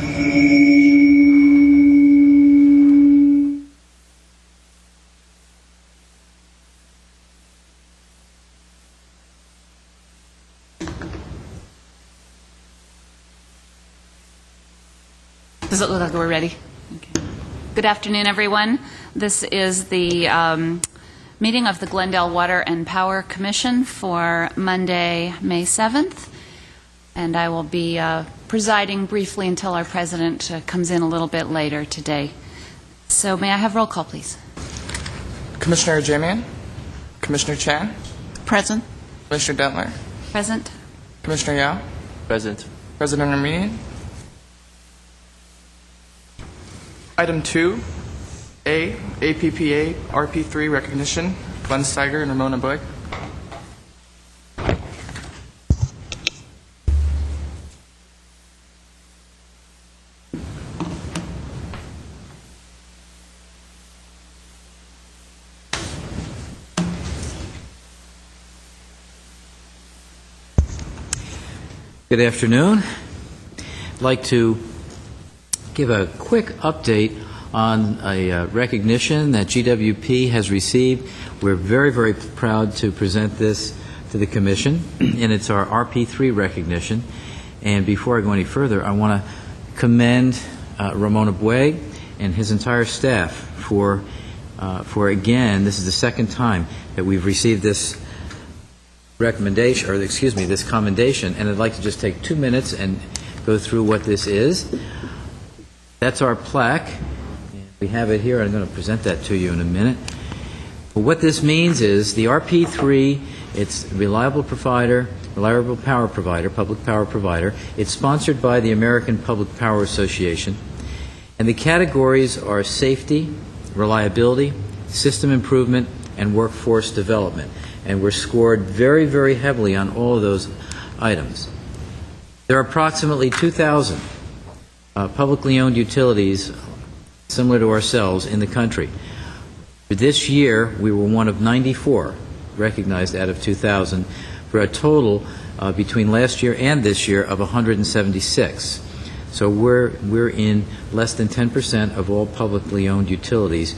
Does it look like we're ready? Okay. Good afternoon, everyone. This is the meeting of the Glendale Water and Power Commission for Monday, May 7th. And I will be presiding briefly until our president comes in a little bit later today. So may I have roll call, please? Commissioner Jamian? Commissioner Chan? Present. Commissioner Dentler? Present. Commissioner Yao? Present. President Armenian? Item 2A, APPA RP3 recognition, Glenn Steiger and Ramona Boyd. Good afternoon. I'd like to give a quick update on a recognition that GWP has received. We're very, very proud to present this to the Commission, and it's our RP3 recognition. And before I go any further, I want to commend Ramona Boyd and his entire staff for again, this is the second time that we've received this recommendation, or excuse me, this commendation, and I'd like to just take 2 minutes and go through what this is. That's our plaque. We have it here. I'm going to present that to you in a minute. But what this means is the RP3, it's reliable power provider, public power provider. It's sponsored by the American Public Power Association. And the categories are safety, reliability, system improvement, and workforce development. And we're scored very, very heavily on all of those items. There are approximately 2,000 publicly owned utilities similar to ourselves in the country. For this year, we were one of 94 recognized out of 2,000 for a total between last year and this year of 176. So we're in less than 10% of all publicly owned utilities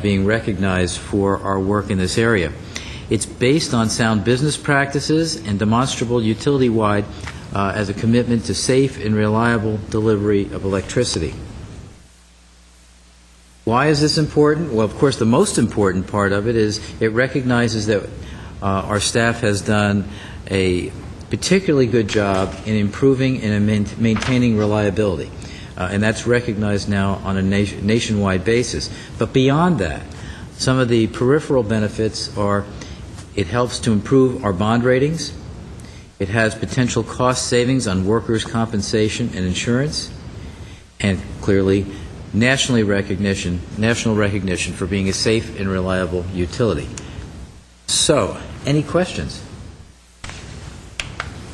being recognized for our work in this area. It's based on sound business practices and demonstrable utility-wide as a commitment to safe and reliable delivery of electricity. Why is this important? Well, of course, the most important part of it is it recognizes that our staff has done a particularly good job in improving and maintaining reliability. And that's recognized now on a nationwide basis. But beyond that, some of the peripheral benefits are it helps to improve our bond ratings. It has potential cost savings on workers' compensation and insurance, and clearly national recognition for being a safe and reliable utility. So, any questions?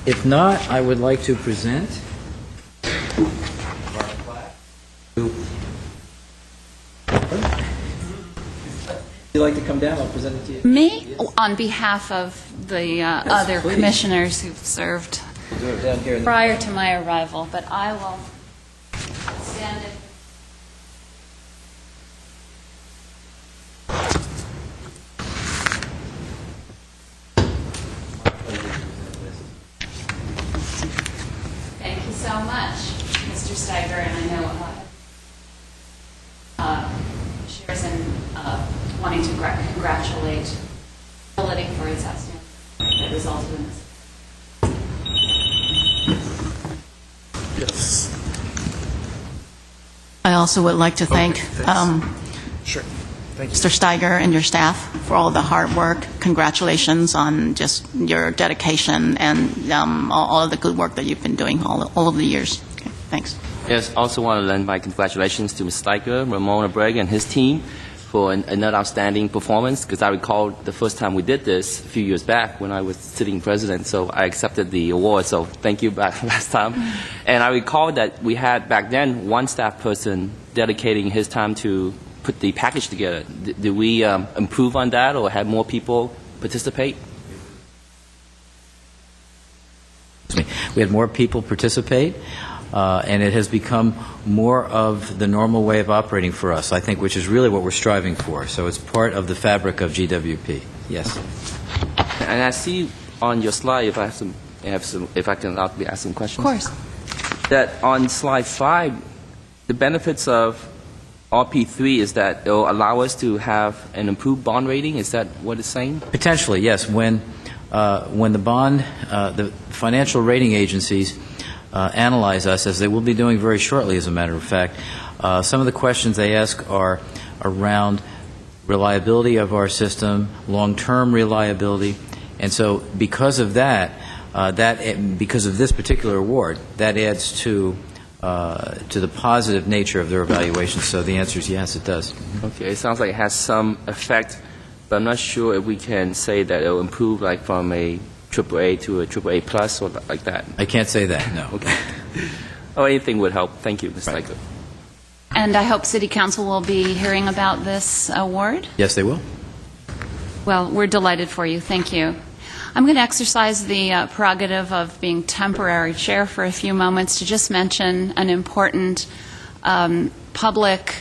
If not, I would like to present Would you like to come down? I'll present it to you. Me? On behalf of the other please. Commissioners who've served We'll do it down here. prior to my arrival, but I will stand it. Thank you so much, Mr. Steiger, and I know shares in wanting to congratulate ability for its outstanding that resulted in this. Yes. I also would like to thank Sure. Thank you. Mr. Steiger and your staff for all the hard work. Congratulations on just your dedication and all of the good work that you've been doing all of the years. Okay, thanks. Yes, also want to lend my congratulations to Mr. Steiger, Ramona Bragg, and his team for another outstanding performance, because I recall the first time we did this a few years back when I was sitting president, so I accepted the award, so thank you back last time. And I recall that we had back then one staff person dedicating his time to put the package together. Did we improve on that or have more people participate? We had more people participate. and it has become more of the normal way of operating for us, I think, which is really what we're striving for. So it's part of the fabric of GWP. Yes. And I see on your slide, if I can be asking questions. Of course. That on slide 5, the benefits of RP3 is that it will allow us to have an improved bond rating. Is that what it's saying? Potentially, yes. When the financial rating agencies analyze us, as they will be doing very shortly, as a matter of fact, some of the questions they ask are around reliability of our system, long-term reliability, and so because of that, because of this particular award, that adds to the positive nature of their evaluation. So the answer is yes, it does. Okay, it sounds like it has some effect, but I'm not sure if we can say that it will improve like from a AAA to a AAA plus or like that. I can't say that, no. Okay. Oh, anything would help. Thank you, Ms. Right. Steiger. And I hope City Council will be hearing about this award. Yes, they will. Well, we're delighted for you. Thank you. I'm going to exercise the prerogative of being temporary chair for a few moments to just mention an important public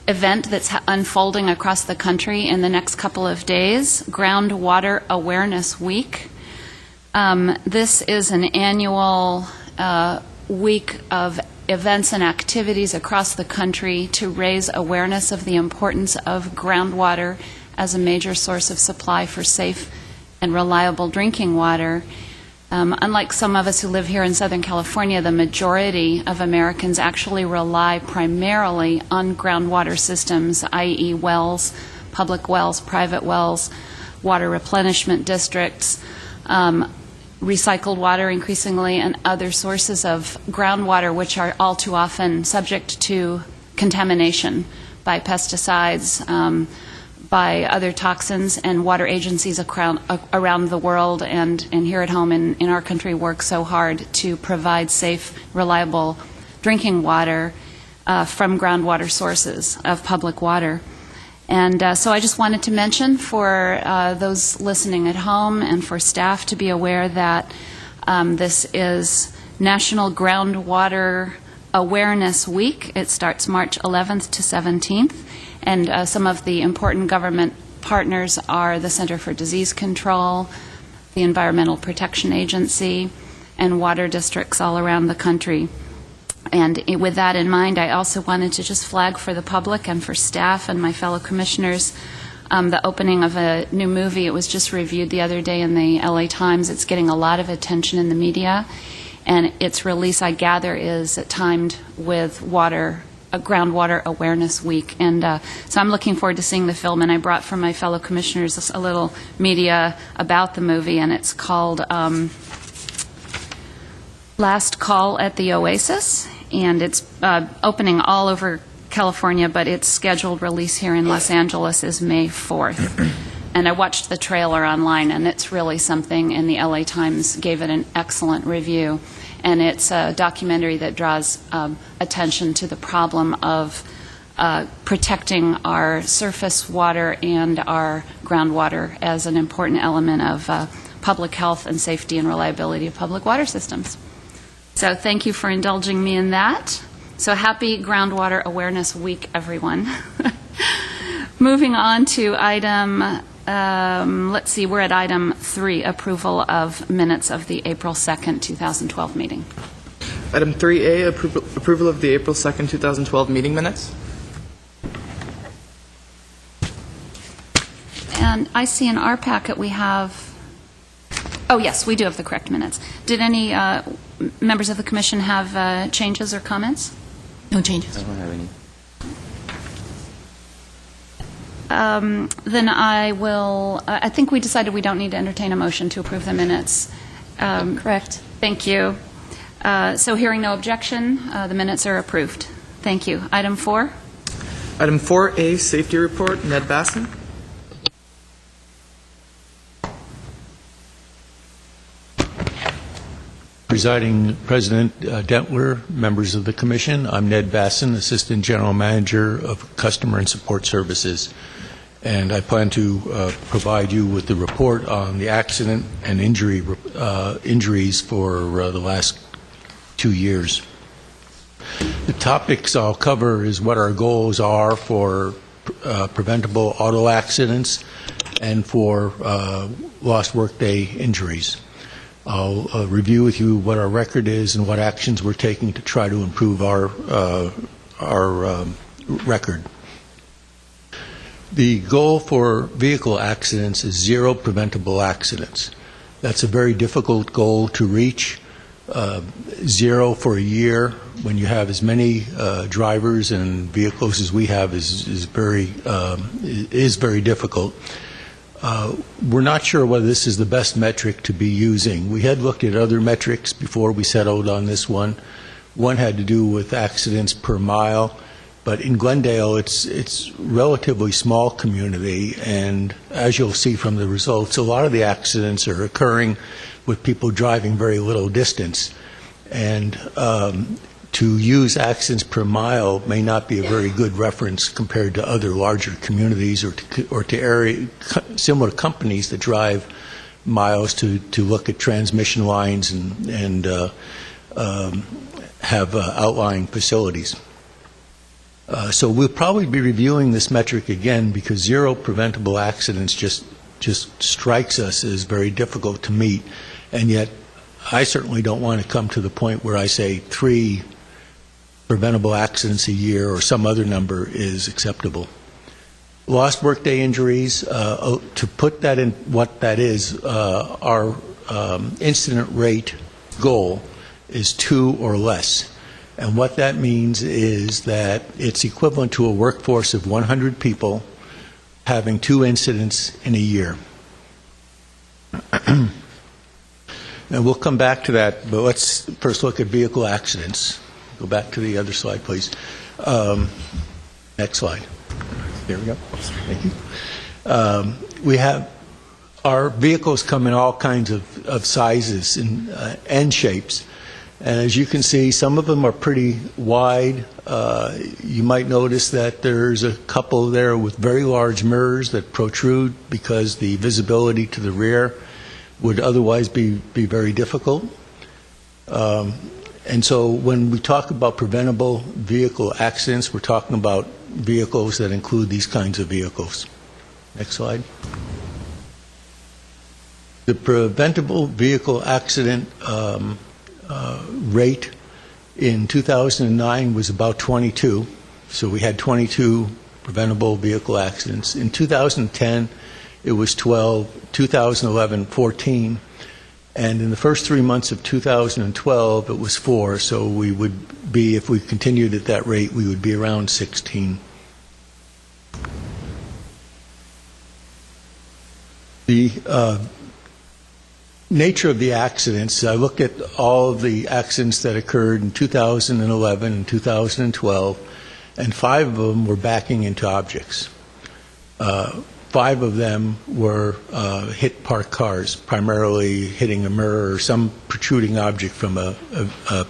event that's unfolding across the country in the next couple of days, Groundwater Awareness Week. This is an annual week of events and activities across the country to raise awareness of the importance of groundwater as a major source of supply for safe and reliable drinking water. Unlike some of us who live here in Southern California, the majority of Americans actually rely primarily on groundwater systems, i.e. wells, public wells, private wells, water replenishment districts, recycled water increasingly, and other sources of groundwater which are all too often subject to contamination by pesticides, by other toxins, and water agencies around the world and here at home in our country work so hard to provide safe, reliable drinking water from groundwater sources of public water. And so I just wanted to mention for those listening at home and for staff to be aware that this is National Groundwater Awareness Week. It starts March 11th to 17th. And some of the important government partners are the Center for Disease Control, the Environmental Protection Agency, and water districts all around the country. And with that in mind, I also wanted to just flag for the public and for staff and my fellow commissioners the opening of a new movie. It was just reviewed the other day in the LA Times. It's getting a lot of attention in the media, and its release, I gather, is timed with Groundwater Awareness Week. And so I'm looking forward to seeing the film, and I brought from my fellow commissioners a little media about the movie, and it's called Last Call at the Oasis, and it's opening all over California, but its scheduled release here in Los Angeles is May 4th. And I watched the trailer online, and it's really something, and the LA Times gave it an excellent review. And it's a documentary that draws attention to the problem of protecting our surface water and our groundwater as an important element of public health and safety and reliability of public water systems. So thank you for indulging me in that. So happy Groundwater Awareness Week, everyone. Moving on to item, let's see, we're at item 3, approval of minutes of the April 2nd, 2012 meeting. Item 3A, approval of the April 2nd, 2012 meeting minutes. And I see in our packet we have, oh yes, we do have the correct minutes. Did any members of the commission have changes or comments? No changes. I don't have any. Then I will, I think we decided we don't need to entertain a motion to approve the minutes. Correct. Thank you. So hearing no objection, the minutes are approved. Thank you. Item 4. Item 4A, safety report, Ned Basson. Presiding President Dentler, members of the Commission, I'm Ned Basson, Assistant General Manager of Customer and Support Services, and I plan to provide you with the report on the accident and injuries for the last 2 years. topics I'll cover is what our goals are for preventable auto accidents and for lost workday injuries. I'll review with you what our record is and what actions we're taking to try to improve our record. The goal for vehicle accidents is 0 preventable accidents. That's a very difficult goal to reach. 0 for a year when you have as many drivers and vehicles as we have is very difficult. We're not sure whether this is the best metric to be using. We had looked at other metrics before we settled on this one. One had to do with accidents per mile, but in Glendale, it's relatively small community, and as you'll see from the results, a lot of the accidents are occurring with people driving very little distance. And to use accidents per mile may not be a very good reference compared to other larger communities or to similar companies that drive miles to look at transmission lines and have outlying facilities. So we'll probably be reviewing this metric again because 0 preventable accidents just strikes us as very difficult to meet. And yet, I certainly don't want to come to the point where I say 3 preventable accidents a year or some other number is acceptable. Lost workday injuries, to put that in what that is, our incident rate goal is 2 or less. And what that means is that it's equivalent to a workforce of 100 people having 2 incidents in a year. And we'll come back to that, but let's first look at vehicle accidents. Go back to the other slide, please. Next slide. There we go. Thank you. We have our vehicles come in all kinds of sizes and shapes. And as you can see, some of them are pretty wide. You might notice that there's a couple there with very large mirrors that protrude because the visibility to the rear would otherwise be very difficult. And so when we talk about preventable vehicle accidents, we're talking about vehicles that include these kinds of vehicles. Next slide. The preventable vehicle accident rate in 2009 was about 22. So we had 22 preventable vehicle accidents. In 2010, it was 12, 2011, 14, and in the first 3 months of 2012, it was 4, so we would be, if we continued at that rate, we would be around 16. The nature of the accidents, I looked at all of the accidents that occurred in 2011 and 2012, and 5 of them were backing into objects. 5 of them were hit parked cars, primarily hitting a mirror or some protruding object from a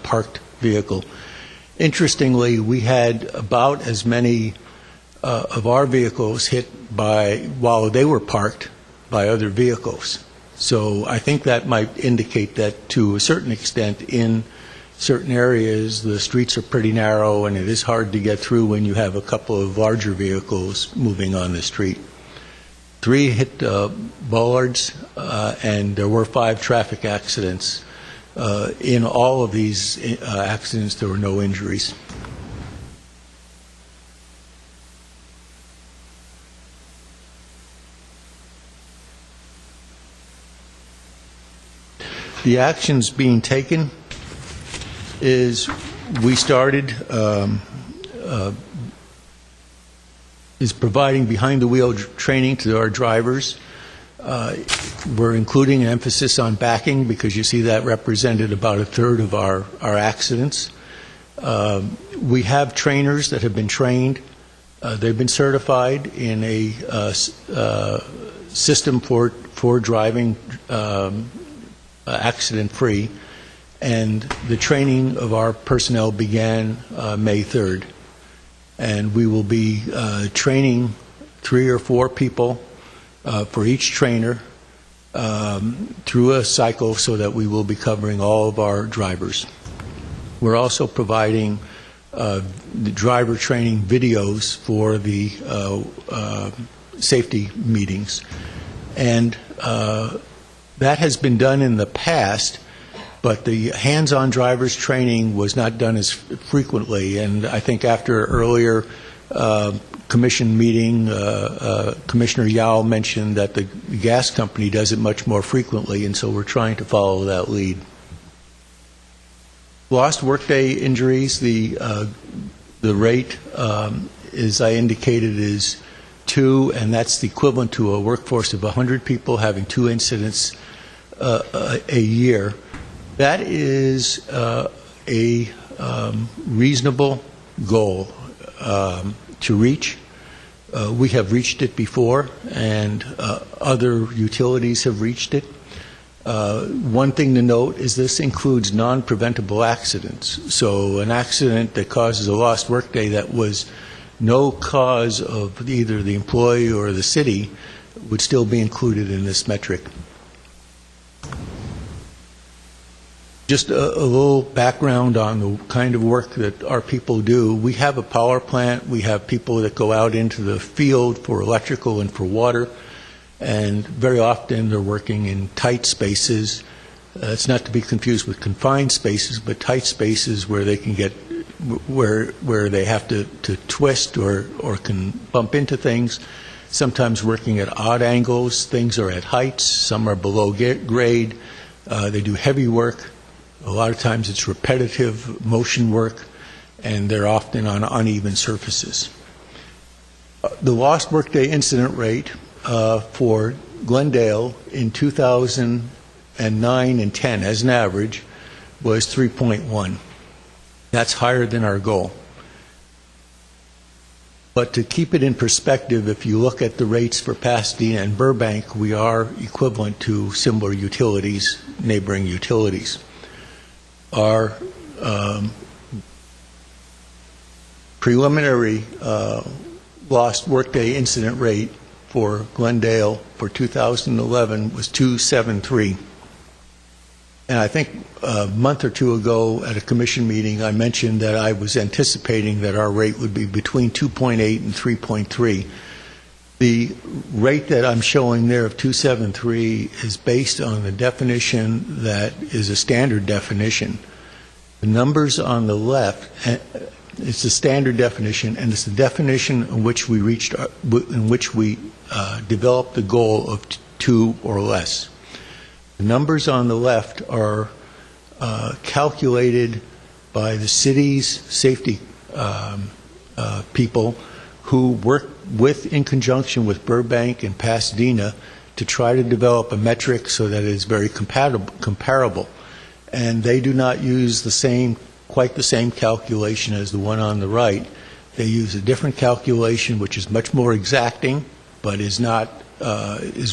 parked vehicle. Interestingly, we had about as many of our vehicles hit while they were parked by other vehicles. So I think that might indicate that to a certain extent in certain areas the streets are pretty narrow and it is hard to get through when you have a couple of larger vehicles moving on the street. 3 hit bollards, and there were 5 traffic accidents. In all of these accidents, there were no injuries. The actions being taken is we started is providing behind-the-wheel training to our drivers. We're including an emphasis on backing because you see that represented about 1/3 of our accidents. We have trainers that have been trained. They've been certified in a system for driving accident-free, and the training of our personnel began May 3rd. And we will be training 3 or 4 people for each trainer through a cycle so that we will be covering all of our drivers. We're also providing the driver training videos for the safety meetings. And that has been done in the past, but the hands-on drivers training was not done as frequently. And I think after an earlier commission meeting, Commissioner Yao mentioned that the gas company does it much more frequently, and so we're trying to follow that lead. Lost workday injuries, the rate, as I indicated, is 2, and that's the equivalent to a workforce of 100 people having 2 incidents a year. That is a reasonable goal to reach. We have reached it before, and other utilities have reached it. One thing to note is this includes non-preventable accidents. So an accident that causes a lost workday that was no cause of either the employee or the city would still be included in this metric. Just a little background on the kind of work that our people do. We have a power plant. We have people that go out into the field for electrical and for water, and very often they're working in tight spaces. It's not to be confused with confined spaces, but tight spaces where they can get where they have to twist or can bump into things. Sometimes working at odd angles. Things are at heights. Some are below grade. They do heavy work. A lot of times it's repetitive motion work, and they're often on uneven surfaces. The lost workday incident rate for Glendale in 2009 and 10 as an average was 3.1. That's higher than our goal. But to keep it in perspective, if you look at the rates for Pasadena and Burbank, we are equivalent to similar utilities, neighboring utilities. Our preliminary lost workday incident rate for Glendale for 2011 was 273. And I think a month or two ago at a commission meeting, I mentioned that I was anticipating that our rate would be between 2.8 and 3.3. The rate that I'm showing there of 273 is based on the definition that is a standard definition. The numbers on the left, it's a standard definition, and it's the definition in which we developed the goal of 2 or less. The numbers on the left are calculated by the city's safety people who work in conjunction with Burbank and Pasadena to try to develop a metric so that it is very comparable. And they do not use quite the same calculation as the one on the right. They use a different calculation, which is much more exacting, but is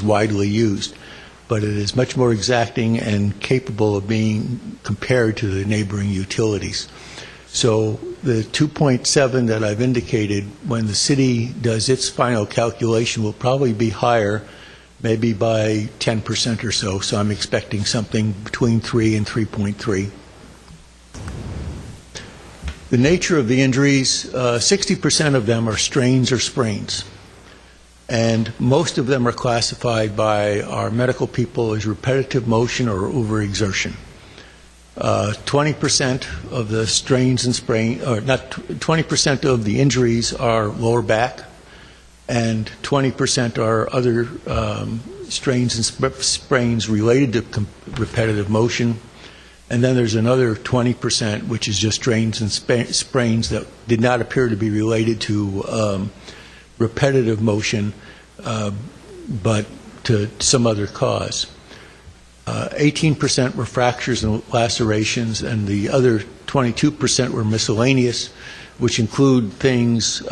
widely used. But it is much more exacting and capable of being compared to the neighboring utilities. So the 2.7 that I've indicated, when the city does its final calculation, will probably be higher, maybe by 10% or so. So I'm expecting something between 3 and 3.3. The nature of the injuries, 60% of them are strains or sprains. And most of them are classified by our medical people as repetitive motion or overexertion. 20% of the strains and sprains, or not 20% of the injuries are lower back, and 20% are other strains and sprains related to repetitive motion. And then there's another 20%, which is just strains and sprains that did not appear to be related to repetitive motion, but to some other cause. 18% were fractures and lacerations, and the other 22% were miscellaneous, which include things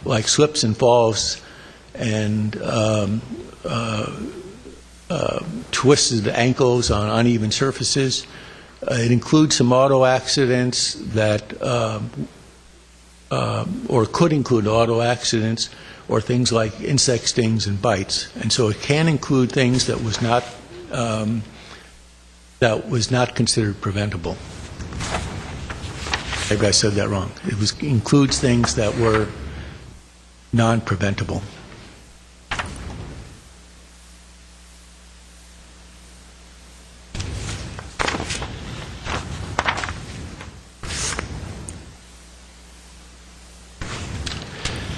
like slips and falls and twisted ankles on uneven surfaces. It includes some auto accidents that, or could include auto accidents, or things like insect stings and bites. And so it can include things that was not considered preventable. Maybe I said that wrong. It includes things that were non-preventable.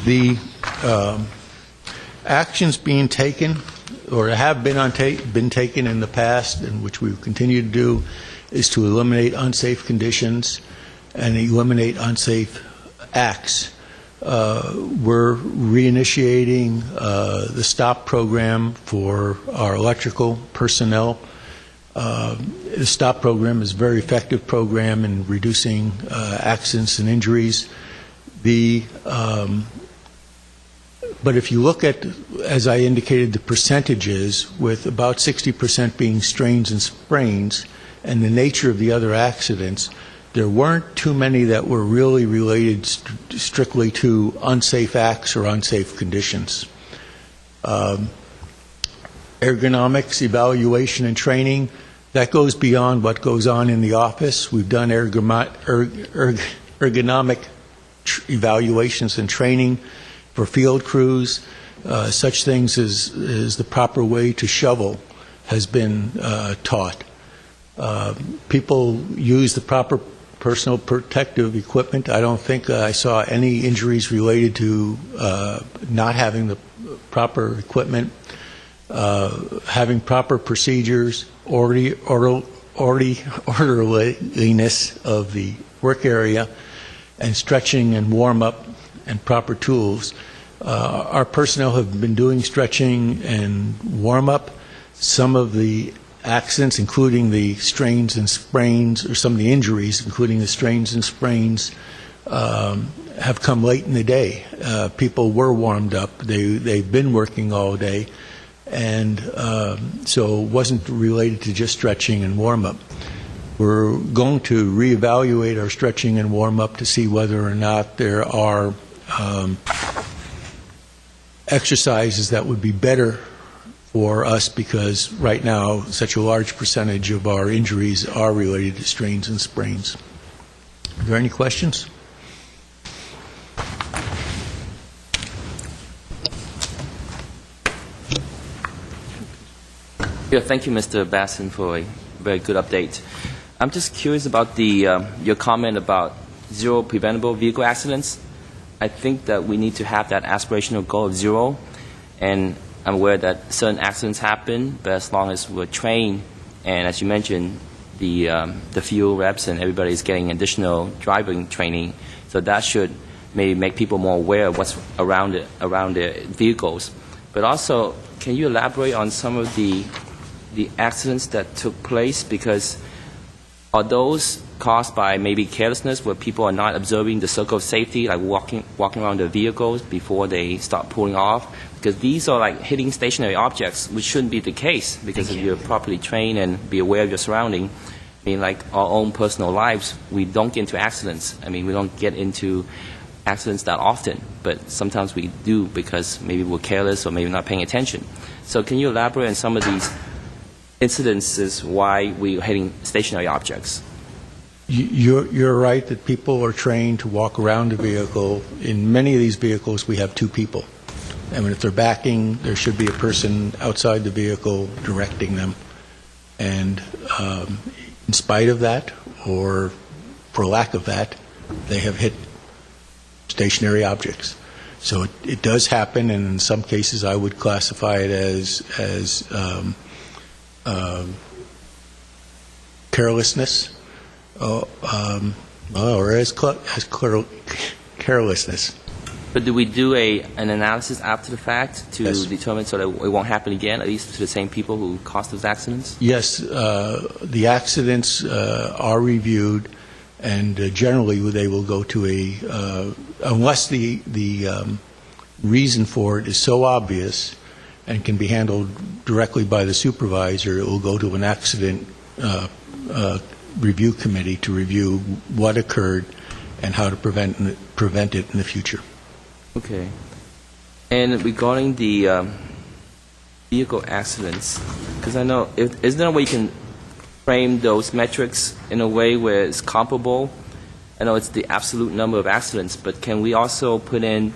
The actions being taken or have been taken in the past, and which we will continue to do, is to eliminate unsafe conditions and eliminate unsafe acts. We're reinitiating the STOP program for our electrical personnel. The STOP program is a very effective program in reducing accidents and injuries. But if you look at, as I indicated, the percentages, with about 60% being strains and sprains, and the nature of the other accidents, there weren't too many that were really related strictly to unsafe acts or unsafe conditions. Ergonomics, evaluation, and training, that goes beyond what goes on in the office. We've done ergonomic evaluations and training for field crews. Such things as the proper way to shovel has been taught. People use the proper personal protective equipment. I don't think I saw any injuries related to not having the proper equipment, having proper procedures, orderliness of the work area, and stretching and warm-up and proper tools. Our personnel have been doing stretching and warm-up. Some of the accidents, including the strains and sprains, or some of the injuries, including the strains and sprains, have come late in the day. People were warmed up. They've been working all day, and so it wasn't related to just stretching and warm-up. We're going to reevaluate our stretching and warm-up to see whether or not there are exercises that would be better for us, because right now such a large percentage of our injuries are related to strains and sprains. Are there any questions? Yeah, thank you, Mr. Basson, for a very good update. I'm just curious about your comment about zero preventable vehicle accidents. I think that we need to have that aspirational goal of zero, and I'm aware that certain accidents happen, but as long as we're trained, and as you mentioned, the fuel reps and everybody is getting additional driving training, so that should maybe make people more aware of what's around their vehicles. But also, can you elaborate on some of the accidents that took place? Because are those caused by maybe carelessness, where people are not observing the circle of safety, like walking around their vehicles before they start pulling off? Because these are like hitting stationary objects, which shouldn't be the case, because if you're properly trained and be aware of your surrounding, I mean, like our own personal lives, we don't get into accidents. I mean, we don't get into accidents that often, but sometimes we do because maybe we're careless or maybe not paying attention. So can you elaborate on some of these incidences why we're hitting stationary objects? You're right that people are trained to walk around a vehicle. In many of these vehicles, we have two people. I mean, if they're backing, there should be a person outside the vehicle directing them. And in spite of that, or for lack of that, they have hit stationary objects. So it does happen, and in some cases I would classify it as carelessness, or as carelessness. But do we do an analysis after the fact to determine so that it won't happen again, at least to the same people who caused those accidents? Yes, the accidents are reviewed, and generally they will go to unless the reason for it is so obvious and can be handled directly by the supervisor, it will go to an accident review committee to review what occurred and how to prevent it in the future. Okay. And regarding the vehicle accidents, because I know, isn't there a way you can frame those metrics in a way where it's comparable? I know it's the absolute number of accidents, but can we also put in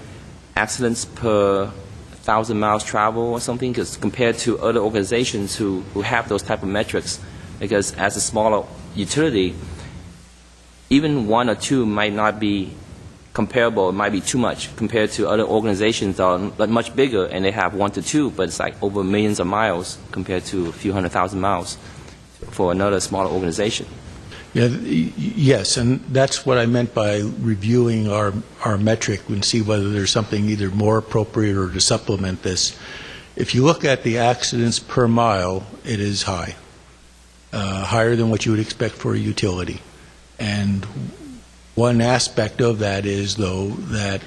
accidents per 1,000 miles travel or something? Because compared to other organizations who have those type of metrics, because as a smaller utility, even 1 or 2 might not be comparable. It might be too much compared to other organizations that are much bigger and they have 1 to 2, but it's like over millions of miles compared to a few 100,000 miles for another smaller organization. Yeah, yes, and that's what I meant by reviewing our metric and see whether there's something either more appropriate or to supplement this. If you look at the accidents per mile, it is high, higher than what you would expect for a utility. And one aspect of that is, though, that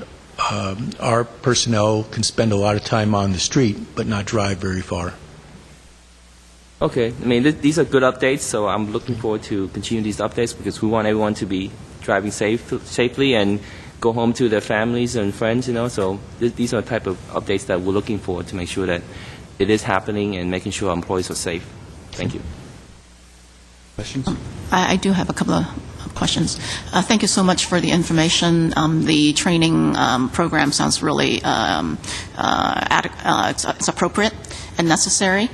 our personnel can spend a lot of time on the street but not drive very far. Okay, I mean, these are good updates, so I'm looking forward to continue these updates because we want everyone to be driving safely and go home to their families and friends, you know, so these are the type of updates that we're looking for to make sure that it is happening and making sure our employees are safe. Thank you. Questions? I do have a couple of questions. Thank you so much for the information. The training program sounds really it's appropriate and necessary.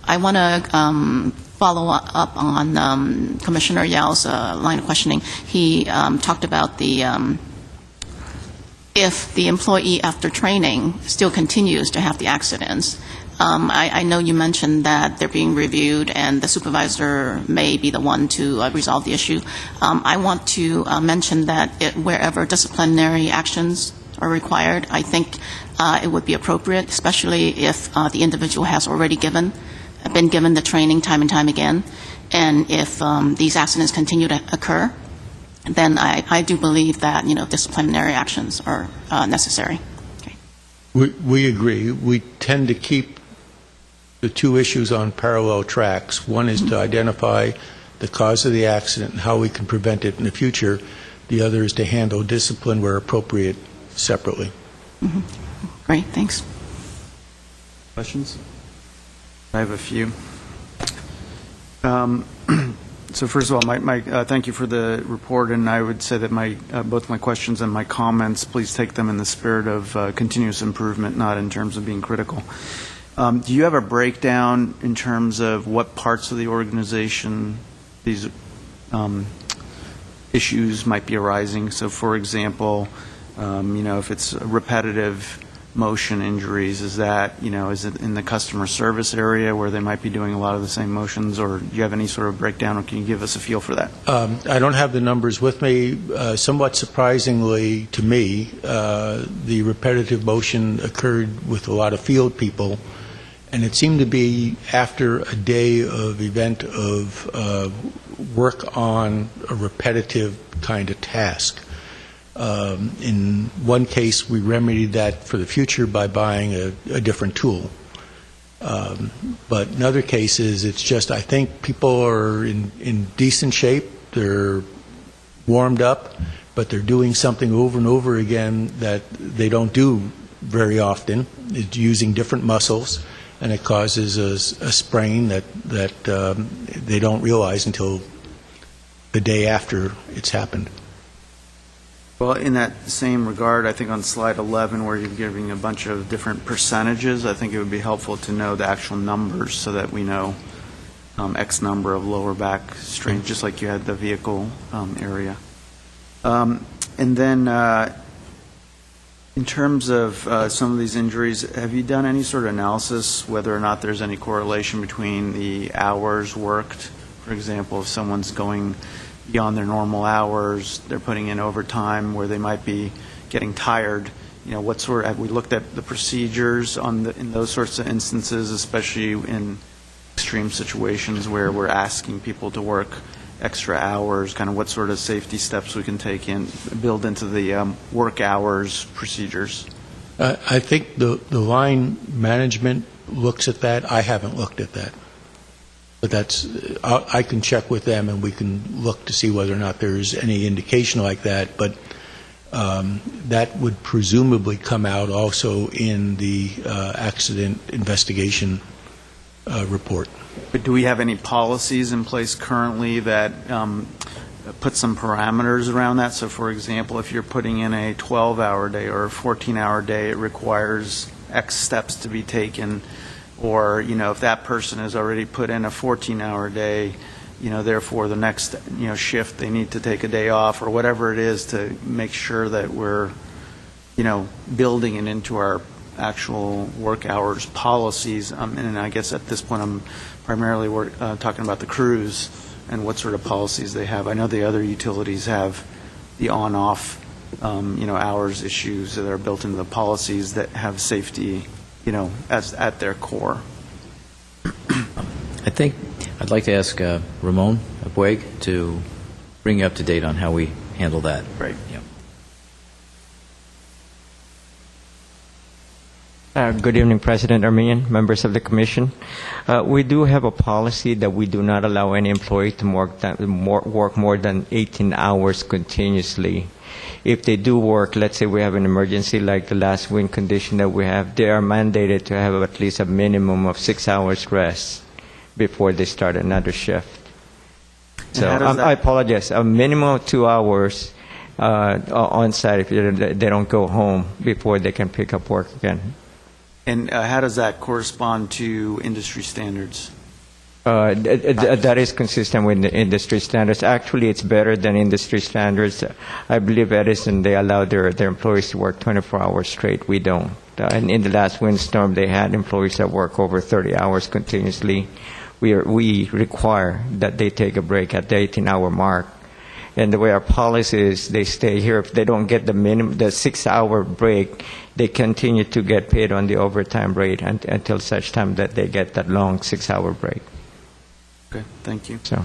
I want to follow up on Commissioner Yao's line of questioning. He talked about if the employee after training still continues to have the accidents. I know you mentioned that they're being reviewed and the supervisor may be the one to resolve the issue. I want to mention that wherever disciplinary actions are required, I think it would be appropriate, especially if the individual has already been given the training time and time again, and if these accidents continue to occur, then I do believe that disciplinary actions are necessary. Okay. We agree. We tend to keep the two issues on parallel tracks. One is to identify the cause of the accident and how we can prevent it in the future. The other is to handle discipline where appropriate separately. Mm-hmm. Great, thanks. Questions? I have a few. So first of all, my thank you for the report, and I would say that both my questions and my comments, please take them in the spirit of continuous improvement, not in terms of being critical. Do you have a breakdown in terms of what parts of the organization these issues might be arising? So, for example, if it's repetitive motion injuries, is it in the customer service area where they might be doing a lot of the same motions, or do you have any sort of breakdown, or can you give us a feel for that? I don't have the numbers with me. Somewhat surprisingly to me, the repetitive motion occurred with a lot of field people, and it seemed to be after a day of event of work on a repetitive kind of task. In one case, we remedied that for the future by buying a different tool. But in other cases, it's just, I think people are in decent shape. They're warmed up, but they're doing something over and over again that they don't do very often. It's using different muscles, and it causes a sprain that they don't realize until the day after it's happened. Well, in that same regard, I think on slide 11, where you're giving a bunch of different percentages, I think it would be helpful to know the actual numbers so that we know X number of lower back strain, just like you had the vehicle area. And then in terms of some of these injuries, have you done any sort of analysis whether or not there's any correlation between the hours worked? For example, if someone's going beyond their normal hours, they're putting in overtime where they might be getting tired. What sort have we looked at the procedures in those sorts of instances, especially in extreme situations where we're asking people to work extra hours, kind of what sort of safety steps we can build into the work hours procedures? I think the line management looks at that. I haven't looked at that. But I can check with them, and we can look to see whether or not there's any indication like that. But that would presumably come out also in the accident investigation report. But do we have any policies in place currently that put some parameters around that. So, for example, if you're putting in a 12-hour day or a 14-hour day, it requires X steps to be taken. Or, if that person has already put in a 14-hour day, therefore the next, shift, they need to take a day off or whatever it is to make sure that we're, building it into our actual work hours policies. And I guess at this point I'm primarily talking about the crews and what sort of policies they have. I know the other utilities have the on-off, hours issues that are built into the policies that have safety, as at their core. I think I'd like to ask Ramon Boeg to bring you up to date on how we handle that. Right. Good evening, President Armenian, members of the Commission. We do have a policy that we do not allow any employee to work more than 18 hours continuously. If they do work, let's say we have an emergency like the last wind condition that we have, they are mandated to have at least a minimum of 6 hours rest before they start another shift. So I apologize, a minimum of 2 hours on site if they don't go home before they can pick up work again. And how does that correspond to industry standards? That is consistent with the industry standards. Actually, it's better than industry standards. I believe Edison, they allow their employees to work 24 hours straight. We don't. And in the last windstorm, they had employees that work over 30 hours continuously. We require that they take a break at the 18-hour mark. And the way our policy is, they stay here. If they don't get the 6-hour break, they continue to get paid on the overtime rate until such time that they get that long 6-hour break. Okay, thank you. So,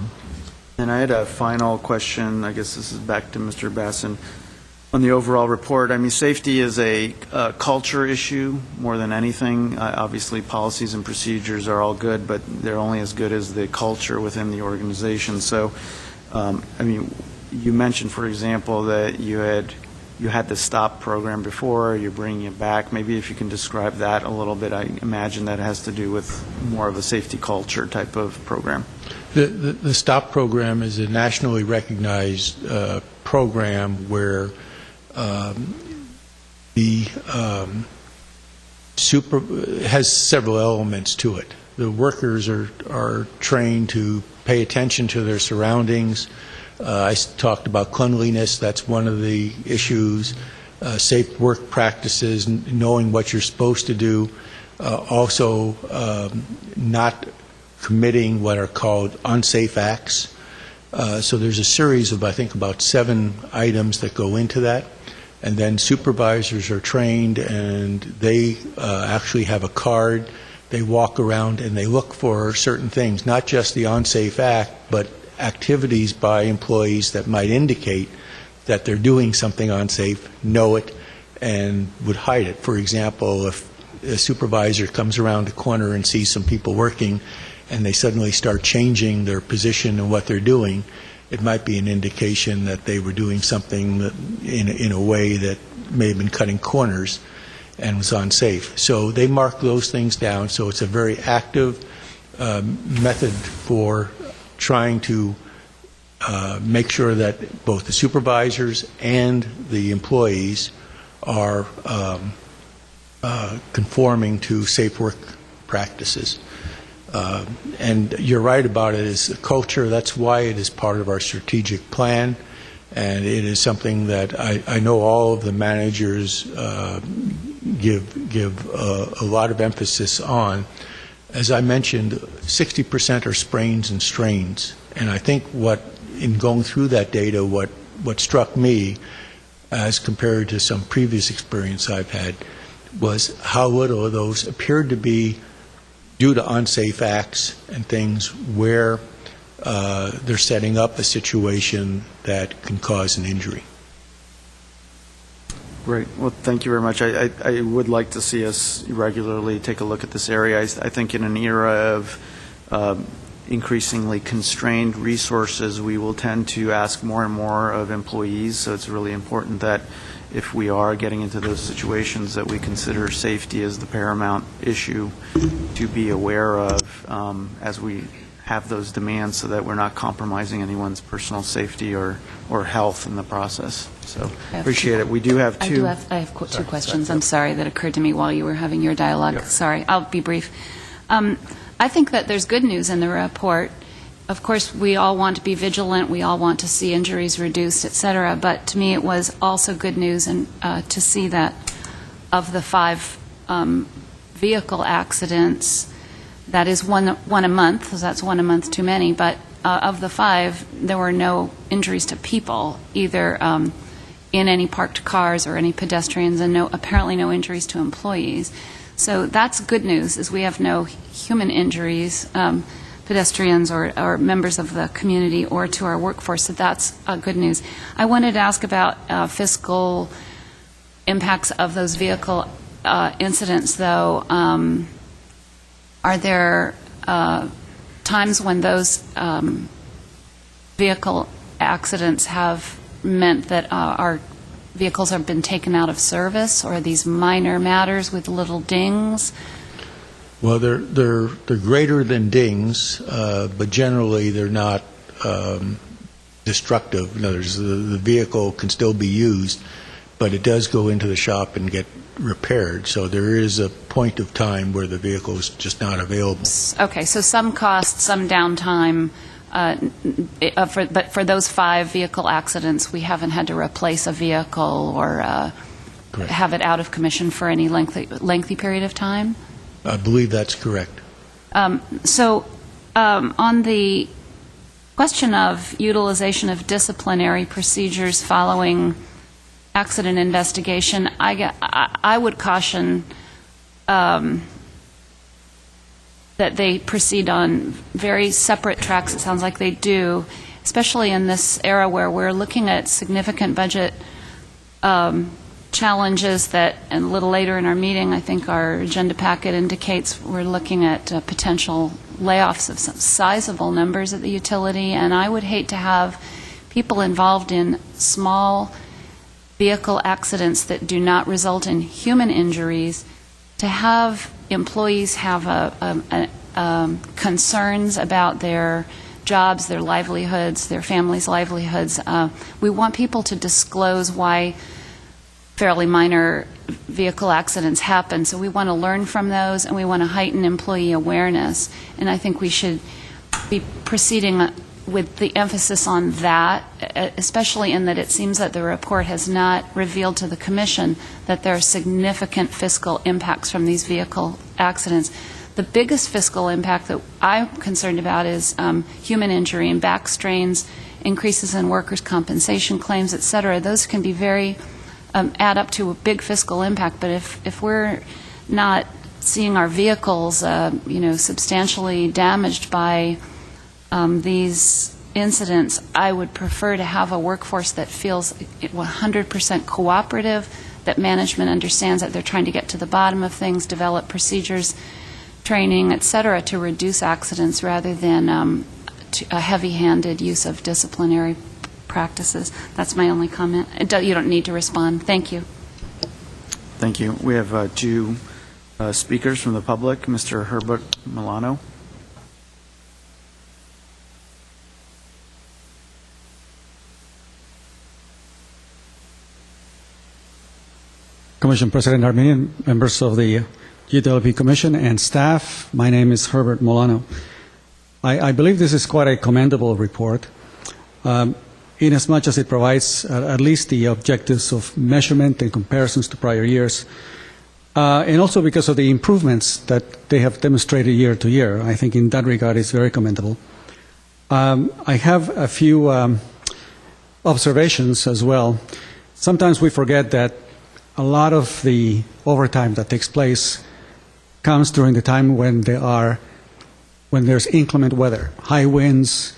and I had a final question. I guess this is back to Mr. Basson. On the overall report, I mean, safety is a culture issue more than anything. Obviously, policies and procedures are all good, but they're only as good as the culture within the organization. So, I mean, you mentioned, for example, that you had the STOP program before, you're bringing it back. Maybe if you can describe that a little bit. I imagine that has to do with more of a safety culture type of program. The STOP program is a nationally recognized program where has several elements to it. The workers are trained to pay attention to their surroundings. I talked about cleanliness. That's one of the issues. Safe work practices, knowing what you're supposed to do. Also, not committing what are called unsafe acts. So there's a series of, I think, about 7 items that go into that. And then supervisors are trained, and they actually have a card. They walk around and they look for certain things, not just the unsafe act, but activities by employees that might indicate that they're doing something unsafe, know it, and would hide it. For example, if a supervisor comes around the corner and sees some people working and they suddenly start changing their position and what they're doing, it might be an indication that they were doing something that in a way that may have been cutting corners and was unsafe. So they mark those things down, so it's a very active method for trying to make sure that both the supervisors and the employees are conforming to safe work practices. And you're right about it is the culture. That's why it is part of our strategic plan, and it is something that I know all of the managers give a lot of emphasis on. As I mentioned, 60% are sprains and strains, and I think in going through that data, what struck me as compared to some previous experience I've had was how little of those appeared to be due to unsafe acts and things where they're setting up a situation that can cause an injury. Great. Well, thank you very much. I would like to see us regularly take a look at this area. I think in an era of increasingly constrained resources, we will tend to ask more and more of employees, so it's really important that if we are getting into those situations that we consider safety as the paramount issue to be aware of as we have those demands so that we're not compromising anyone's personal safety or health in the process. So appreciate it. We do have two. I have two questions. I'm sorry that occurred to me while you were having your dialogue. Yep. Sorry, I'll be brief. I think that there's good news in the report. Of course, we all want to be vigilant. We all want to see injuries reduced, et cetera. But to me, it was also good news and to see that of the 5 vehicle accidents, that is one a month, so that's one a month too many, but of the 5, there were no injuries to people, either in any parked cars or any pedestrians, and apparently no injuries to employees. So that's good news, is we have no human injuries, pedestrians or members of the community or to our workforce, so that's good news. I wanted to ask about fiscal impacts of those vehicle incidents, though. Are there times when those vehicle accidents have meant that our vehicles have been taken out of service, or are these minor matters with little dings? Well, they're greater than dings, but generally they're not destructive. In other words, the vehicle can still be used, but it does go into the shop and get repaired. So there is a point of time where the vehicle is just not available. Okay, so some cost, some downtime, but for those 5 vehicle accidents, we haven't had to replace a vehicle or have it out of commission for any lengthy period of time? I believe that's correct. So on the question of utilization of disciplinary procedures following accident investigation, I would caution that they proceed on very separate tracks. It sounds like they do, especially in this era where we're looking at significant budget challenges that, and a little later in our meeting, I think our agenda packet indicates we're looking at potential layoffs of some sizable numbers at the utility, and I would hate to have people involved in small vehicle accidents that do not result in human injuries, to have employees have concerns about their jobs, their livelihoods, their families' livelihoods. We want people to disclose why fairly minor vehicle accidents happen, so we want to learn from those, and we want to heighten employee awareness. And I think we should be proceeding with the emphasis on that, especially in that it seems that the report has not revealed to the Commission that there are significant fiscal impacts from these vehicle accidents. The biggest fiscal impact that I'm concerned about is human injury and back strains, increases in workers' compensation claims, et cetera. Those can be very, add up to a big fiscal impact, but if we're not seeing our vehicles, substantially damaged by these incidents, I would prefer to have a workforce that feels 100% cooperative, that management understands that they're trying to get to the bottom of things, develop procedures, training, et cetera, to reduce accidents rather than a heavy-handed use of disciplinary practices. That's my only comment. You don't need to respond. Thank you. Thank you. We have 2 speakers from the public. Mr. Herbert Milano. Commission President Armenian, members of the GWP Commission, and staff, my name is Herbert Milano. I believe this is quite a commendable report, in as much as it provides at least the objectives of measurement and comparisons to prior years, and also because of the improvements that they have demonstrated year to year. I think in that regard it's very commendable. I have a few observations as well. Sometimes we forget that a lot of the overtime that takes place comes during the time when there's inclement weather, high winds,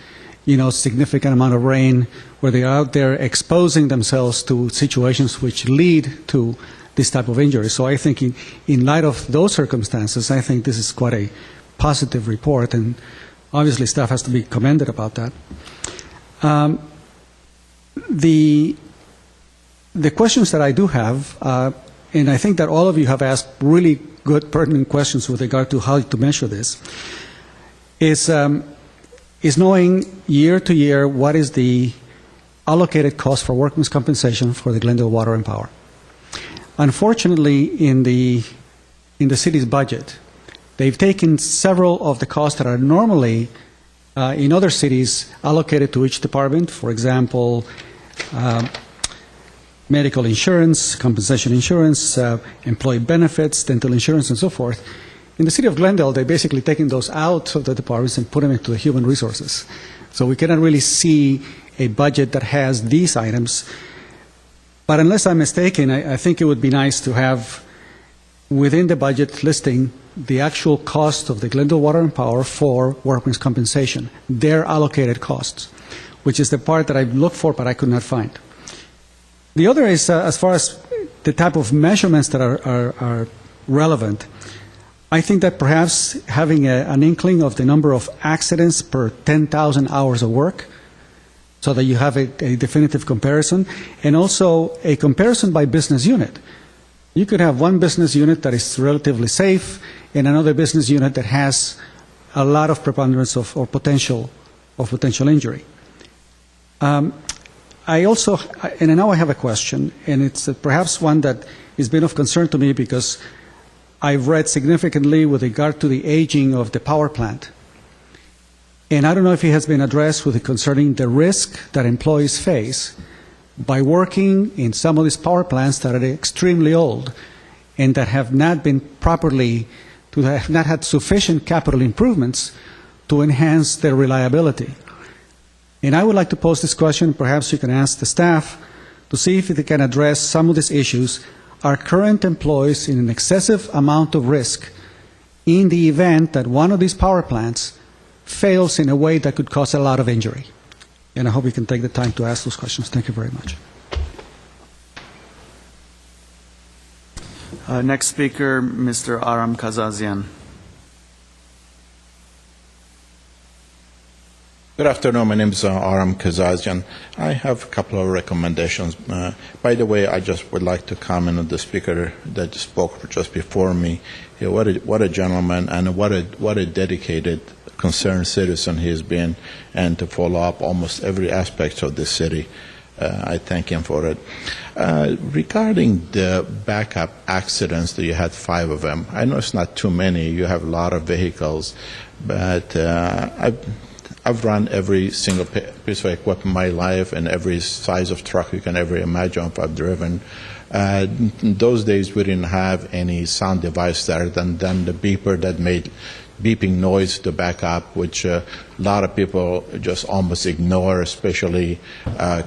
significant amount of rain, where they are out there exposing themselves to situations which lead to this type of injury. So I think in light of those circumstances, I think this is quite a positive report, and obviously staff has to be commended about that. The questions that I do have, and I think that all of you have asked really good, pertinent questions with regard to how to measure this, is is knowing year to year what is the allocated cost for workmen's compensation for the Glendale Water and Power. Unfortunately, in the city's budget, they've taken several of the costs that are normally in other cities allocated to each department. For example, medical insurance, compensation insurance, employee benefits, dental insurance, and so forth. In the city of Glendale, they're basically taking those out of the departments and put them into the human resources. So we cannot really see a budget that has these items. But unless I'm mistaken, I think it would be nice to have within the budget listing the actual cost of the Glendale Water and Power for workmen's compensation, their allocated costs, which is the part that I looked for but I could not find. The other is as far as the type of measurements that are relevant. I think that perhaps having an inkling of the number of accidents per 10,000 hours of work so that you have a definitive comparison, and also a comparison by business unit. You could have one business unit that is relatively safe and another business unit that has a lot of preponderance of potential injury. I also, and now I have a question, and it's perhaps one that has been of concern to me because I've read significantly with regard to the aging of the power plant. And I don't know if it has been addressed concerning the risk that employees face by working in some of these power plants that are extremely old and that have not been have not had sufficient capital improvements to enhance their reliability. And I would like to pose this question, perhaps you can ask the staff, to see if they can address some of these issues. Are current employees in an excessive amount of risk in the event that one of these power plants fails in a way that could cause a lot of injury? And I hope you can take the time to ask those questions. Thank you very much. Next speaker, Mr. Aram Kazazian. Good afternoon. My name is Aram Kazazian. I have a couple of recommendations. By the way, I just would like to comment on the speaker that spoke just before me. What a gentleman, and what a dedicated, concerned citizen he has been, and to follow up almost every aspect of the city. I thank him for it. Regarding the backup accidents, that you had 5 of them. I know it's not too many. You have a lot of vehicles, but I've run every single piece of equipment in my life and every size of truck you can ever imagine if I've driven. In those days, we didn't have any sound device there than the beeper that made beeping noise to back up, which a lot of people just almost ignore, especially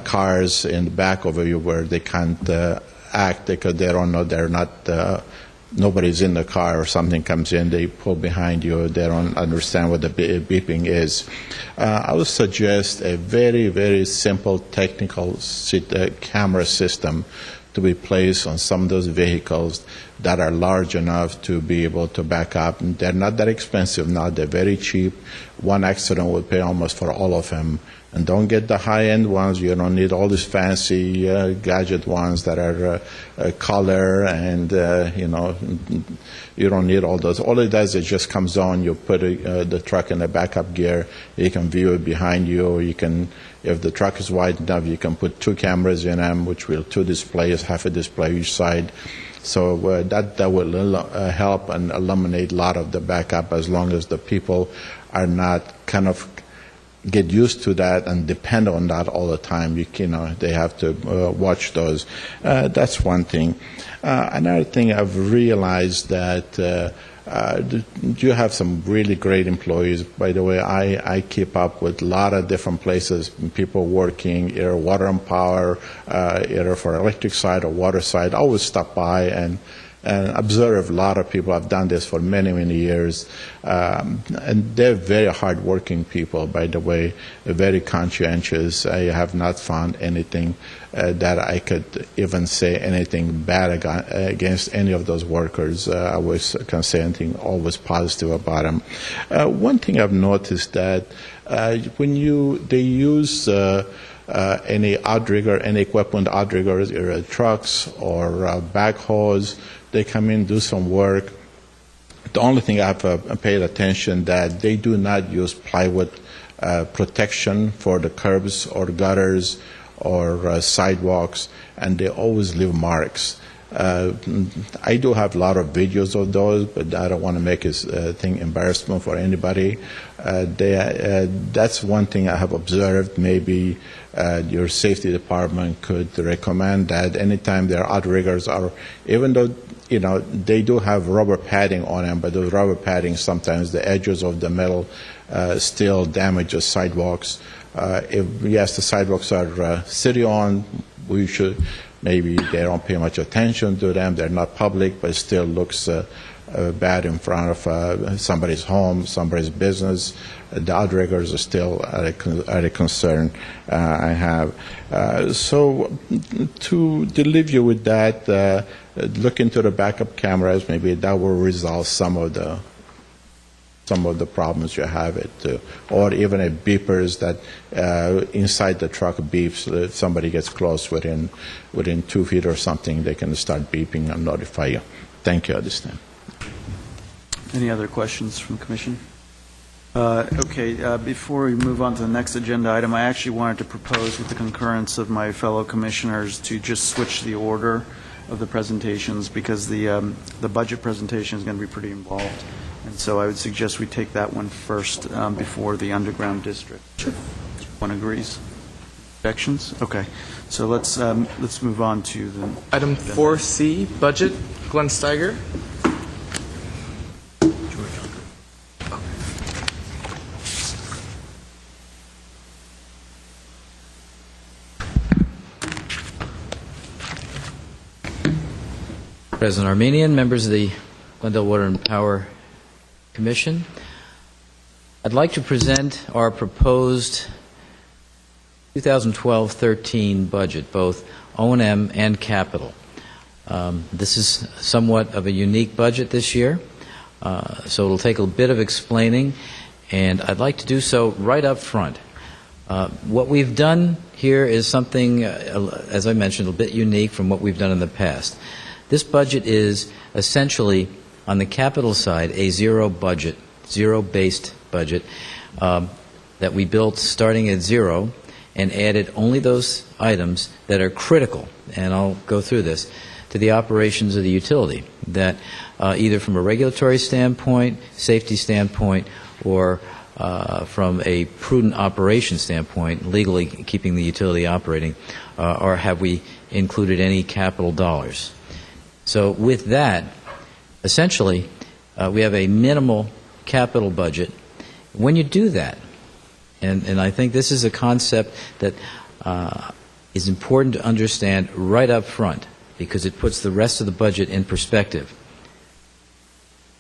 cars in the back of you where they can't act because they don't know they're not nobody's in the car or something comes in, they pull behind you, they don't understand what the beeping is. I would suggest a very, very simple technical camera system to be placed on some of those vehicles that are large enough to be able to back up. And they're not that expensive now, they're very cheap. One accident would pay almost for all of them. And don't get the high-end ones. You don't need all these fancy gadget ones that are color and, you don't need all those. All it does is just comes on, you put the truck in the backup gear, you can view it behind you, you can, if the truck is wide enough, you can put 2 cameras in them, which will 2 displays, half a display each side. So that will help and eliminate a lot of the backup as long as the people are not kind of get used to that and depend on that all the time. They have to watch those. That's one thing. Another thing, I've realized that you have some really great employees. By the way, I keep up with a lot of different places, people working, either water and power, either for electric side or water side. I always stop by and observe a lot of people. I've done this for many, many years. And they're very hardworking people, by the way, very conscientious. I have not found anything that I could even say anything bad against any of those workers. I always can say anything always positive about them. One thing I've noticed that when they use any outrigger, any equipment, outriggers, either trucks or backhoes, they come in, do some work. The only thing I've paid attention that they do not use plywood protection for the curbs or gutters or sidewalks, and they always leave marks. I do have a lot of videos of those, but I don't want to make it a thing embarrassment for anybody. That's one thing I have observed. Maybe your safety department could recommend that anytime there are outriggers, or even though they do have rubber padding on them, but those rubber padding sometimes the edges of the metal still damages sidewalks. If yes, the sidewalks are city-owned, we should. Maybe they don't pay much attention to them. They're not public, but it still looks bad in front of somebody's home, somebody's business. The outriggers are still a concern I have. So to leave you with that, look into the backup cameras. Maybe that will resolve some of the problems you have, or even a beepers that inside the truck beeps. If somebody gets close within 2 feet or something, they can start beeping and notify you. Thank you at this time. Any other questions from the Commission? Okay, before we move on to the next agenda item, I actually wanted to propose, with the concurrence of my fellow commissioners, to just switch the order of the presentations, because the budget presentation is going to be pretty involved. And so I would suggest we take that one first before the underground district. Sure. One agrees? Objections? Okay. So let's move on to the Item 4C, budget. Glenn Steiger. President Armenian, members of the Glendale Water and Power Commission, I'd like to present our proposed 2012-13 budget, both O&M and capital. This is somewhat of a unique budget this year, so it'll take a bit of explaining, and I'd like to do so right up front. What we've done here is something, as I mentioned, a bit unique from what we've done in the past. This budget is essentially, on the capital side, a zero-based budget that we built starting at zero and added only those items that are critical, and I'll go through this, to the operations of the utility, that either from a regulatory standpoint, safety standpoint, or from a prudent operation standpoint, legally keeping the utility operating, or have we included any capital dollars. So with that, essentially, we have a minimal capital budget. When you do that, and I think this is a concept that is important to understand right up front, because it puts the rest of the budget in perspective.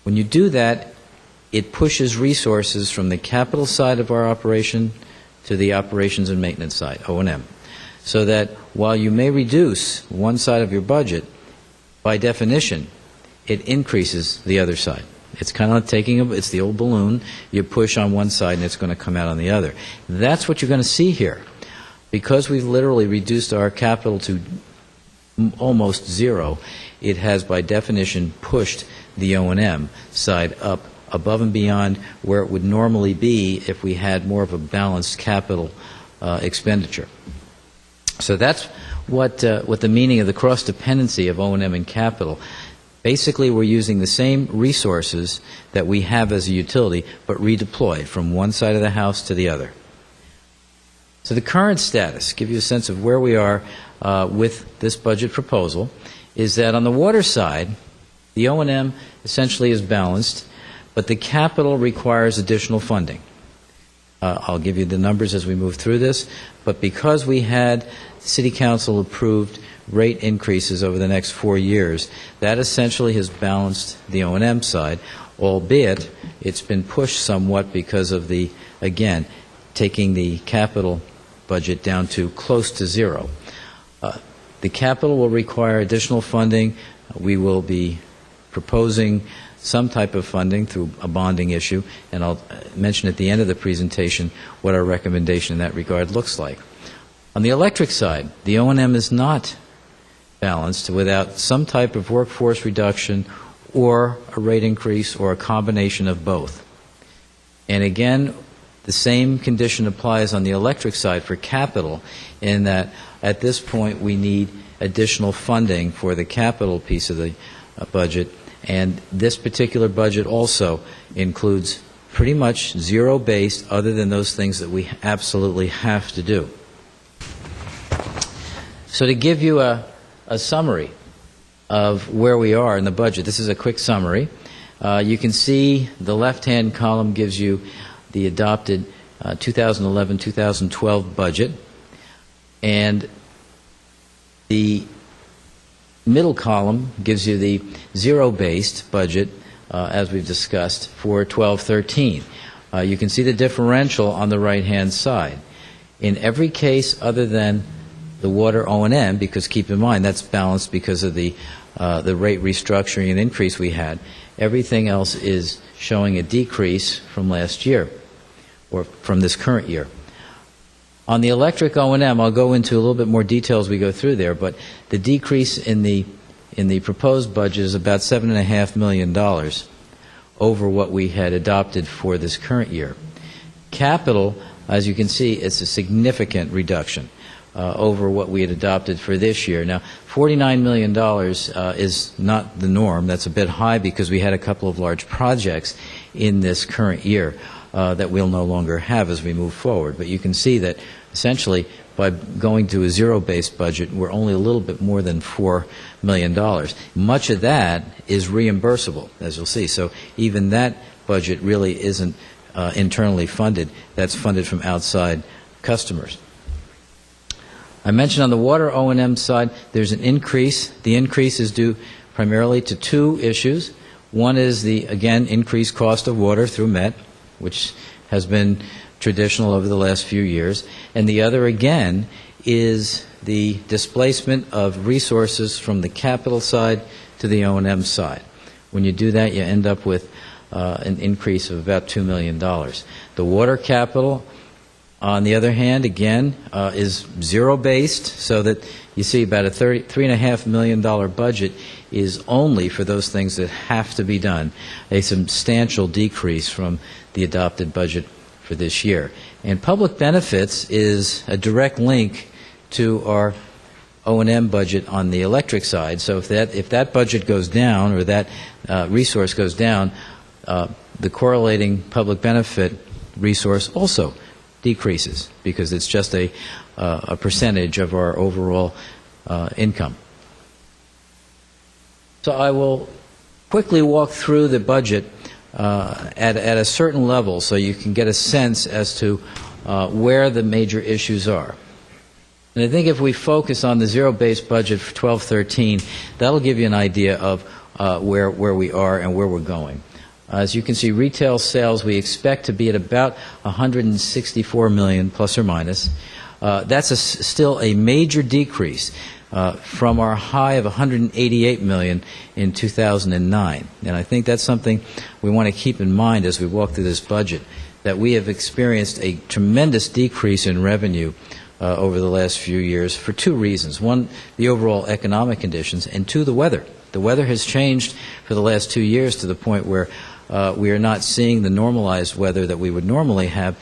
When you do that, it pushes resources from the capital side of our operation to the operations and maintenance side, O&M, so that while you may reduce one side of your budget, by definition, it increases the other side. It's kind of like it's the old balloon. You push on one side and it's going to come out on the other. That's what you're going to see here. Because we've literally reduced our capital to almost zero, it has by definition pushed the O&M side up above and beyond where it would normally be if we had more of a balanced capital expenditure. So that's what the meaning of the cross-dependency of O&M and capital. Basically, we're using the same resources that we have as a utility, but redeployed from one side of the house to the other. So the current status, give you a sense of where we are with this budget proposal, is that on the water side, the O&M essentially is balanced, but the capital requires additional funding. I'll give you the numbers as we move through this, but because we had City Council approved rate increases over the next 4 years, that essentially has balanced the O&M side, albeit it's been pushed somewhat because of the, again, taking the capital budget down to close to zero. The capital will require additional funding. We will be proposing some type of funding through a bonding issue, and I'll mention at the end of the presentation what our recommendation in that regard looks like. On the electric side, the O&M is not balanced without some type of workforce reduction or a rate increase or a combination of both. And again, The same condition applies on the electric side for capital, in that at this point we need additional funding for the capital piece of the budget, and this particular budget also includes pretty much zero-based, other than those things that we absolutely have to do. So to give you a summary of where we are in the budget, this is a quick summary. You can see the left-hand column gives you the adopted 2011-2012 budget, and the middle column gives you the zero-based budget, as we've discussed, for 12-13. You can see the differential on the right-hand side. In every case other than the water O&M, because keep in mind that's balanced because of the rate restructuring and increase we had, everything else is showing a decrease from last year, or from this current year. On the electric O&M, I'll go into a little bit more detail as we go through there, but the decrease in the proposed budget is about $7.5 million over what we had adopted for this current year. Capital, as you can see, it's a significant reduction over what we had adopted for this year. Now, $49 million is not the norm. That's a bit high because we had a couple of large projects in this current year that we'll no longer have as we move forward. But you can see that essentially by going to a zero-based budget, we're only a little bit more than $4 million. Much of that is reimbursable, as you'll see. So even that budget really isn't internally funded. That's funded from outside customers. I mentioned on the water O&M side, there's an increase. The increase is due primarily to two issues. One is the, again, increased cost of water through MET, which has been traditional over the last few years. And the other, again, is the displacement of resources from the capital side to the O&M side. When you do that, you end up with an increase of about $2 million. The water capital, on the other hand, again, is zero-based, so that you see about a $3.5 million budget is only for those things that have to be done, a substantial decrease from the adopted budget for this year. And public benefits is a direct link to our O&M budget on the electric side. So if that budget goes down, or that resource goes down, the correlating public benefit resource also decreases, because it's just a percentage of our overall income. So I will quickly walk through the budget at a certain level so you can get a sense as to where the major issues are. And I think if we focus on the zero-based budget for 12-13, that'll give you an idea of where we are and where we're going. As you can see, retail sales we expect to be at about $164 million, plus or minus. That's still a major decrease from our high of $188 million in 2009. And I think that's something we want to keep in mind as we walk through this budget, that we have experienced a tremendous decrease in revenue over the last few years for two reasons. One, the overall economic conditions, and two, the weather. The weather has changed for the last 2 years to the point where we are not seeing the normalized weather that we would normally have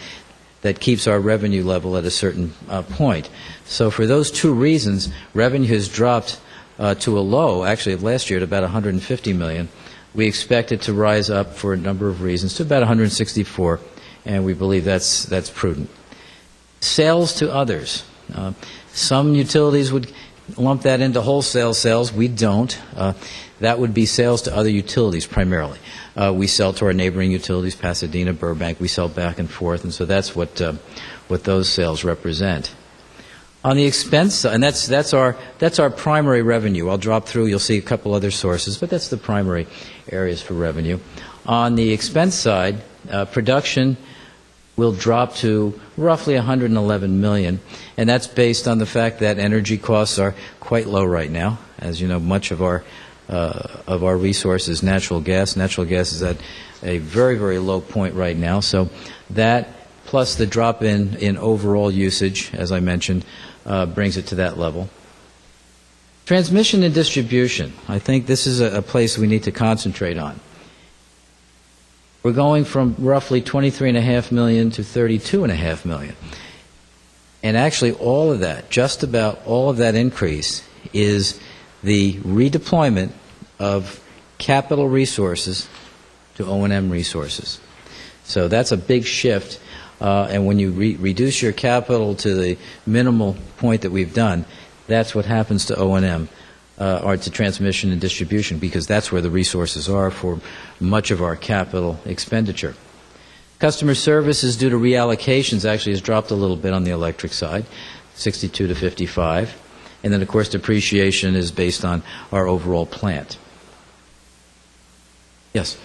that keeps our revenue level at a certain point. So for those two reasons, revenue has dropped to a low, actually last year, at about $150 million. We expect it to rise up for a number of reasons to about $164, and we believe that's prudent. Sales to others. Some utilities would lump that into wholesale sales. We don't. That would be sales to other utilities primarily. We sell to our neighboring utilities, Pasadena, Burbank. We sell back and forth, and so that's what those sales represent. On the expense side, and that's our primary revenue. I'll drop through. You'll see a couple other sources, but that's the primary areas for revenue. On the expense side, production will drop to roughly $111 million, and that's based on the fact that energy costs are quite low right now. As you know, much of our resource is natural gas. Natural gas is at a very, very low point right now. So that, plus the drop in overall usage, as I mentioned, brings it to that level. Transmission and distribution. I think this is a place we need to concentrate on. we're going from roughly $23.5 million to $32.5 million. And actually all of that, just about all of that increase, is the redeployment of capital resources to O&M resources. So that's a big shift, and when you reduce your capital to the minimal point that we've done, that's what happens to O&M, or to transmission and distribution, because that's where the resources are for much of our capital expenditure. Customer services, due to reallocations, actually has dropped a little bit on the electric side, 62 to 55. And then, of course, depreciation is based on our overall plant. Yes?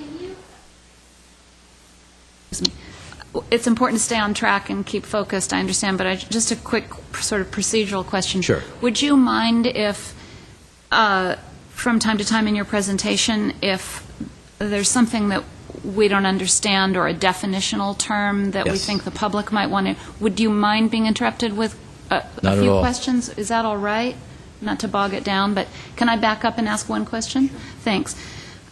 It's important to stay on track and keep focused, I understand, but just a quick sort of procedural question. Sure. Would you mind if, from time to time in your presentation, if there's something that we don't understand or a definitional term that we Yes. think the public might want to, would you mind being interrupted with a Not at few all. questions? Is that all right? Not to bog it down, but can I back up and ask one question? Thanks.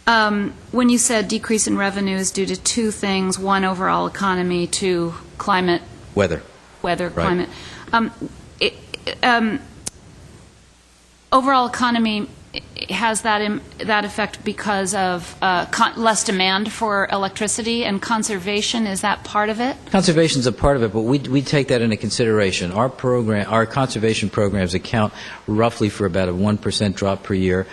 When you said decrease in revenues due to two things, one, overall economy, two, climate, Weather. weather, Right. climate. Overall economy has that effect because of less demand for electricity, and conservation, is that part of it? Conservation is a part of it, but we take that into consideration. Our conservation programs account roughly for about a 1% drop per year.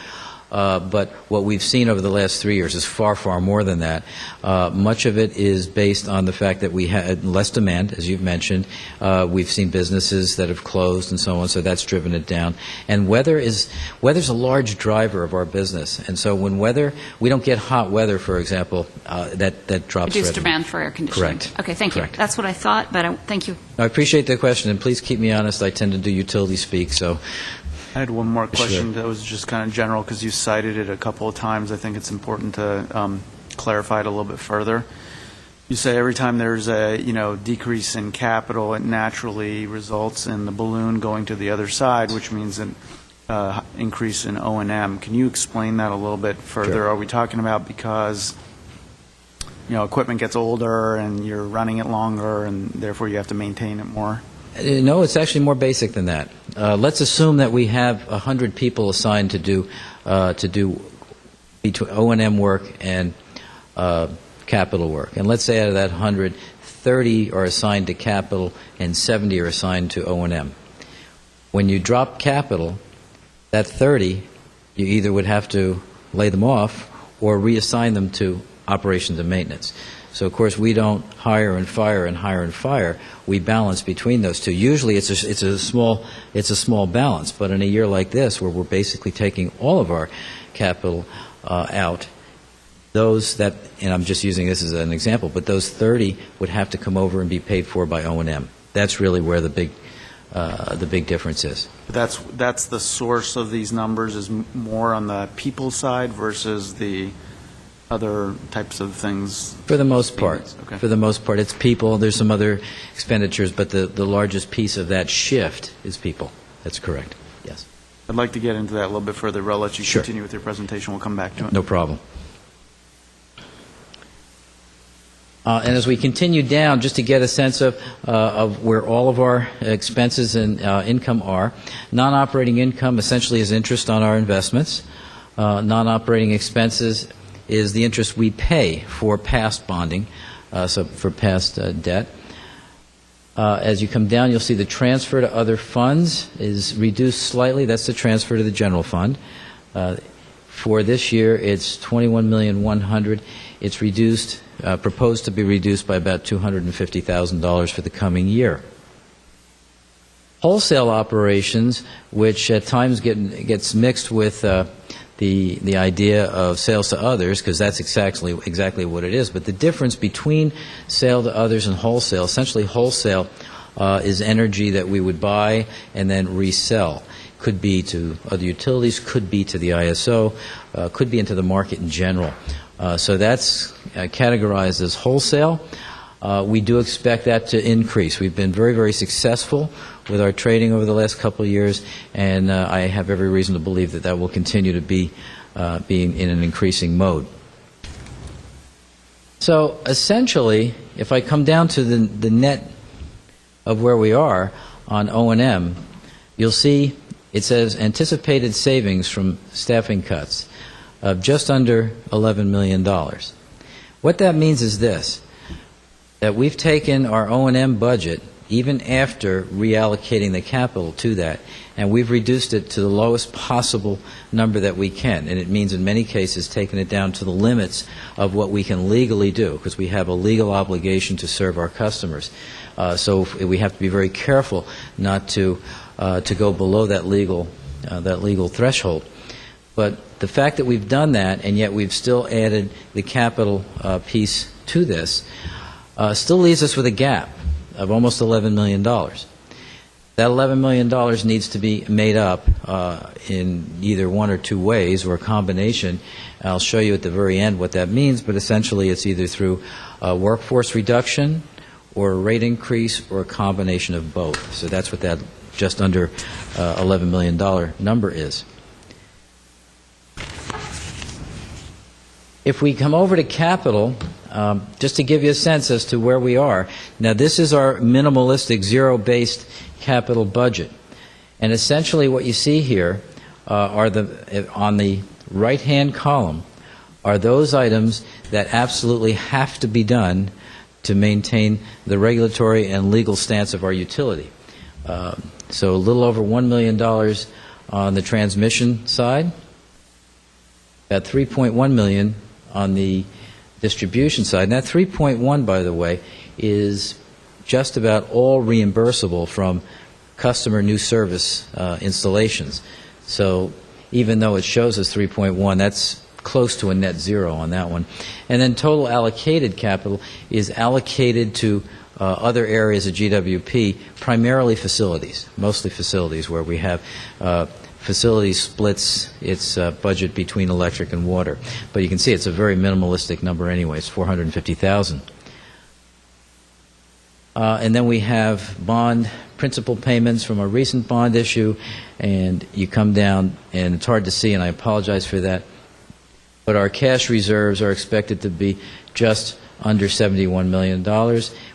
But what we've seen over the last 3 years is far, far more than that. Much of it is based on the fact that we had less demand, as you've mentioned. We've seen businesses that have closed and so on, so that's driven it down. And weather's a large driver of our business. And so when we don't get hot weather, for example, that drops Reduced revenue. demand for air conditioning. Correct. Okay, thank Correct. you. That's what I thought, but thank you. I appreciate the question, and please keep me honest. I tend to do utility speak, so. I had one more question Sure. that was just kind of general, because you cited it a couple of times. I think it's important to clarify it a little bit further. You say every time there's a decrease in capital, it naturally results in the balloon going to the other side, which means an increase in O&M. Can you explain that a little bit further? Sure. Are we talking about because equipment gets older and you're running it longer and therefore you have to maintain it more? No, it's actually more basic than that. Let's assume that we have 100 people assigned to do between O&M work and capital work. And let's say out of that 100, 30 are assigned to capital and 70 are assigned to O&M. When you drop capital, that 30, you either would have to lay them off or reassign them to operations and maintenance. So, of course, we don't hire and fire and hire and fire. We balance between those two. Usually it's a small balance, but in a year like this, where we're basically taking all of our capital out, those that, and I'm just using this as an example, but those 30 would have to come over and be paid for by O&M. That's really where the big difference is. That's the source of these numbers, is more on the people side versus the other types of things? For the most part. Okay. For the most part, it's people. There's some other expenditures, but the largest piece of that shift is people. That's correct. Yes. I'd like to get into that a little bit further, but I'll let you Sure. continue with your presentation. We'll come back to it. No problem. And as we continue down, just to get a sense of where all of our expenses and income are, non-operating income essentially is interest on our investments. Non-operating expenses is the interest we pay for past bonding, so for past debt. As you come down, you'll see the transfer to other funds is reduced slightly. That's the transfer to the general fund. For this year, it's $21,100,000. It's reduced, proposed to be reduced by about $250,000 for the coming year. Wholesale operations, which at times gets mixed with the idea of sales to others, because that's exactly what it is. But the difference between sale to others and wholesale, essentially wholesale is energy that we would buy and then resell. Could be to other utilities, could be to the ISO, could be into the market in general. So that's categorized as wholesale. We do expect that to increase. We've been very, very successful with our trading over the last couple of years, and I have every reason to believe that will continue to be being in an increasing mode. So essentially, if I come down to the net of where we are on O&M, you'll see it says anticipated savings from staffing cuts of just under $11 million. What that means is this, that we've taken our O&M budget, even after reallocating the capital to that, and we've reduced it to the lowest possible number that we can. And it means in many cases taking it down to the limits of what we can legally do, because we have a legal obligation to serve our customers. So we have to be very careful not to go below that legal threshold. But the fact that we've done that, and yet we've still added the capital piece to this, still leaves us with a gap of almost $11 million. That $11 million needs to be made up in either one or two ways, or a combination. I'll show you at the very end what that means, but essentially it's either through workforce reduction or a rate increase or a combination of both. So that's what that just under $11 million number is. If we come over to capital, just to give you a sense as to where we are, now this is our minimalistic zero-based capital budget. And essentially what you see here are on the right-hand column are those items that absolutely have to be done to maintain the regulatory and legal stance of our utility. So a little over $1 million on the transmission side, about $3.1 million on the distribution side. And that 3.1, by the way, is just about all reimbursable from customer new service installations. So even though it shows us 3.1, that's close to a net zero on that one. And then total allocated capital is allocated to other areas of GWP, primarily facilities, mostly facilities where we have facility splits its budget between electric and water. But you can see it's a very minimalistic number anyway. It's $450,000. And then we have bond principal payments from a recent bond issue, and you come down, and it's hard to see, and I apologize for that, but our cash reserves are expected to be just under $71 million,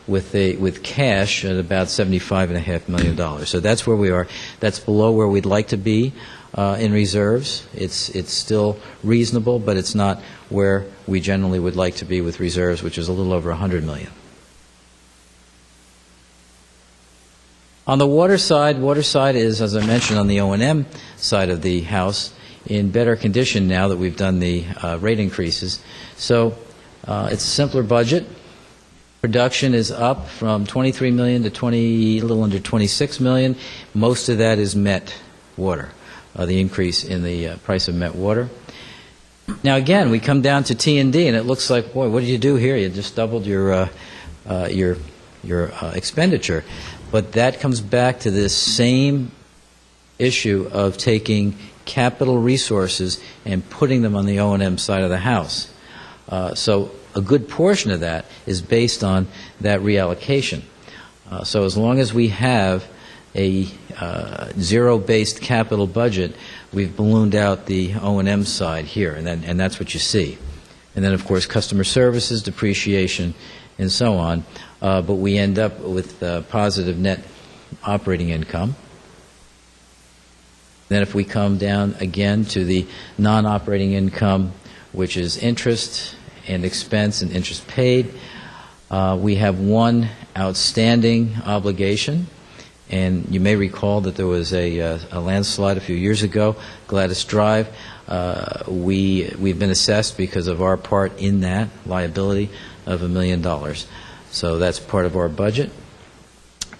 with cash at about $75.5 million. So that's where we are. That's below where we'd like to be in reserves. It's still reasonable, but it's not where we generally would like to be with reserves, which is a little over $100 million. On the water side is, as I mentioned, on the O&M side of the house, in better condition now that we've done the rate increases. So it's a simpler budget. Production is up from $23 million to a little under $26 million. Most of that is Met water, the increase in the price of Met water. Now again, we come down to T&D, and it looks like, boy, what did you do here? You just doubled your expenditure. But that comes back to this same issue of taking capital resources and putting them on the O&M side of the house. So a good portion of that is based on that reallocation. So as long as we have a zero-based capital budget, we've ballooned out the O&M side here, and that's what you see. And then, of course, customer services, depreciation, and so on. But we end up with positive net operating income. Then if we come down again to the non-operating income, which is interest and expense and interest paid, we have one outstanding obligation. And you may recall that there was a landslide a few years ago, Gladys Drive. We've been assessed because of our part in that liability of $1 million. So that's part of our budget.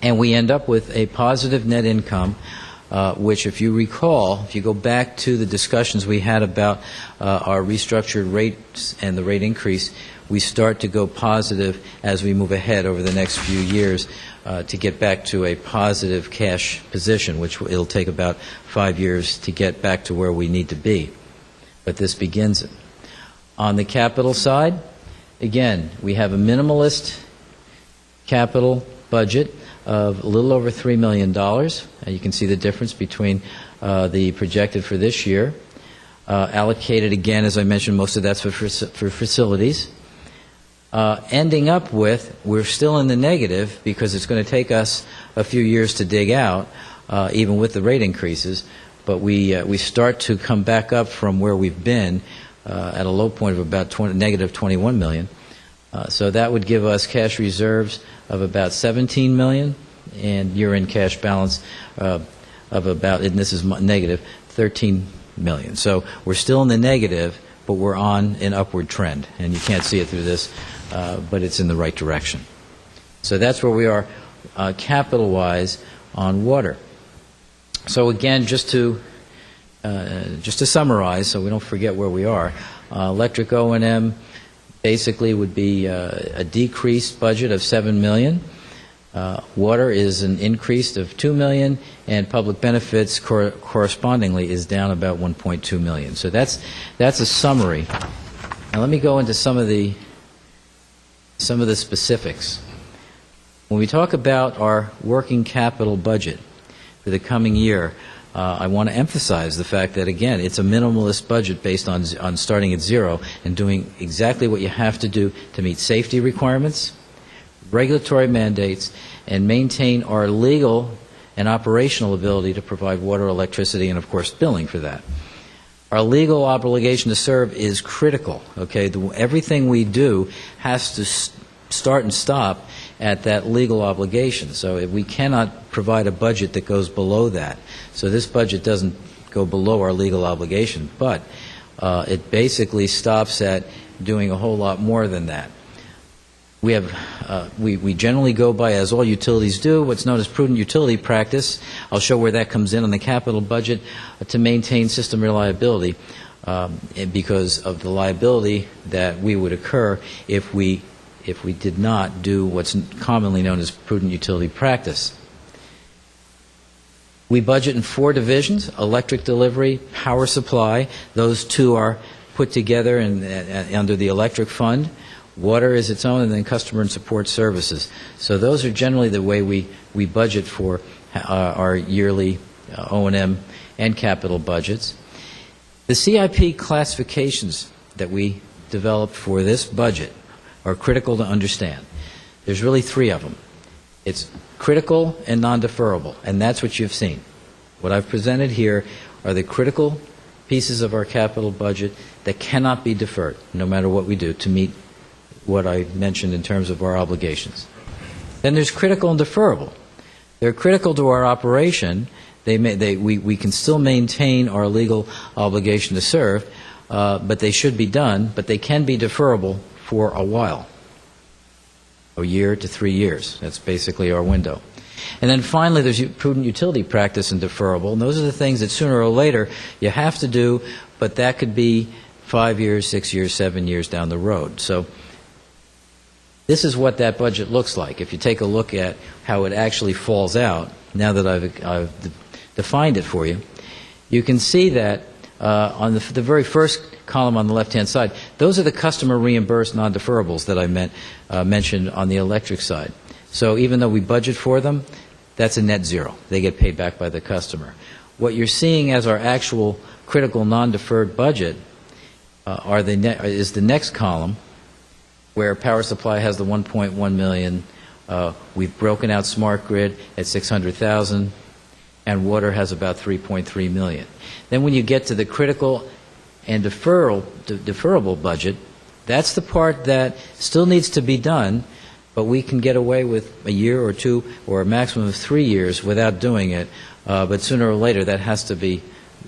And we end up with a positive net income, which, if you recall, if you go back to the discussions we had about our restructured rates and the rate increase, we start to go positive as we move ahead over the next few years to get back to a positive cash position, which it'll take about 5 years to get back to where we need to be. But this begins it. On the capital side, again, we have a minimalist capital budget of a little over $3 million. You can see the difference between the projected for this year. Allocated, again, as I mentioned, most of that's for facilities. ending up with, we're still in the negative because it's going to take us a few years to dig out, even with the rate increases, but we start to come back up from where we've been at a low point of about negative $21 million. So that would give us cash reserves of about $17 million and year-end cash balance of about, and this is negative, $13 million. So we're still in the negative, but we're on an upward trend, and you can't see it through this, but it's in the right direction. So that's where we are capital-wise on water. So again, just to summarize, so we don't forget where we are, electric O&M basically would be a decreased budget of $7 million. Water is an increase of $2 million, and public benefits correspondingly is down about $1.2 million. So that's a summary. Now let me go into some of the specifics. When we talk about our working capital budget for the coming year, I want to emphasize the fact that, again, it's a minimalist budget based on starting at zero and doing exactly what you have to do to meet safety requirements, regulatory mandates, and maintain our legal and operational ability to provide water, electricity, and, of course, billing for that. Our legal obligation to serve is critical, okay? Everything we do has to start and stop at that legal obligation. So we cannot provide a budget that goes below that. So this budget doesn't go below our legal obligation, but it basically stops at doing a whole lot more than that. We generally go by, as all utilities do, what's known as prudent utility practice. I'll show where that comes in on the capital budget to maintain system reliability because of the liability that we would occur if we did not do what's commonly known as prudent utility practice. We budget in 4 divisions: electric delivery, power supply. Those two are put together under the electric fund. Water is its own, and then customer and support services. So those are generally the way we budget for our yearly O&M and capital budgets. The CIP classifications that we developed for this budget are critical to understand. There's really 3 of them. It's critical and non-deferrable, and that's what you've seen. What I've presented here are the critical pieces of our capital budget that cannot be deferred, no matter what we do, to meet what I mentioned in terms of our obligations. Then there's critical and deferrable. They're critical to our operation. We can still maintain our legal obligation to serve, but they should be done, but they can be deferrable for a while, a year to 3 years. That's basically our window. And then finally, there's prudent utility practice and deferrable. And those are the things that sooner or later you have to do, but that could be 5 years, 6 years, 7 years down the road. So this is what that budget looks like. If you take a look at how it actually falls out, now that I've defined it for you, you can see that on the very first column on the left-hand side, those are the customer reimbursed non-deferables that I mentioned on the electric side. So even though we budget for them, that's a net zero. They get paid back by the customer. What you're seeing as our actual critical non-deferred budget is the next column, where power supply has the $1.1 million. We've broken out smart grid at $600,000, and water has about $3.3 million. Then when you get to the critical and deferrable budget, that's the part that still needs to be done, but we can get away with a year or 2 or a maximum of 3 years without doing it, but sooner or later that has to be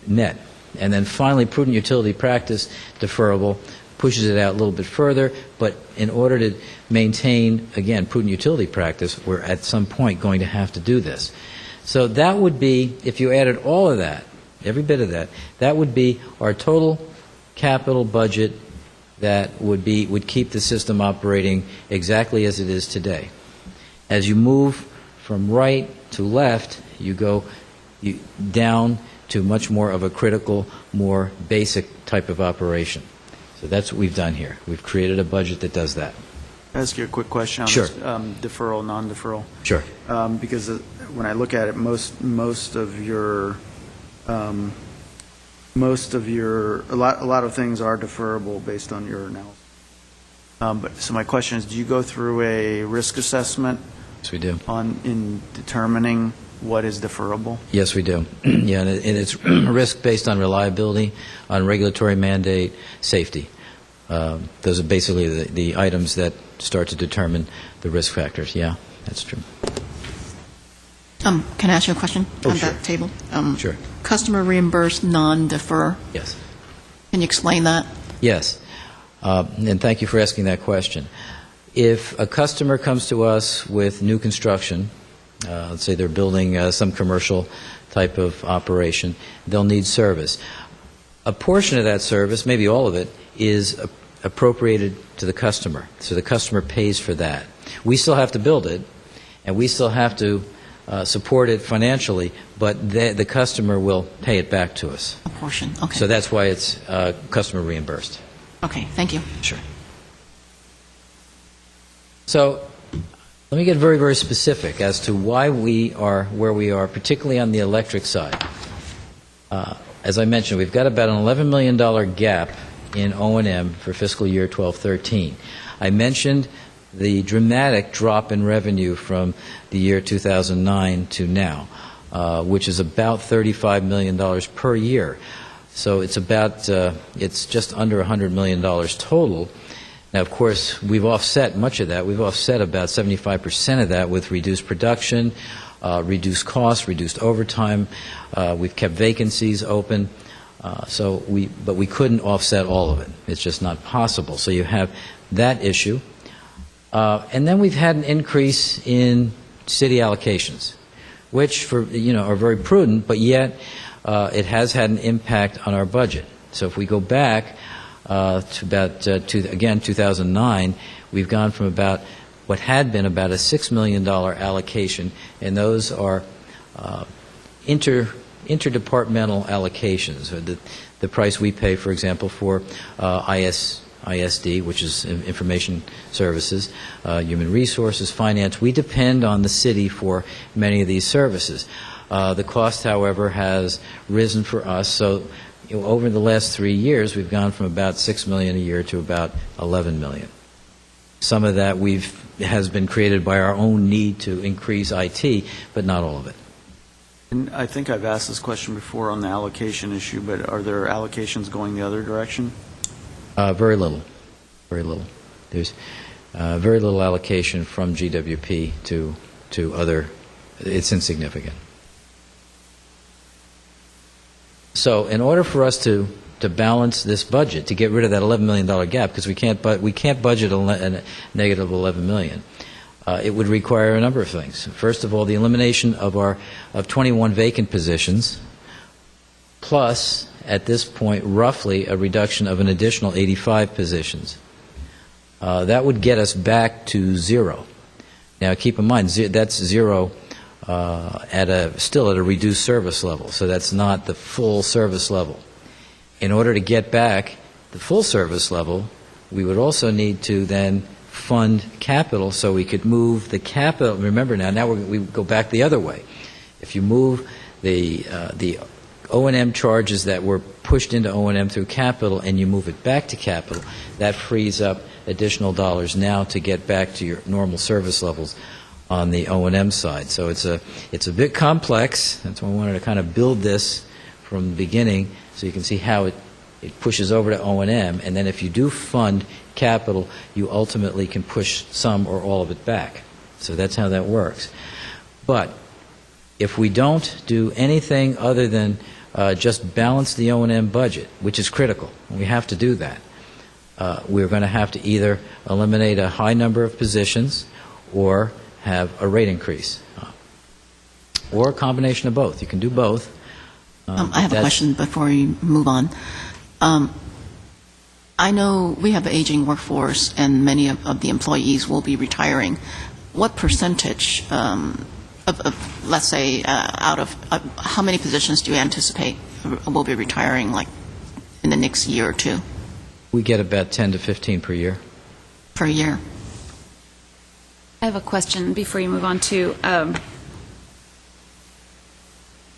met. And then finally, prudent utility practice, deferrable, pushes it out a little bit further, but in order to maintain, again, prudent utility practice, we're at some point going to have to do this. So that would be, if you added all of that, every bit of that, that would be our total capital budget that would keep the system operating exactly as it is today. As you move from right to left, you go down to much more of a critical, more basic type of operation. So that's what we've done here. We've created a budget that does that. Can I ask you a quick question on Sure. this deferral, non-deferral? Sure. Because when I look at it, most of your a lot of things are deferrable based on your analysis. So my question is, do you go through a risk assessment Yes, we do. in determining what is deferrable? Yes, we do. Yeah, and it's risk based on reliability, on regulatory mandate, safety. Those are basically the items that start to determine the risk factors. Yeah, that's true. Can I ask you a question Oh, on sure. that table? Sure. Customer reimbursed, non-defer. Yes. Can you explain that? Yes. And thank you for asking that question. If a customer comes to us with new construction, let's say they're building some commercial type of operation, they'll need service. A portion of that service, maybe all of it, is appropriated to the customer. So the customer pays for that. We still have to build it, and we still have to support it financially, but the customer will pay it back to us. A portion, okay. So that's why it's customer reimbursed. Okay, thank you. Sure. So let me get very, very specific as to why we are where we are, particularly on the electric side. As I mentioned, we've got about an $11 million gap in O&M for fiscal year 12-13. I mentioned the dramatic drop in revenue from the year 2009 to now, which is about $35 million per year. So it's about, it's just under $100 million total. Now, of course, we've offset much of that. We've offset about 75% of that with reduced production, reduced costs, reduced overtime. We've kept vacancies open. But we couldn't offset all of it. It's just not possible. So you have that issue. And then we've had an increase in city allocations, which are very prudent, but yet it has had an impact on our budget. So if we go back to about 2009, we've gone from about what had been about a $6 million allocation, and those are interdepartmental allocations. The price we pay, for example, for ISD, which is Information Services, Human Resources, Finance. We depend on the city for many of these services. The cost, however, has risen for us. So over the last 3 years, we've gone from about $6 million a year to about $11 million. Some of that has been created by our own need to increase IT, but not all of it. And I think I've asked this question before on the allocation issue, but are there allocations going the other direction? Very little. Very little. There's very little allocation from GWP to other. It's insignificant. So in order for us to balance this budget, to get rid of that $11 million gap, because we can't budget a negative $11 million, it would require a number of things. First of all, the elimination of 21 vacant positions, plus, at this point, roughly a reduction of an additional 85 positions. That would get us back to zero. Now, keep in mind, that's zero still at a reduced service level, so that's not the full service level. In order to get back the full service level, we would also need to then fund capital so we could move the capital. Remember now we go back the other way. If you move the O&M charges that were pushed into O&M through capital and you move it back to capital, that frees up additional dollars now to get back to your normal service levels on the O&M side. So it's a bit complex. That's why I wanted to kind of build this from the beginning so you can see how it pushes over to O&M, and then if you do fund capital, you ultimately can push some or all of it back. So that's how that works. But if we don't do anything other than just balance the O&M budget, which is critical, and we have to do that, we're going to have to either eliminate a high number of positions or have a rate increase, or a combination of both. You can do both. I have a question before we move on. I know we have an aging workforce, and many of the employees will be retiring. What percentage of let's say, out of how many positions do you anticipate will be retiring, like in the next year or two? We get about 10 to 15 per year. Per year. I have a question before you move on to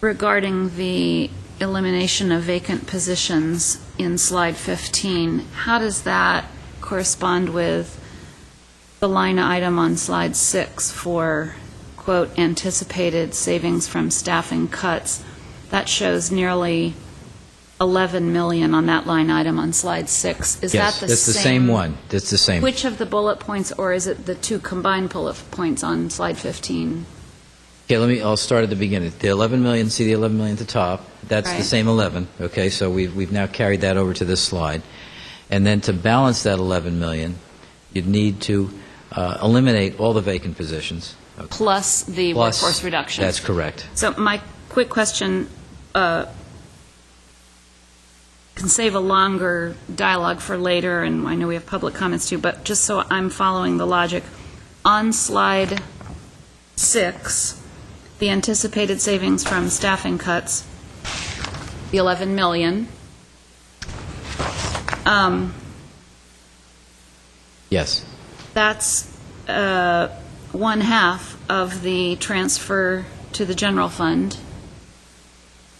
regarding the elimination of vacant positions in slide 15. How does that correspond with the line item on slide 6 for, quote, anticipated savings from staffing cuts? That shows nearly 11 million on that line item on slide 6. Is Yes, that the that's the same one. That's the same. Which of the bullet points, or is it the two combined bullet points on slide 15? Okay, I'll start at the beginning. The 11 million, see the 11 million at the top? That's the Right. same 11, okay? So we've now carried that over to this slide. And then to balance that 11 million, you'd need to eliminate all the vacant positions. Plus the Plus- workforce reduction. That's correct. So my quick question, can save a longer dialogue for later, and I know we have public comments too, but just so I'm following the logic, on slide 6, the anticipated savings from staffing cuts, the 11 million, Yes. that's one half of the transfer to the general fund.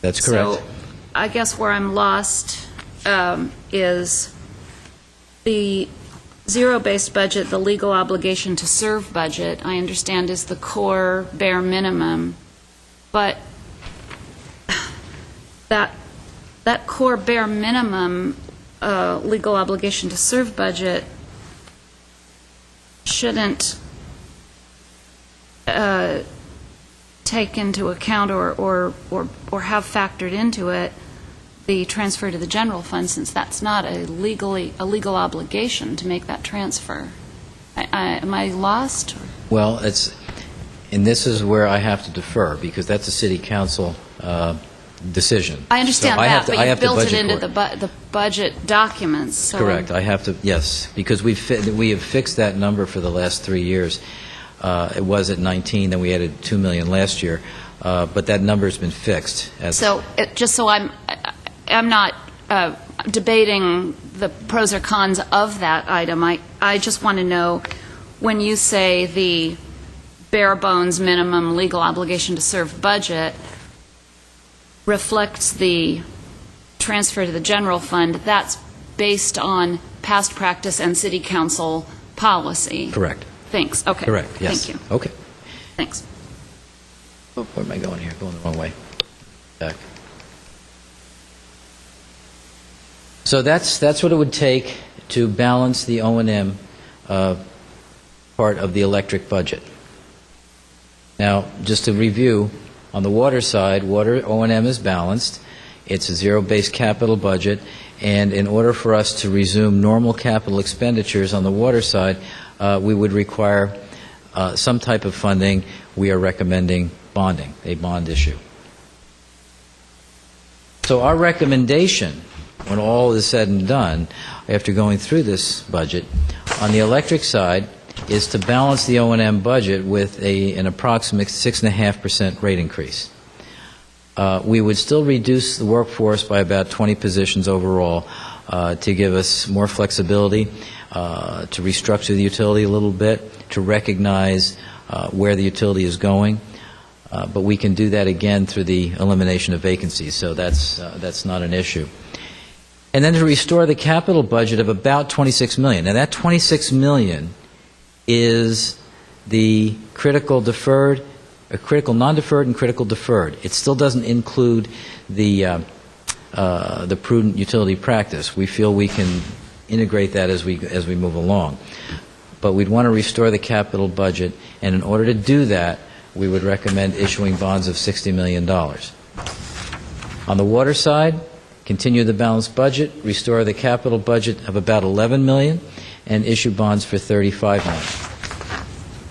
That's correct. So I guess where I'm lost is the zero-based budget, the legal obligation to serve budget, I understand is the core bare minimum, but that core bare minimum legal obligation to serve budget shouldn't take into account or have factored into it the transfer to the general fund, since that's not a legal obligation to make that transfer. Am I lost? Well, and this is where I have to defer, because that's a city council decision. I understand So that, but I you have to built it budget into for the budget documents. So Correct. I have to, yes, because we have fixed that number for the last 3 years. It was at 19, then we added 2 million last year, but that number's been fixed. So just so I'm not debating the pros or cons of that item. I just want to know, when you say the bare bones minimum legal obligation to serve budget reflects the transfer to the general fund, that's based on past practice and city council policy. Correct. Thanks. Okay. Correct, yes. Thank you. Okay. Thanks. Oh, where am I going here? Going the wrong way. Back. So that's what it would take to balance the O&M part of the electric budget. Now, just to review, on the water side, water O&M is balanced. It's a zero-based capital budget, and in order for us to resume normal capital expenditures on the water side, we would require some type of funding. We are recommending bonding, a bond issue. So our recommendation, when all is said and done, after going through this budget, on the electric side, is to balance the O&M budget with an approximate 6.5% rate increase. We would still reduce the workforce by about 20 positions overall to give us more flexibility, to restructure the utility a little bit, to recognize where the utility is going. But we can do that again through the elimination of vacancies, so that's not an issue. And then to restore the capital budget of about $26 million. Now that $26 million is the critical deferred, critical non-deferred and critical deferred. It still doesn't include the prudent utility practice. We feel we can integrate that as we move along. But we'd want to restore the capital budget, and in order to do that, we would recommend issuing bonds of $60 million. On the water side, continue the balanced budget, restore the capital budget of about $11 million, and issue bonds for $35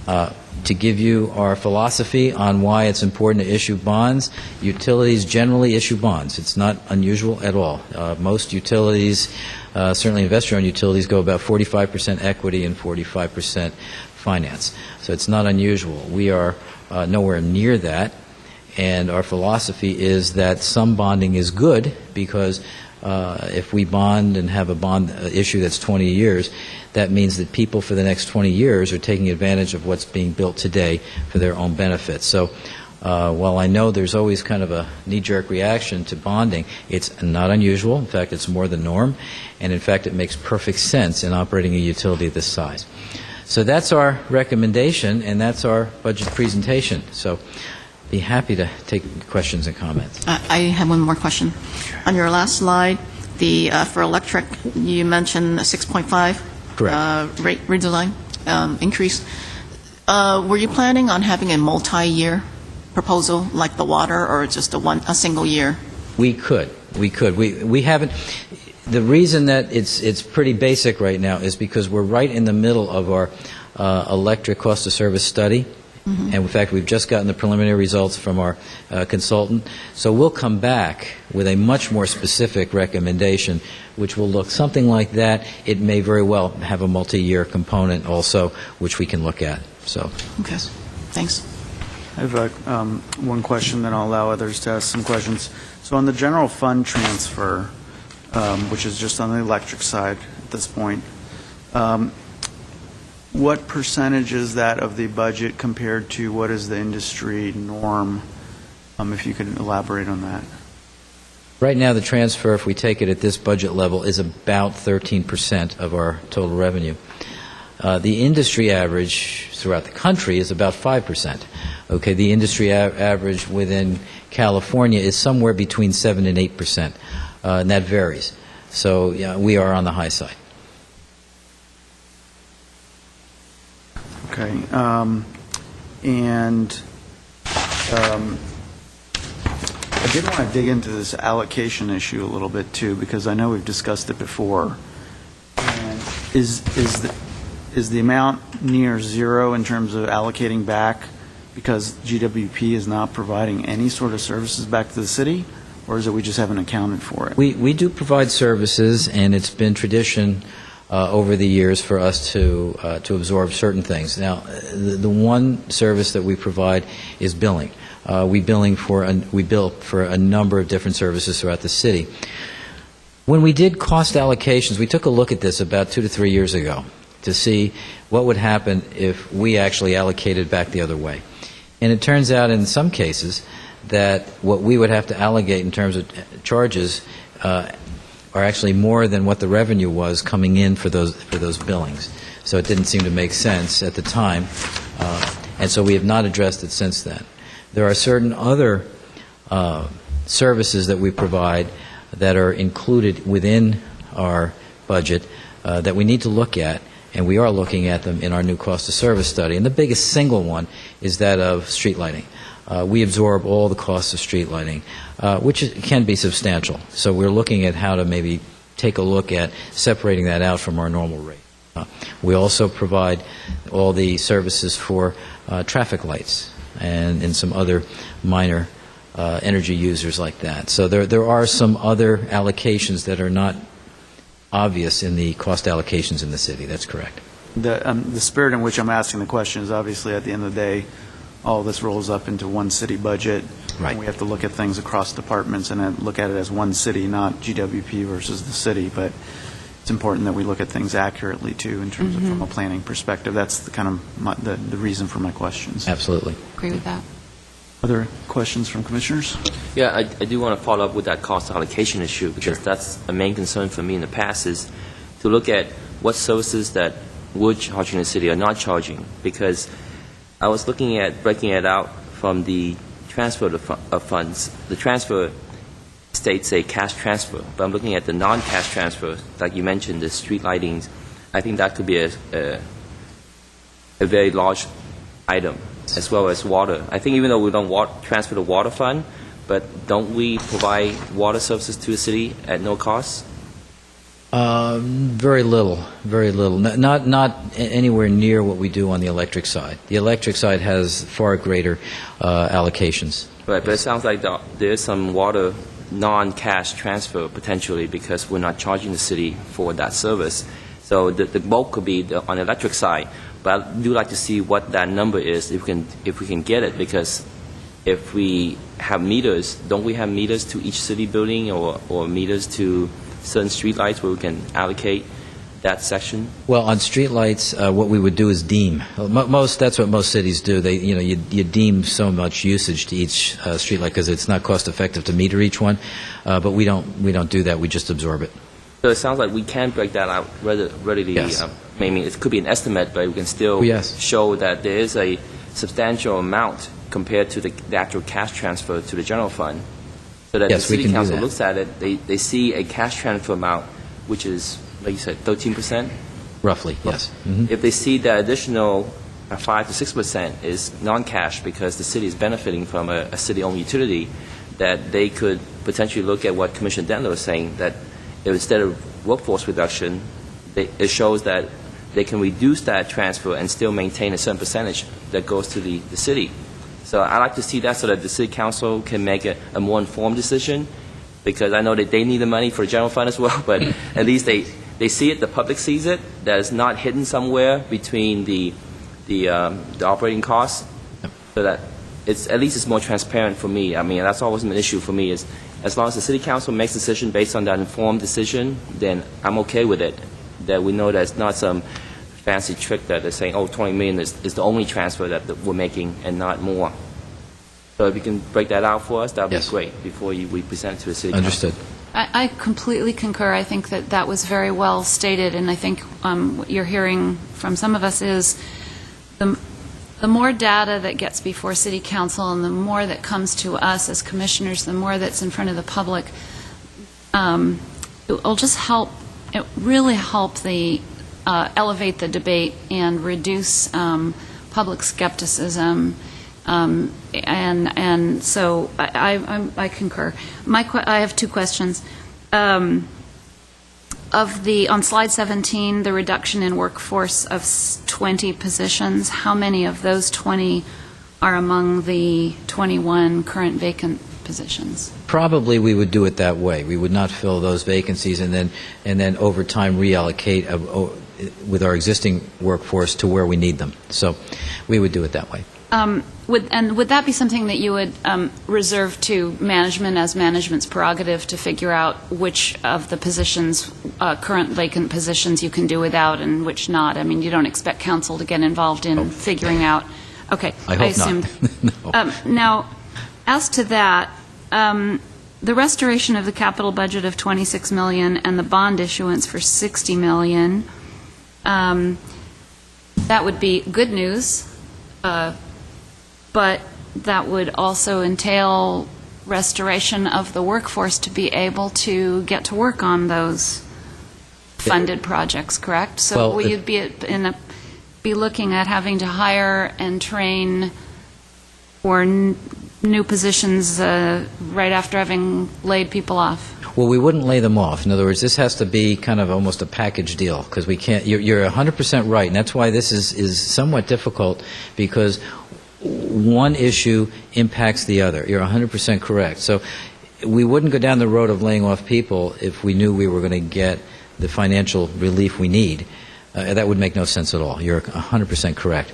million. To give you our philosophy on why it's important to issue bonds, utilities generally issue bonds. It's not unusual at all. Most utilities, certainly investor-owned utilities, go about 45% equity and 45% finance. So it's not unusual. We are nowhere near that. And our philosophy is that some bonding is good, because if we bond and have a bond issue that's 20 years, that means that people for the next 20 years are taking advantage of what's being built today for their own benefit. So While I know there's always kind of a knee-jerk reaction to bonding, it's not unusual. In fact, it's more the norm, and in fact, it makes perfect sense in operating a utility of this size. So that's our recommendation, and that's our budget presentation. So be happy to take questions and comments. I have one more question. On your last slide, for electric, you mentioned a 6.5 Correct. rate redesign increase. Were you planning on having a multi-year proposal like the water, or just a single year? We could. We haven't. The reason that it's pretty basic right now is because we're right in the middle of our electric cost of service study. And in fact, we've just gotten the preliminary results from our consultant. So we'll come back with a much more specific recommendation, which will look something like that. It may very well have a multi-year component also, which we can look at. So, Okay, thanks. I have one question, then I'll allow others to ask some questions. So on the general fund transfer, which is just on the electric side at this point, what percentage is that of the budget compared to what is the industry norm? If you could elaborate on that. right now the transfer, if we take it at this budget level, is about 13% of our total revenue. The industry average throughout the country is about 5%. Okay, the industry average within California is somewhere between 7 and 8%, and that varies. So yeah, we are on the high side. Okay. I did want to dig into this allocation issue a little bit too, because I know we've discussed it before. And is the amount near zero in terms of allocating back because GWP is not providing any sort of services back to the city, or is it we just haven't accounted for it? We do provide services, and it's been tradition over the years for us to absorb certain things. Now, the one service that we provide is billing. We bill for a number of different services throughout the city. When we did cost allocations, we took a look at this about 2 to 3 years ago to see what would happen if we actually allocated back the other way. And it turns out in some cases that what we would have to allocate in terms of charges are actually more than what the revenue was coming in for those billings. So it didn't seem to make sense at the time, and so we have not addressed it since then. There are certain other services that we provide that are included within our budget that we need to look at, and we are looking at them in our new cost of service study. And the biggest single one is that of street lighting. We absorb all the costs of street lighting, which can be substantial. So we're looking at how to maybe take a look at separating that out from our normal rate. We also provide all the services for traffic lights and some other minor energy users like that. So there are some other allocations that are not obvious in the cost allocations in the city. That's correct. The spirit in which I'm asking the question is obviously at the end of the day, all this rolls up into one city budget. Right. And we have to look at things across departments and then look at it as one city, not GWP versus the city. But it's important that we look at things accurately, too, in terms of from a planning perspective. That's the kind of the reason for my questions. Absolutely. Agree with that. Other questions from commissioners? Yeah, I do want to follow up with that cost allocation issue, because that's a main concern for me in the past, is to look at what services that would charge in the city are not charging. Because I was looking at breaking it out from the transfer of funds. The transfer states a cash transfer, but I'm looking at the non-cash transfer, like you mentioned, the street lightings. I think that could be a very large item, as well as water. I think even though we don't transfer the water fund, but don't we provide water services to the city at no cost? Very little, very little. Not anywhere near what we do on the electric side. The electric side has far greater allocations. Right, but it sounds like there's some water non-cash transfer potentially, because we're not charging the city for that service. So the bulk could be on the electric side. But I do like to see what that number is, if we can get it, because if we have meters, don't we have meters to each city building or meters to certain street lights where we can allocate that section? Well, on streetlights, what we would do is deem. That's what most cities do. You deem so much usage to each streetlight because it's not cost effective to meter each one. But we don't do that. We just absorb it. So it sounds like we can break that out readily. Yes. Maybe it could be an estimate, but we can still Yes. show that there is a substantial amount compared to the actual cash transfer to the general fund. So that Yes, the we city can do council that. looks at it, they see a cash transfer amount, which is, like you said, 13%. Roughly, yes. Mhm. If they see that additional 5 to 6% is non-cash because the city is benefiting from a city-owned utility, that they could potentially look at what Commissioner Dentler was saying, that if instead of workforce reduction, it shows that they can reduce that transfer and still maintain a certain percentage that goes to the city. So I like to see that so that the city council can make a more informed decision, because I know that they need the money for the general fund as well, but at least they see it, the public sees it, that it's not hidden somewhere between the operating costs, so that at least it's more transparent for me. I mean, that's always an issue for me, is as long as the city council makes a decision based on that informed decision, then I'm okay with it, that we know that it's not some fancy trick that they're saying, 20 million is the only transfer that we're making and not more. So if you can break that out for us, that would Yes. be great before we present it to the city Understood. council. I completely concur. I think that was very well stated, and I think what you're hearing from some of us is the more data that gets before City Council and the more that comes to us as commissioners, the more that's in front of the public, it will just help, it really help elevate the debate and reduce public skepticism. And so I concur. I have two questions. On slide 17, the reduction in workforce of 20 positions, how many of those 20 are among the 21 current vacant positions? Probably we would do it that way. We would not fill those vacancies and then over time reallocate with our existing workforce to where we need them. So we would do it that way. Would that be something that you would reserve to management as management's prerogative to figure out which of the positions, current vacant positions, you can do without and which not? I mean, you don't expect council to get involved in figuring out. Okay, I hope assumed. not. No. Now, as to that, the restoration of the capital budget of $26 million and the bond issuance for $60 million, that would be good news. But that would also entail restoration of the workforce to be able to get to work on those funded projects, correct? So Well, will you be looking at having to hire and train for new positions right after having laid people off? Well, we wouldn't lay them off. In other words, this has to be kind of almost a package deal, because we can't. You're 100% right, and that's why this is somewhat difficult, because one issue impacts the other. You're 100% correct. So we wouldn't go down the road of laying off people if we knew we were going to get the financial relief we need. That would make no sense at all. You're 100% correct.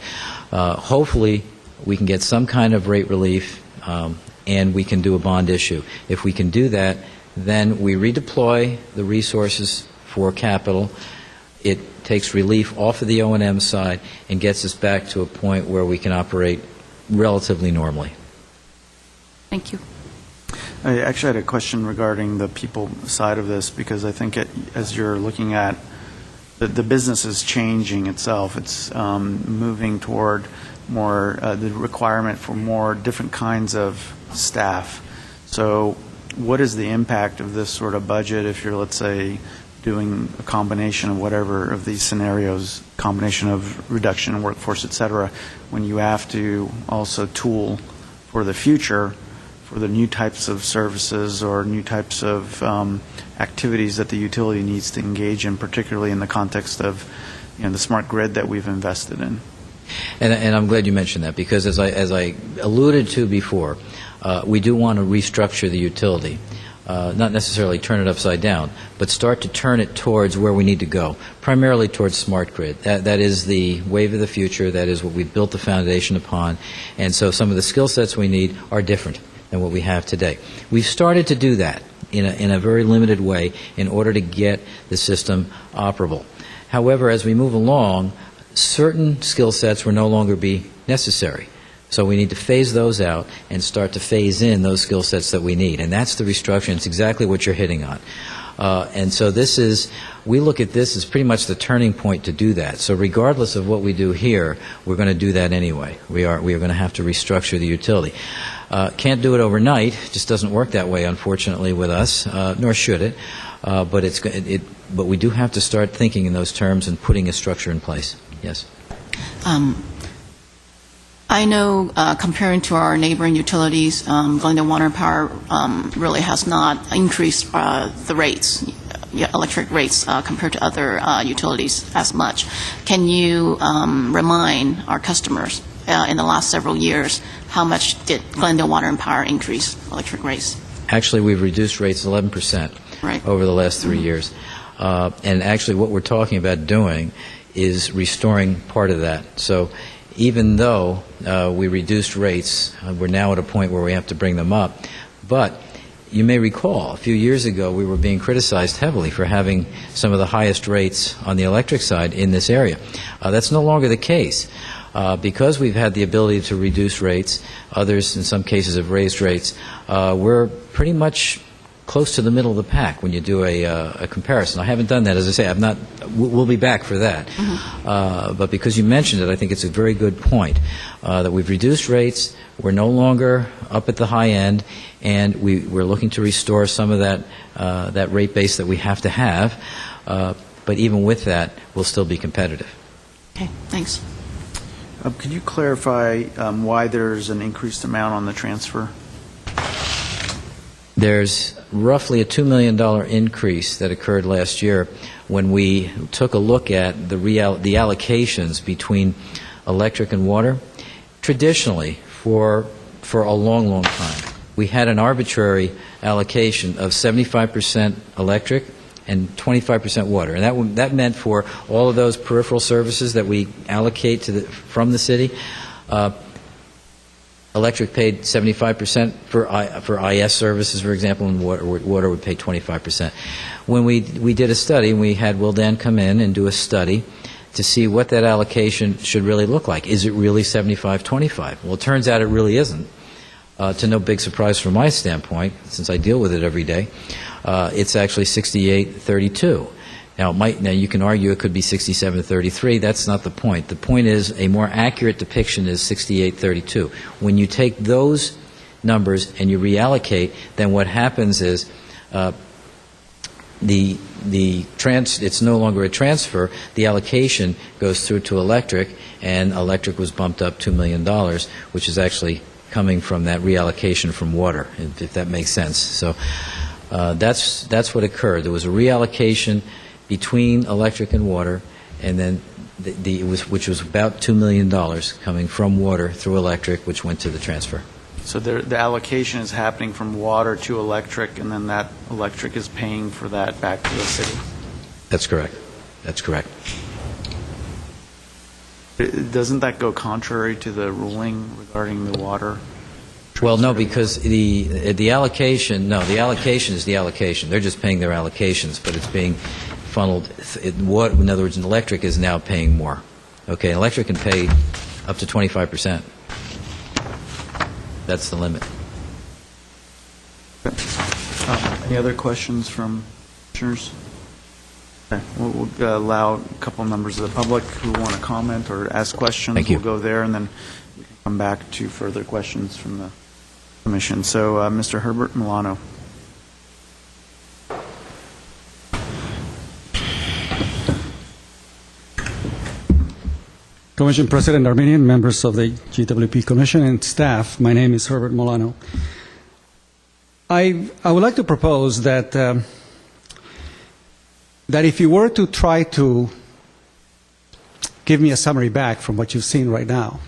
Hopefully, we can get some kind of rate relief, and we can do a bond issue. If we can do that, then we redeploy the resources for capital. It takes relief off of the O&M side and gets us back to a point where we can operate relatively normally. Thank you. I actually had a question regarding the people side of this, because I think as you're looking at the business is changing itself. It's moving toward more the requirement for more different kinds of staff. So what is the impact of this sort of budget if you're, let's say, doing a combination of whatever of these scenarios, combination of reduction in workforce, et cetera, when you have to also tool for the future for the new types of services or new types of activities that the utility needs to engage in, particularly in the context of the smart grid that we've invested in. And I'm glad you mentioned that, because as I alluded to before, we do want to restructure the utility. Not necessarily turn it upside down, but start to turn it towards where we need to go, primarily towards smart grid. That is the wave of the future. That is what we've built the foundation upon. And so some of the skill sets we need are different than what we have today. We've started to do that in a very limited way in order to get the system operable. However, as we move along, certain skill sets will no longer be necessary. So we need to phase those out and start to phase in those skill sets that we need. And that's the restructuring. It's exactly what you're hitting on. And so we look at this as pretty much the turning point to do that. So regardless of what we do here, we're going to do that anyway. We are going to have to restructure the utility. Can't do it overnight. It just doesn't work that way, unfortunately, with us, nor should it. But we do have to start thinking in those terms and putting a structure in place. Yes. I know, comparing to our neighboring utilities, Glendale Water and Power really has not increased the rates, electric rates, compared to other utilities as much. Can you remind our customers in the last several years how much did Glendale Water and Power increase electric rates? Actually, we've reduced rates 11% over the last 3 years. And actually what we're talking about doing is restoring part of that. So even though we reduced rates, we're now at a point where we have to bring them up. But you may recall, a few years ago, we were being criticized heavily for having some of the highest rates on the electric side in this area. That's no longer the case. Because we've had the ability to reduce rates, others in some cases have raised rates, we're pretty much close to the middle of the pack when you do a comparison. I haven't done that, as I say. We'll be back for that. But because you mentioned it, I think it's a very good point that we've reduced rates. We're no longer up at the high end, and we're looking to restore some of that rate base that we have to have. But even with that, we'll still be competitive. Okay, thanks. Could you clarify why there's an increased amount on the transfer? There's roughly a $2 million increase that occurred last year when we took a look at the allocations between electric and water. Traditionally, for a long, long time, we had an arbitrary allocation of 75% electric and 25% water. And that meant for all of those peripheral services that we allocate from the city, electric paid 75% for IS services, for example, and water would pay 25%. When we did a study, and we had Wildan come in and do a study to see what that allocation should really look like. Is it really 75-25? Well, it turns out it really isn't. To no big surprise from my standpoint, since I deal with it every day, it's actually 68-32. Now, you can argue it could be 67-33. That's not the point. The point is a more accurate depiction is 68-32. When you take those numbers and you reallocate, then what happens is it's no longer a transfer. The allocation goes through to electric, and electric was bumped up $2 million, which is actually coming from that reallocation from water, if that makes sense. So that's what occurred. There was a reallocation between electric and water, and then which was about $2 million coming from water through electric, which went to the transfer. So the allocation is happening from water to electric, and then that electric is paying for that back to the city? That's correct. That's correct. Doesn't that go contrary to the ruling regarding the water? Well, no, because the allocation is the allocation. They're just paying their allocations, but it's being funneled. In other words, an electric is now paying more. Okay, an electric can pay up to 25%. That's the limit. Any other questions from commissioners? Okay. We'll allow a couple members of the public who want to comment or ask questions. Thank you. We'll go there, and then we can come back to further questions from the commission. So, Mr. Herbert Milano. Commission President Armenian, members of the GWP Commission, and staff, my name is Herbert Milano. I would like to propose that that if you were to try to give me a summary back from what you've seen right now,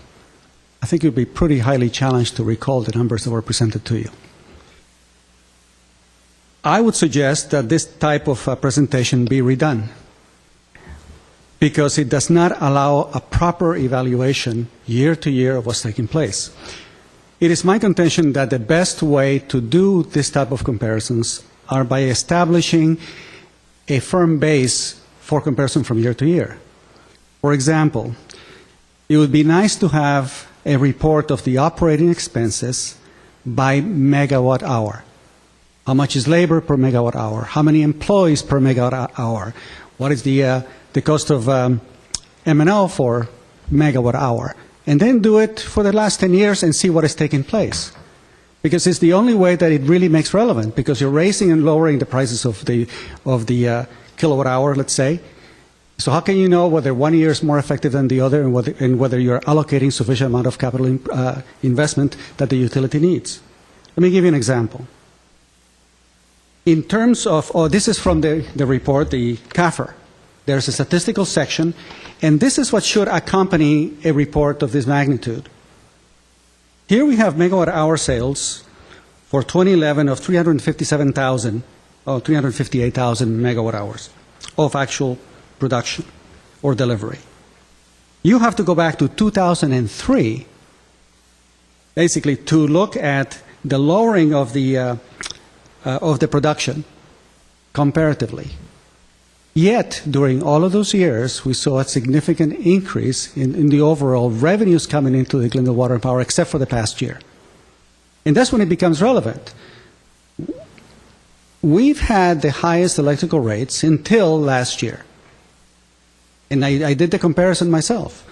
I think you'd be pretty highly challenged to recall the numbers that were presented to you. I would suggest that this type of presentation be redone, because it does not allow a proper evaluation year to year of what's taking place. It is my contention that the best way to do this type of comparisons are by establishing a firm base for comparison from year to year. For example, it would be nice to have a report of the operating expenses by megawatt hour. How much is labor per megawatt hour? How many employees per megawatt hour? What is the cost of M&O for megawatt hour? And then do it for the last 10 years and see what is taking place. Because it's the only way that it really makes relevant, because you're raising and lowering the prices of the kilowatt hour, let's say. So how can you know whether one year is more effective than the other, and whether you're allocating sufficient amount of capital investment that the utility needs? Let me give you an example. In terms of, this is from the report, the CAFR. There's a statistical section, and this is what should accompany a report of this magnitude. Here we have megawatt hour sales for 2011 of 358,000 megawatt hours of actual production or delivery. You have to go back to 2003, basically, to look at the lowering of the production comparatively. Yet, during all of those years, we saw a significant increase in the overall revenues coming into the Glendale Water and Power, except for the past year. And that's when it becomes relevant. We've had the highest electrical rates until last year. And I did the comparison myself.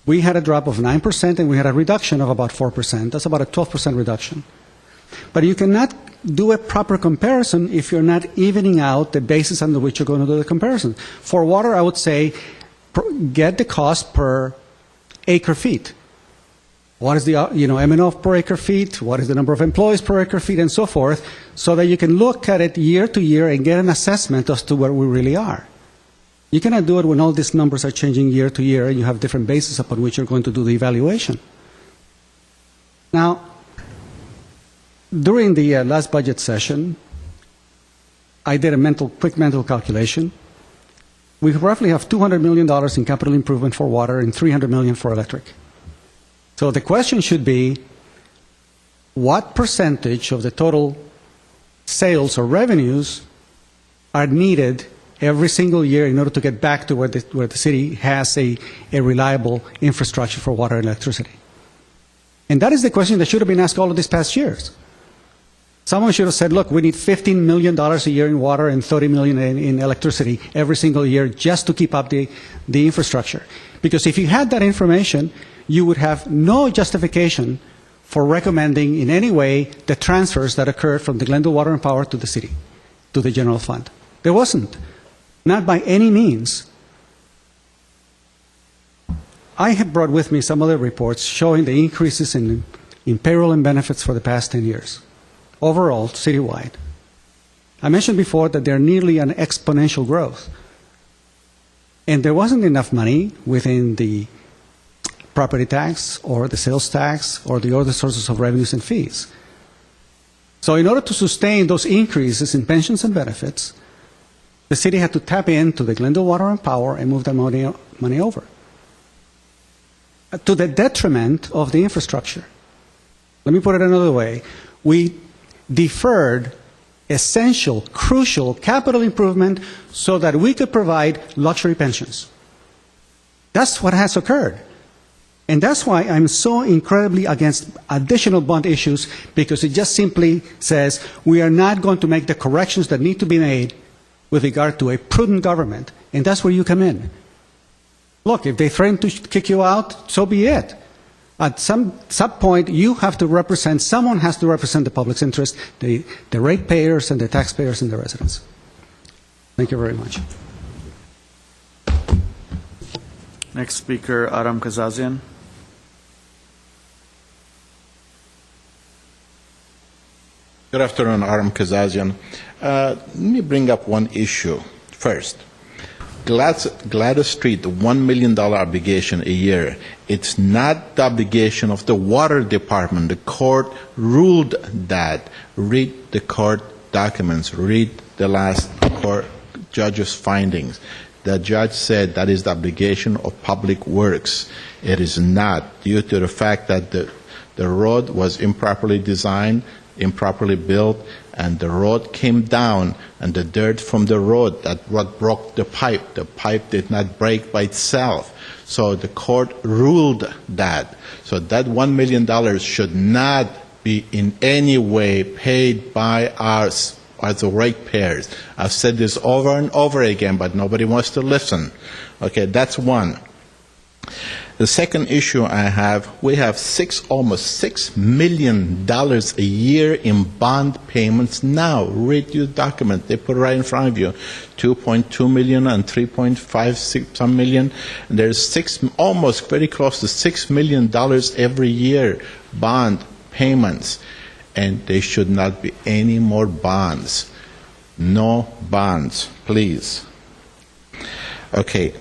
We had a drop of 9% and we had a reduction of about 4%. That's about a 12% reduction. But you cannot do a proper comparison if you're not evening out the basis under which you're going to do the comparison. For water, I would say get the cost per acre feet. What is the M&O per acre feet? What is the number of employees per acre feet, and so forth, so that you can look at it year to year and get an assessment as to where we really are. You cannot do it when all these numbers are changing year to year and you have different bases upon which you're going to do the evaluation. Now, during the last budget session, I did a quick mental calculation. We roughly have $200 million in capital improvement for water and $300 million for electric. So the question should be, what percentage of the total sales or revenues are needed every single year in order to get back to where the city has a reliable infrastructure for water and electricity? And that is the question that should have been asked all of these past years. Someone should have said, look, we need $15 million a year in water and $30 million in electricity every single year just to keep up the infrastructure. Because if you had that information, you would have no justification for recommending in any way the transfers that occurred from the Glendale Water and Power to the city, to the general fund. There wasn't. Not by any means. I have brought with me some other reports showing the increases in payroll and benefits for the past 10 years. Overall, citywide. I mentioned before that they're nearly an exponential growth. And there wasn't enough money within the property tax or the sales tax or the other sources of revenues and fees. So in order to sustain those increases in pensions and benefits, the city had to tap into the Glendale Water and Power and move that money over, to the detriment of the infrastructure. Let me put it another way. We deferred essential, crucial capital improvement so that we could provide luxury pensions. That's what has occurred. And that's why I'm so incredibly against additional bond issues, because it just simply says we are not going to make the corrections that need to be made with regard to a prudent government. And that's where you come in. Look, if they threaten to kick you out, so be it. At some point, you have to represent, someone has to represent the public's interest, the ratepayers and the taxpayers and the residents. Thank you very much. Next speaker, Aram Kazazian. Good afternoon, Aram Kazazian. Let me bring up one issue first. Gladys Street, the $1 million obligation a year, it's not the obligation of the water department. The court ruled that. Read the court documents. Read the last court judge's findings. The judge said that is the obligation of public works. It is not, due to the fact that the road was improperly designed, improperly built, and the road came down, and the dirt from the road, that what broke the pipe. The pipe did not break by itself. So the court ruled that. So that $1 million should not be in any way paid by us as the ratepayers. I've said this over and over again, but nobody wants to listen. Okay, that's one. The second issue I have, we have almost $6 million a year in bond payments now. Read your document. They put it right in front of you. 2.2 million and 3.56 some million. And there's almost very close to $6 million every year bond payments. And there should not be any more bonds. No bonds, please. Okay.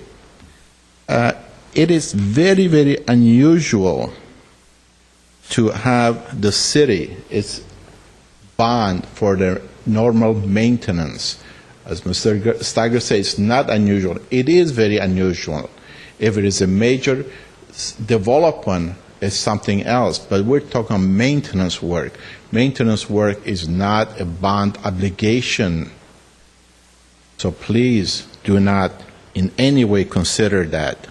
It is very, very unusual to have the city its bond for their normal maintenance. As Mr. Steiger says, it's not unusual. It is very unusual. If it is a major development, it's something else. But we're talking maintenance work. Maintenance work is not a bond obligation. So please do not in any way consider that.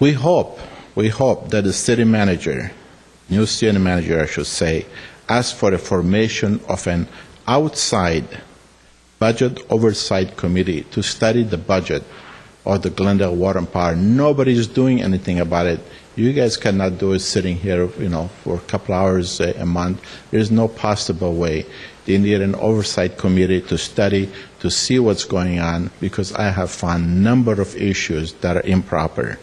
We hope that the city manager, new city manager I should say, asks for the formation of an outside budget oversight committee to study the budget of the Glendale Water and Power. Nobody is doing anything about it. You guys cannot do it sitting here, for a couple hours a month. There's no possible way. They need an oversight committee to study, to see what's going on, because I have found a number of issues that are improper.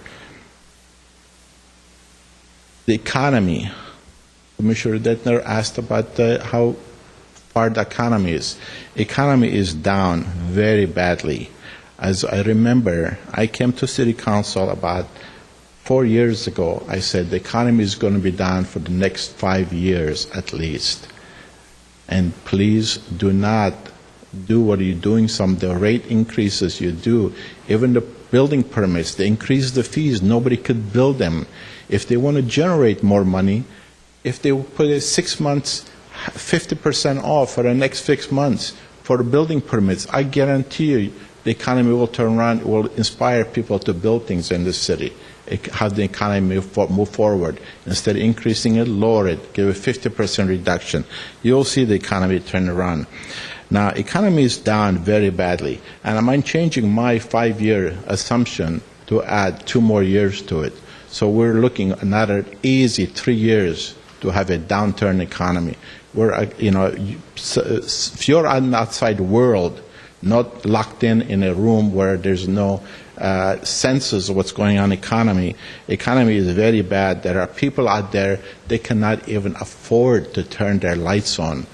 The economy. Commissioner Detner asked about how far the economy is. Economy is down very badly. As I remember, I came to City Council about 4 years ago. I said the economy is going to be down for the next 5 years at least. And please do not do what you're doing, some of the rate increases you do. Even the building permits, they increase the fees. Nobody could build them. If they want to generate more money, if they put it 6 months, 50% off for the next 6 months for the building permits, I guarantee you the economy will turn around, it will inspire people to build things in the city, have the economy move forward. Instead of increasing it, lower it, give a 50% reduction. You'll see the economy turn around. Now, economy is down very badly, and I'm changing my 5-year assumption to add 2 more years to it. So we're looking at another easy 3 years to have a downturn economy. If you're an outside world, not locked in a room where there's no senses of what's going on in economy is very bad. There are people out there, they cannot even afford to turn their lights on.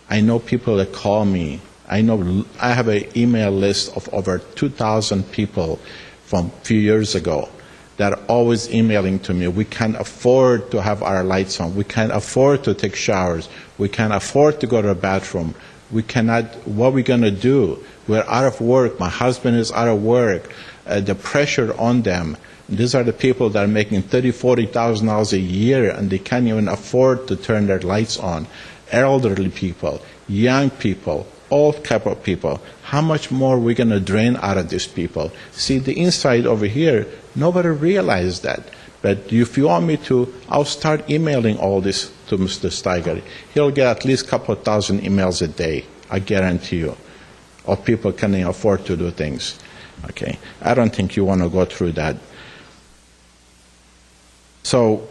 I know people that call me. I have an email list of over 2,000 people from a few years ago that are always emailing to me. We can't afford to have our lights on. We can't afford to take showers. We can't afford to go to the bathroom. We cannot, what are we going to do? We're out of work. My husband is out of work. The pressure on them. These are the people that are making $30,000, $40,000 a year, and they can't even afford to turn their lights on. Elderly people, young people, all type of people. How much more are we going to drain out of these people? See, the inside over here, nobody realized that. But if you want me to, I'll start emailing all this to Mr. Steiger. He'll get at least a couple of thousand emails a day, I guarantee you, of people can't afford to do things. Okay, I don't think you want to go through that. So,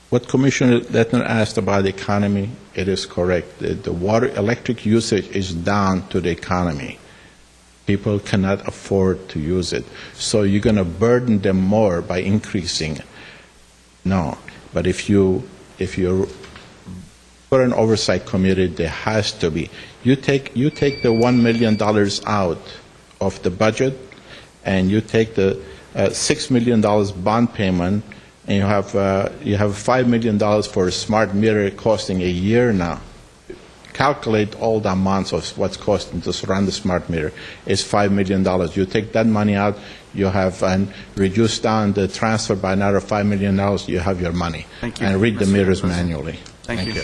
what Commissioner Lettner asked about the economy, it is correct. The electric usage is down to the economy. People cannot afford to use it. So you're going to burden them more by increasing. No, but if you put an oversight committee, there has to be. You take the $1 million out of the budget, and you take the $6 million bond payment, and you have $5 million for a smart meter costing a year now. calculate all the amounts of what's costing to run the smart meter, is $5 million. You take that money out, you have and reduce down the transfer by another $5 million, you have your money. Thank you, And read the Mr. meters President. manually. Thank you.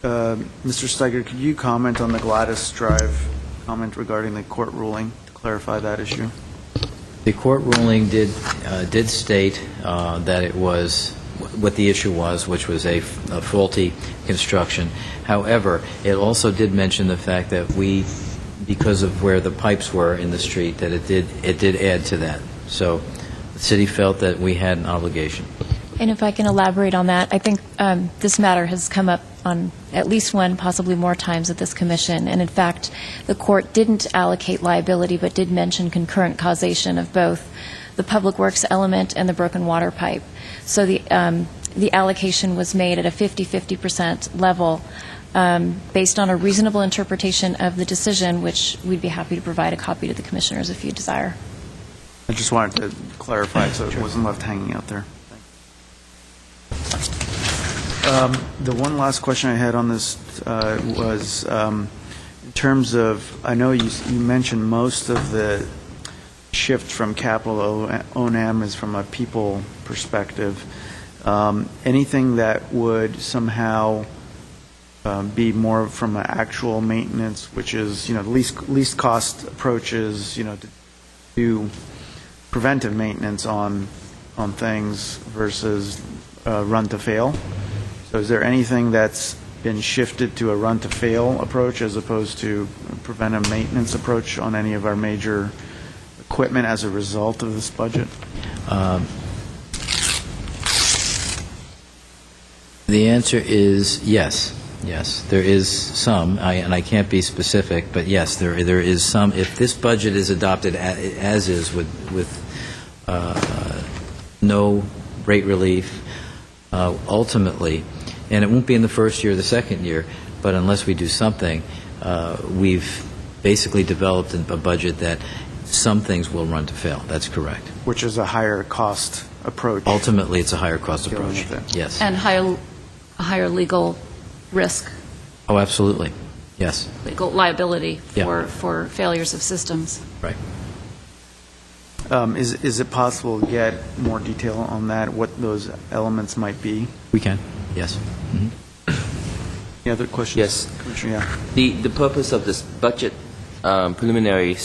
Mr. Steiger, could you comment on the Gladys Drive comment regarding the court ruling, to clarify that issue? The court ruling did state that it was what the issue was, which was a faulty construction. However, it also did mention the fact that we, because of where the pipes were in the street, that it did add to that. So the city felt that we had an obligation. And if I can elaborate on that, I think this matter has come up on at least one, possibly more times at this commission. And in fact, the court didn't allocate liability, but did mention concurrent causation of both the public works element and the broken water pipe. So the allocation was made at a 50-50% level based on a reasonable interpretation of the decision, which we'd be happy to provide a copy to the commissioners if you desire. I just wanted to clarify so it wasn't left hanging out there. The one last question I had on this was in terms of, I know you mentioned most of the shift from capital O&M is from a people perspective. Anything that would somehow be more from an actual maintenance, which is, the least cost approaches, to do preventive maintenance on things versus run to fail. So is there anything that's been shifted to a run to fail approach as opposed to a preventive maintenance approach on any of our major equipment as a result of this budget? The answer is yes. Yes, there is some, and I can't be specific, but yes, there is some. If this budget is adopted as is with no rate relief, ultimately, and it won't be in the first year or the second year, but unless we do something, we've basically developed a budget that some things will run to fail. That's correct. Which is a higher cost approach. Ultimately, it's a higher cost approach. Yes. And higher legal risk, Oh, absolutely. Yes. legal liability Yeah. for failures of systems. Right. Is it possible to get more detail on that, what those elements might be? We can. Yes. Mm-hmm. Any other questions? Yes. Commissioner, yeah. The purpose of this budget preliminary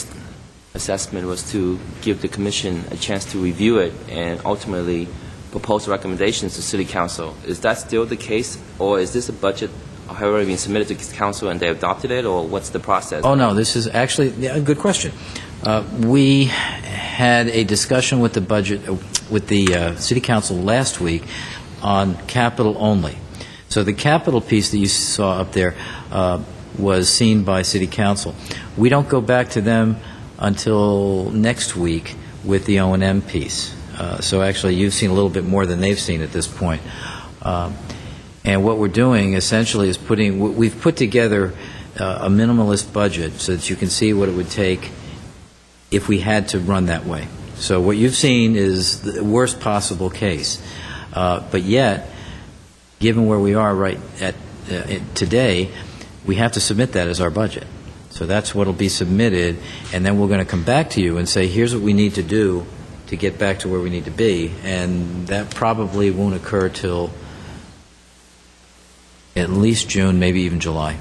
assessment was to give the commission a chance to review it and ultimately propose recommendations to City Council. Is that still the case, or is this a budget however been submitted to Council and they adopted it, or what's the process? Oh, no, this is actually a good question. We had a discussion with the budget, with the City Council last week on capital only. So the capital piece that you saw up there was seen by City Council. We don't go back to them until next week with the O&M piece. So actually, you've seen a little bit more than they've seen at this point. And what we're doing essentially is we've put together a minimalist budget so that you can see what it would take if we had to run that way. So what you've seen is the worst possible case. But yet, given where we are right at today, we have to submit that as our budget. So that's what will be submitted, and then we're going to come back to you and say, here's what we need to do to get back to where we need to be, and that probably won't occur till at least June, maybe even July.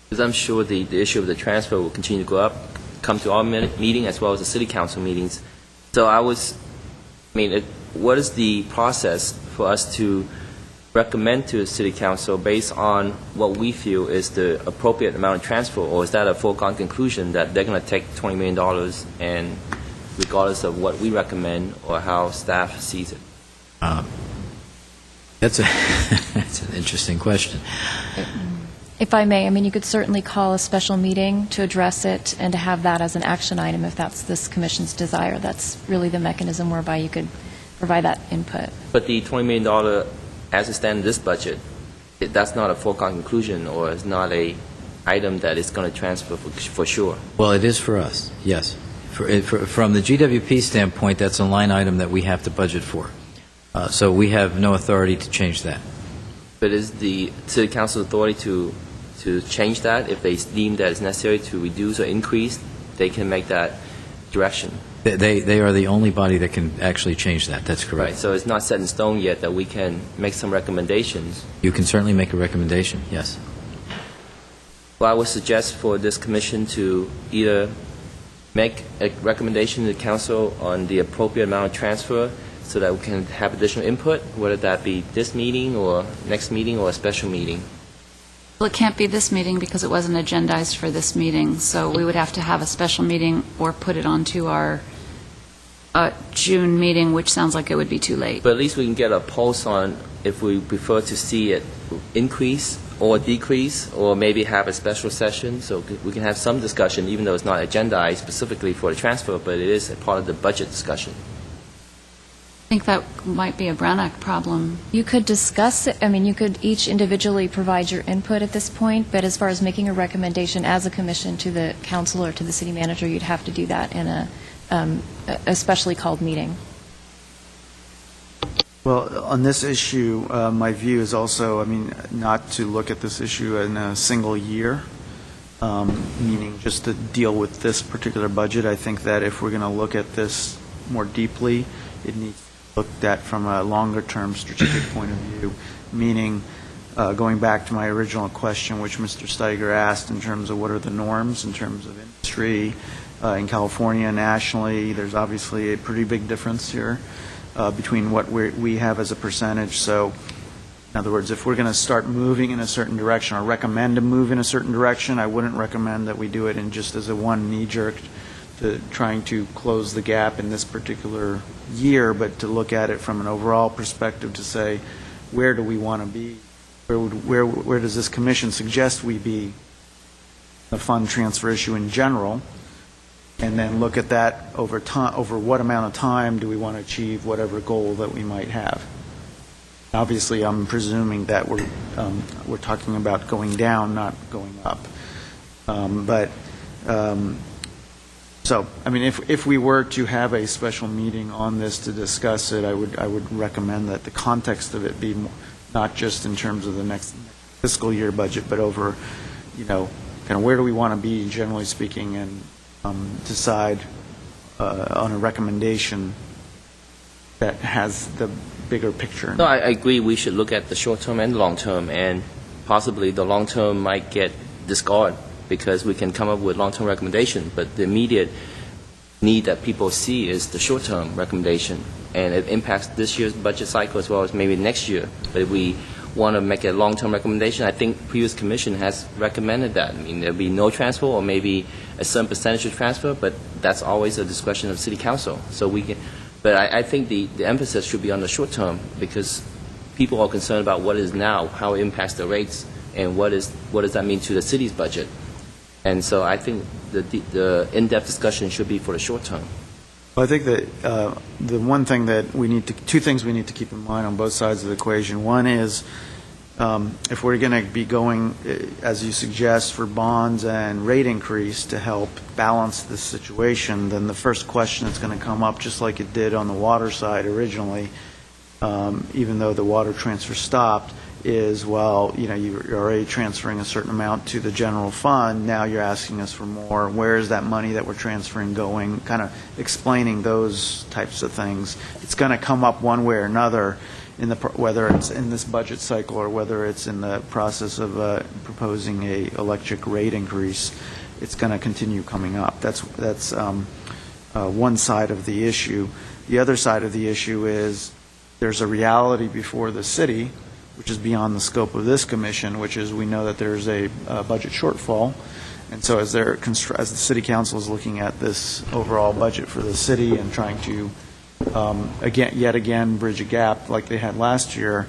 Because I'm sure the issue of the transfer will continue to go up, come to our meeting as well as the City Council meetings. So what is the process for us to recommend to the City Council based on what we feel is the appropriate amount of transfer, or is that a foregone conclusion that they're going to take $20 million and regardless of what we recommend or how staff sees it? That's an interesting question. If I may, you could certainly call a special meeting to address it and to have that as an action item if that's this commission's desire. That's really the mechanism whereby you could provide that input. But the $20 million as it stands in this budget, that's not a foregone conclusion, or it's not a item that is going to transfer for sure. Well, it is for us, yes. From the GWP standpoint, that's a line item that we have to budget for. So we have no authority to change that. But is the city council authority to change that if they deem that it's necessary to reduce or increase? They can make that direction. They are the only body that can actually change that. That's correct. Right. So it's not set in stone yet that we can make some recommendations. You can certainly make a recommendation, yes. Well, I would suggest for this commission to either make a recommendation to the council on the appropriate amount of transfer so that we can have additional input, whether that be this meeting or next meeting or a special meeting. Well, it can't be this meeting because it wasn't agendized for this meeting, so we would have to have a special meeting or put it onto our June meeting, which sounds like it would be too late. But at least we can get a pulse on if we prefer to see it increase or decrease, or maybe have a special session, so we can have some discussion, even though it's not agendized specifically for the transfer, but it is a part of the budget discussion. I think that might be a Brown Act problem. You could discuss it, I mean, you could each individually provide your input at this point, but as far as making a recommendation as a commission to the council or to the city manager, you'd have to do that in a specially called meeting. Well, on this issue, my view is also, not to look at this issue in a single year, meaning just to deal with this particular budget. I think that if we're going to look at this more deeply, it needs to be looked at from a longer-term strategic point of view, meaning going back to my original question, which Mr. Steiger asked in terms of what are the norms in terms of industry in California, nationally. There's obviously a pretty big difference here between what we have as a percentage. So, in other words, if we're going to start moving in a certain direction or recommend to move in a certain direction, I wouldn't recommend that we do it in just as a one knee-jerk to trying to close the gap in this particular year, but to look at it from an overall perspective to say, where do we want to be? Where does this commission suggest we be? The fund transfer issue in general, and then look at that over time, over what amount of time do we want to achieve whatever goal that we might have. Obviously, I'm presuming that we're talking about going down, not going up. So, if we were to have a special meeting on this to discuss it, I would recommend that the context of it be not just in terms of the next fiscal year budget, but over, kind of where do we want to be, generally speaking, and decide on a recommendation that has the bigger picture. No, I agree we should look at the short-term and long-term, and possibly the long-term might get discarded because we can come up with long-term recommendation, but the immediate need that people see is the short-term recommendation, and it impacts this year's budget cycle as well as maybe next year. But if we want to make a long-term recommendation, I think previous commission has recommended that. There'll be no transfer or maybe a certain percentage of transfer, but that's always a discretion of city council. So we can, but I think the emphasis should be on the short term because people are concerned about what is now, how it impacts the rates, and what does that mean to the city's budget. And so I think the in-depth discussion should be for the short term. Well, I think that the one thing that two things we need to keep in mind on both sides of the equation. One is if we're going to be going, as you suggest, for bonds and rate increase to help balance this situation, then the first question that's going to come up, just like it did on the water side originally, even though the water transfer stopped, is, well, you're already transferring a certain amount to the general fund. Now you're asking us for more. Where is that money that we're transferring going? Kind of explaining those types of things. It's going to come up one way or another, whether it's in this budget cycle or whether it's in the process of proposing a electric rate increase. It's going to continue coming up. That's one side of the issue. The other side of the issue is there's a reality before the city, which is beyond the scope of this commission, which is we know that there's a budget shortfall. And so as the city council is looking at this overall budget for the city and trying to, yet again, bridge a gap like they had last year,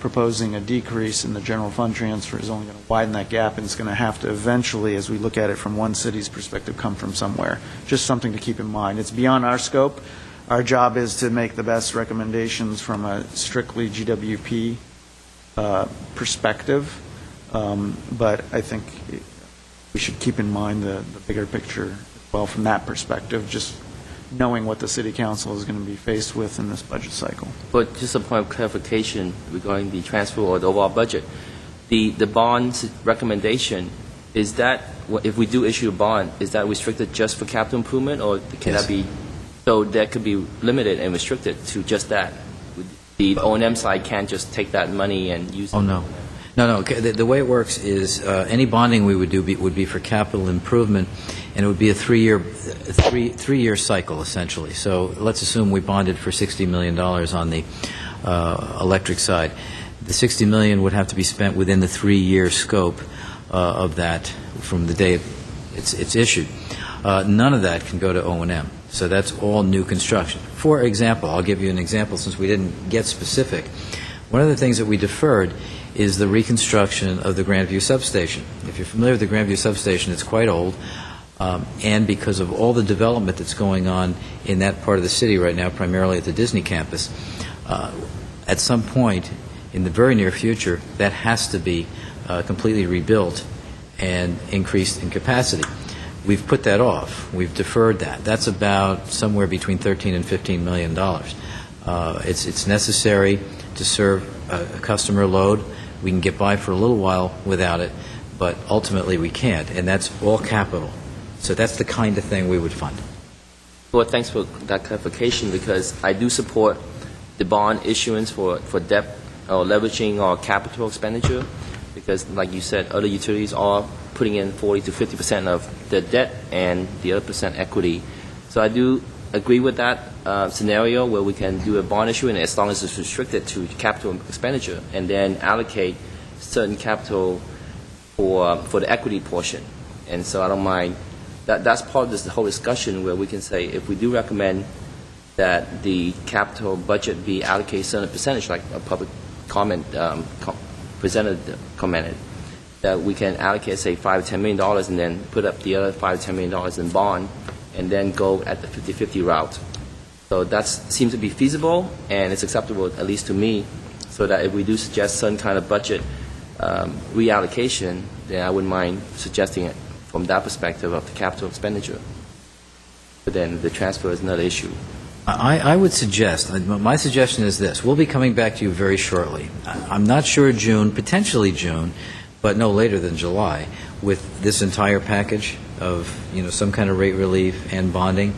proposing a decrease in the general fund transfer is only going to widen that gap, and it's going to have to eventually, as we look at it from one city's perspective, come from somewhere. Just something to keep in mind. It's beyond our scope. Our job is to make the best recommendations from a strictly GWP perspective, but I think we should keep in mind the bigger picture as well from that perspective, just knowing what the city council is going to be faced with in this budget cycle. But just a point of clarification regarding the transfer or the overall budget. The bond recommendation, is that, if we do issue a bond, is that restricted just for capital improvement, or can Yes. that be, so that could be limited and restricted to just that? The O&M side can't just take that money and use it? Oh, no. No. The way it works is any bonding we would do would be for capital improvement, and it would be a three-year cycle, essentially. So let's assume we bonded for $60 million on the electric side. The $60 million would have to be spent within the 3-year scope of that from the day it's issued. None of that can go to O&M. So that's all new construction. For example, I'll give you an example since we didn't get specific. One of the things that we deferred is the reconstruction of the Grandview substation. If you're familiar with the Grandview substation, it's quite old, and because of all the development that's going on in that part of the city right now, primarily at the Disney campus, at some point in the very near future, that has to be completely rebuilt and increased in capacity. We've put that off. We've deferred that. That's about somewhere between $13 and $15 million. It's necessary to serve a customer load. We can get by for a little while without it, but ultimately we can't, and that's all capital. So that's the kind of thing we would fund. Well, thanks for that clarification, because I do support the bond issuance for debt or leveraging our capital expenditure, because, like you said, other utilities are putting in 40 to 50% of the debt and the other percent equity. So I do agree with that scenario where we can do a bond issue, and as long as it's restricted to capital expenditure, and then allocate certain capital for the equity portion. And so I don't mind. That's part of this whole discussion where we can say, if we do recommend that the capital budget be allocated a certain percentage, like a public comment presented commented, that we can allocate, say, $5 to $10 million, and then put up the other $5 to $10 million in bond, and then go at the 50-50 route. So that seems to be feasible, and it's acceptable, at least to me, so that if we do suggest some kind of budget reallocation, then I wouldn't mind suggesting it from that perspective of the capital expenditure. But then the transfer is another issue. I would suggest, my suggestion is this. We'll be coming back to you very shortly. I'm not sure June, potentially June, but no later than July, with this entire package of, some kind of rate relief and bonding.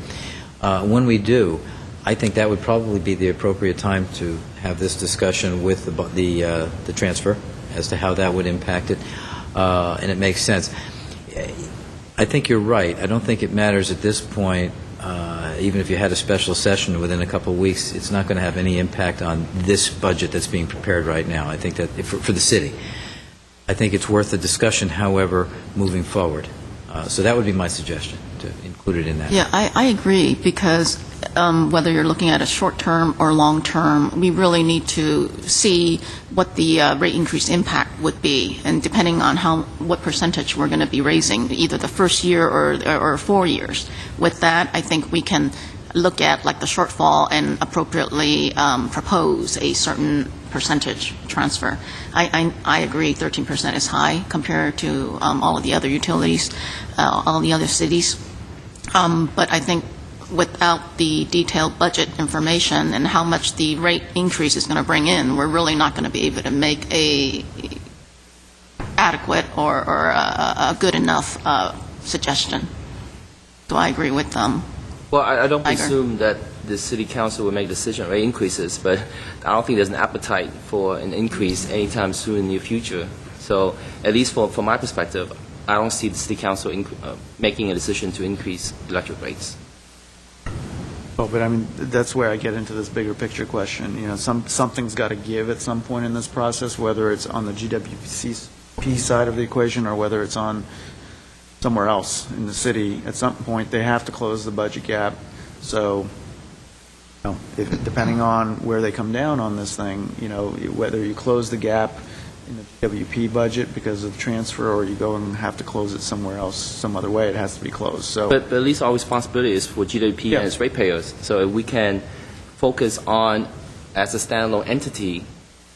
When we do, I think that would probably be the appropriate time to have this discussion with the transfer as to how that would impact it, and it makes sense. I think you're right. I don't think it matters at this point. Even if you had a special session within a couple of weeks, it's not going to have any impact on this budget that's being prepared right now. I think that for the city. I think it's worth a discussion, however, moving forward. So that would be my suggestion, to include it in that. Yeah, I agree, because whether you're looking at a short-term or long-term, we really need to see what the rate increase impact would be, and depending on what percentage we're going to be raising, either the first year or 4 years. With that, I think we can look at like the shortfall and appropriately propose a certain percentage transfer. I agree 13% is high compared to all of the other utilities, all the other cities. But I think without the detailed budget information and how much the rate increase is going to bring in, we're really not going to be able to make a adequate or a good enough suggestion. So I agree with them. Well, I don't presume that the city council will make decision on rate increases, but I don't think there's an appetite for an increase anytime soon in the near future. So at least from my perspective, I don't see the city council making a decision to increase electric rates. Oh, but I mean, that's where I get into this bigger picture question. Something's got to give at some point in this process, whether it's on the GWP side of the equation or whether it's on somewhere else in the city. At some point, they have to close the budget gap. So, depending on where they come down on this thing, whether you close the gap in the GWP budget because of transfer, or you go and have to close it somewhere else, some other way, it has to be closed. So, but at least our responsibility is for GWP and its ratepayers. So if we can focus on, as a standalone entity,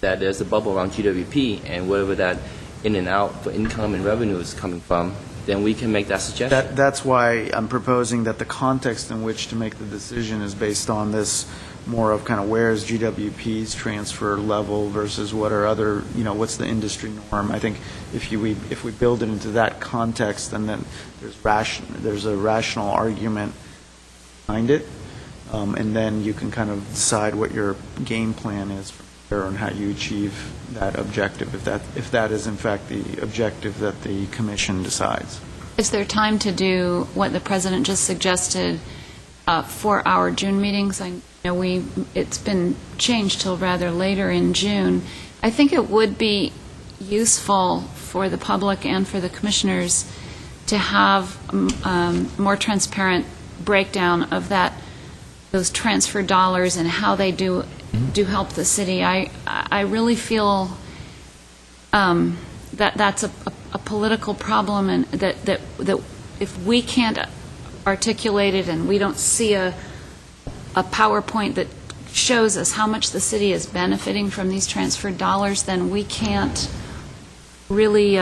that there's a bubble around GWP, and wherever that in and out for income and revenue is coming from, then we can make that suggestion. That's why I'm proposing that the context in which to make the decision is based on this more of kind of where is GWP's transfer level versus what are other, what's the industry norm. I think if we build it into that context, and then there's a rational argument behind it, and then you can kind of decide what your game plan is from there and how you achieve that objective, if that is in fact the objective that the commission decides. Is there time to do what the president just suggested for our June meetings? I know it's been changed till rather later in June. I think it would be useful for the public and for the commissioners to have more transparent breakdown of those transfer dollars and how they do help the city. I really feel that that's a political problem, and that if we can't articulate it and we don't see a PowerPoint that shows us how much the city is benefiting from these transferred dollars, then we can't really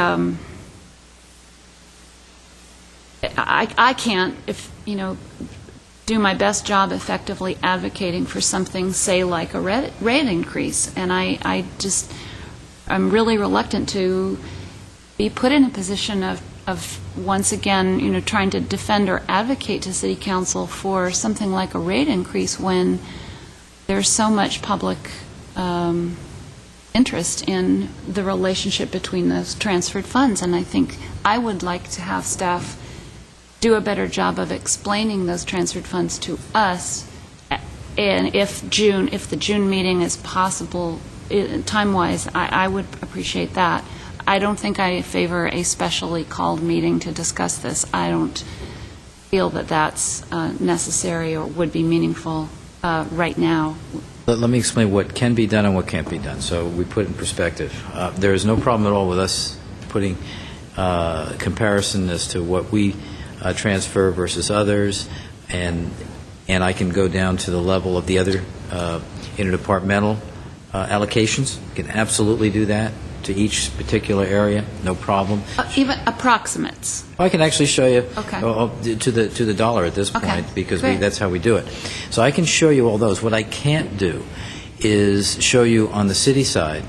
I can't do my best job effectively advocating for something, say, like a rate increase. And I'm really reluctant to be put in a position of once again, trying to defend or advocate to City Council for something like a rate increase when there's so much public interest in the relationship between those transferred funds. And I think I would like to have staff do a better job of explaining those transferred funds to us, and if the June meeting is possible time-wise, I would appreciate that. I don't think I favor a specially called meeting to discuss this. I don't feel that that's necessary or would be meaningful right now. Let me explain what can be done and what can't be done, so we put it in perspective. There is no problem at all with us putting comparison as to what we transfer versus others, and I can go down to the level of the other interdepartmental allocations. You can absolutely do that to each particular area, no problem. Even approximates. I can actually show you Okay. to the dollar at this point, Okay, because great. that's how we do it. So I can show you all those. What I can't do is show you on the city side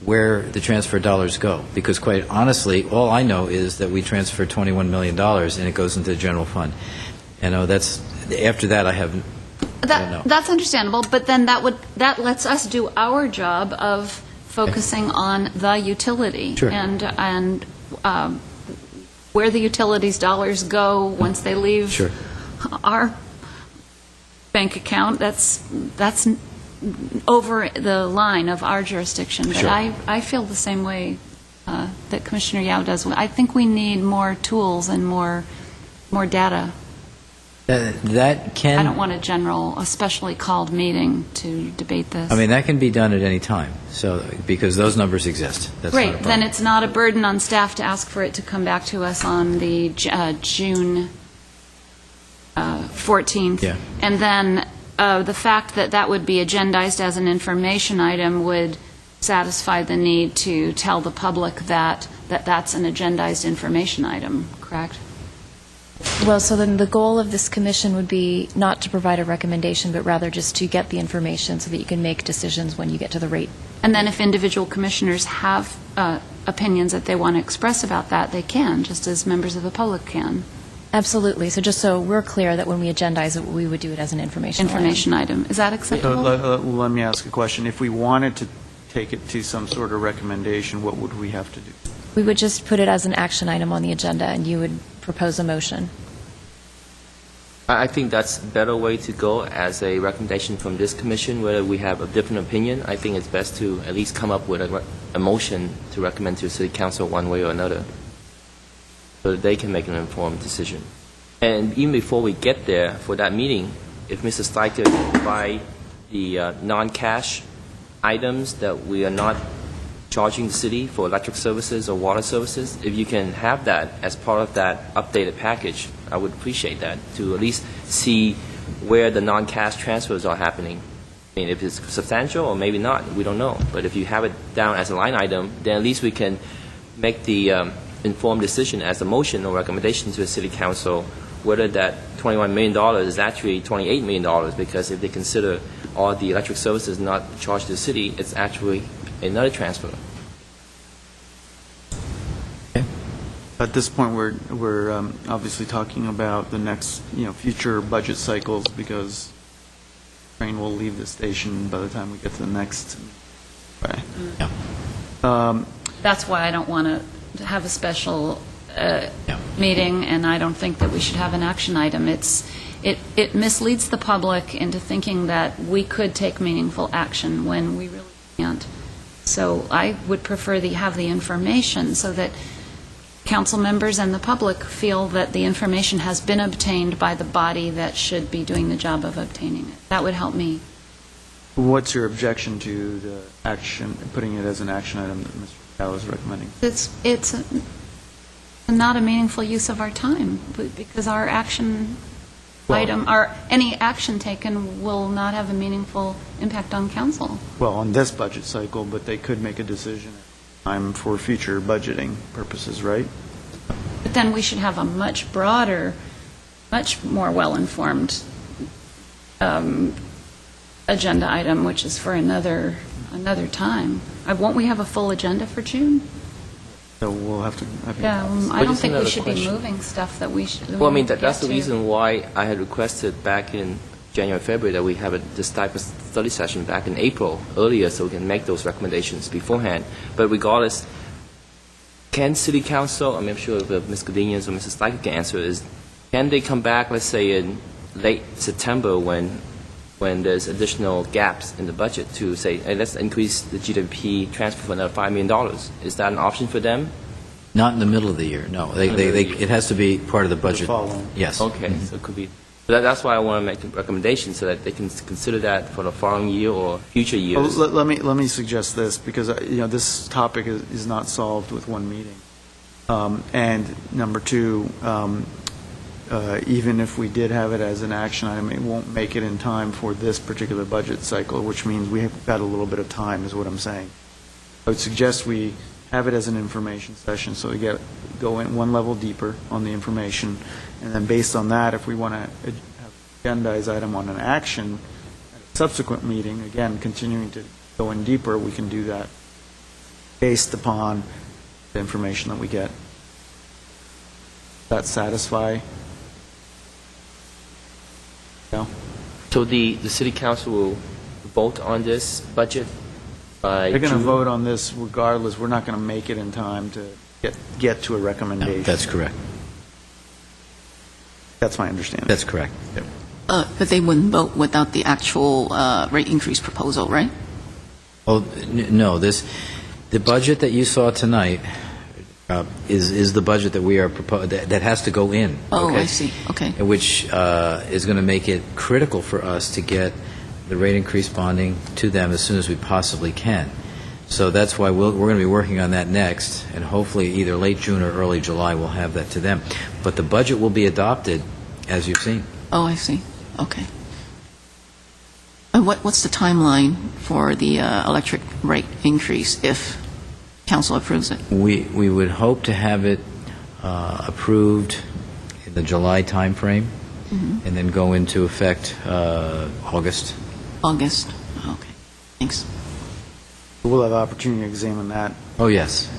where the transfer dollars go, because quite honestly, all I know is that we transfer $21 million and it goes into the general fund. That's after that I don't know. That's understandable, but then that lets us do our job of focusing on the utility. Sure. and where the utilities dollars go once they leave Sure. our bank account. That's over the line of our jurisdiction. But Sure. I feel the same way that Commissioner Yao does. I think we need more tools and more data. That can... I don't want a specially called meeting to debate this. I mean, that can be done at any time, because those numbers exist. That's not a Great, problem. then it's not a burden on staff to ask for it to come back to us on the June 14th. Yeah. And then the fact that would be agendized as an information item would satisfy the need to tell the public that that's an agendized information item, correct? Well, so then the goal of this commission would be not to provide a recommendation, but rather just to get the information so that you can make decisions when you get to the rate. And then if individual commissioners have opinions that they want to express about that, they can, just as members of the public can. Absolutely. So just so we're clear that when we agendize it, we would do it as an information Item. Is that acceptable? Let me ask a question. If we wanted to take it to some sort of recommendation, what would we have to do? We would just put it as an action item on the agenda, and you would propose a motion. I think that's a better way to go as a recommendation from this commission. Whether we have a different opinion, I think it's best to at least come up with a motion to recommend to City Council one way or another, so that they can make an informed decision. And even before we get there for that meeting, if Mr. Steiger can provide the non-cash items that we are not charging the city for electric services or water services, if you can have that as part of that updated package, I would appreciate that, to at least see where the non-cash transfers are happening. I mean, if it's substantial or maybe not, we don't know. But if you have it down as a line item, then at least we can make the informed decision as a motion or recommendation to the City Council whether that $21 million is actually $28 million, because if they consider all the electric services not charged to the city, it's actually another transfer. At this point, we're obviously talking about the next, future budget cycles, because train will leave the station by the time we get to the next. Right. That's why I don't want to have a special meeting, and I don't think that we should have an action item. It misleads the public into thinking that we could take meaningful action when we really can't. So I would prefer to have the information so that council members and the public feel that the information has been obtained by the body that should be doing the job of obtaining it. That would help me. What's your objection to the action, putting it as an action item that Mr. Cal is recommending? It's not a meaningful use of our time, because our action item, any action taken will not have a meaningful impact on council. Well, on this budget cycle, but they could make a decision for future budgeting purposes, right? But then we should have a much broader, much more well-informed agenda item, which is for another time. Won't we have a full agenda for June? So we'll have to. I don't think we should be moving stuff that we should. Well, I mean, that's the reason why I had requested back in January, February, that we have this type of study session back in April earlier, so we can make those recommendations beforehand. But regardless, can City Council, I'm sure if Ms. Godinians or Mrs. Steiger can answer, is can they come back, let's say in late September when there's additional gaps in the budget, to say, hey, let's increase the GWP transfer for another $5 million? Is that an option for them? Not in the middle of the year, no. It has to be part of the budget. Yes. Okay, so it could be. But that's why I want to make a recommendation, so that they can consider that for the following year or future years. Well, let me suggest this, because this topic is not solved with one meeting. And number two, even if we did have it as an action item, it won't make it in time for this particular budget cycle, which means we have got a little bit of time, is what I'm saying. I would suggest we have it as an information session, so we go in one level deeper on the information, and then based on that, if we want to have an agendized item on an action at a subsequent meeting, again, continuing to go in deeper, we can do that based upon the information that we get. Does that satisfy? No? So the City Council will vote on this budget by They're going to June? vote on this regardless. We're not going to make it in time to get to a recommendation. No, that's correct. That's my understanding. That's correct. But they wouldn't vote without the actual rate increase proposal, right? Oh, no, the budget that you saw tonight is the budget that we are that has to go in. Oh, okay? I see. Okay. Which is going to make it critical for us to get the rate increase bonding to them as soon as we possibly can. So that's why we're going to be working on that next, and hopefully either late June or early July we'll have that to them. But the budget will be adopted, as you've seen. Oh, I see. Okay. And what's the timeline for the electric rate increase if council approves it? We would hope to have it approved in the July timeframe, and then go into effect August. August. Okay. Thanks. We'll have opportunity to examine that. Oh, yes.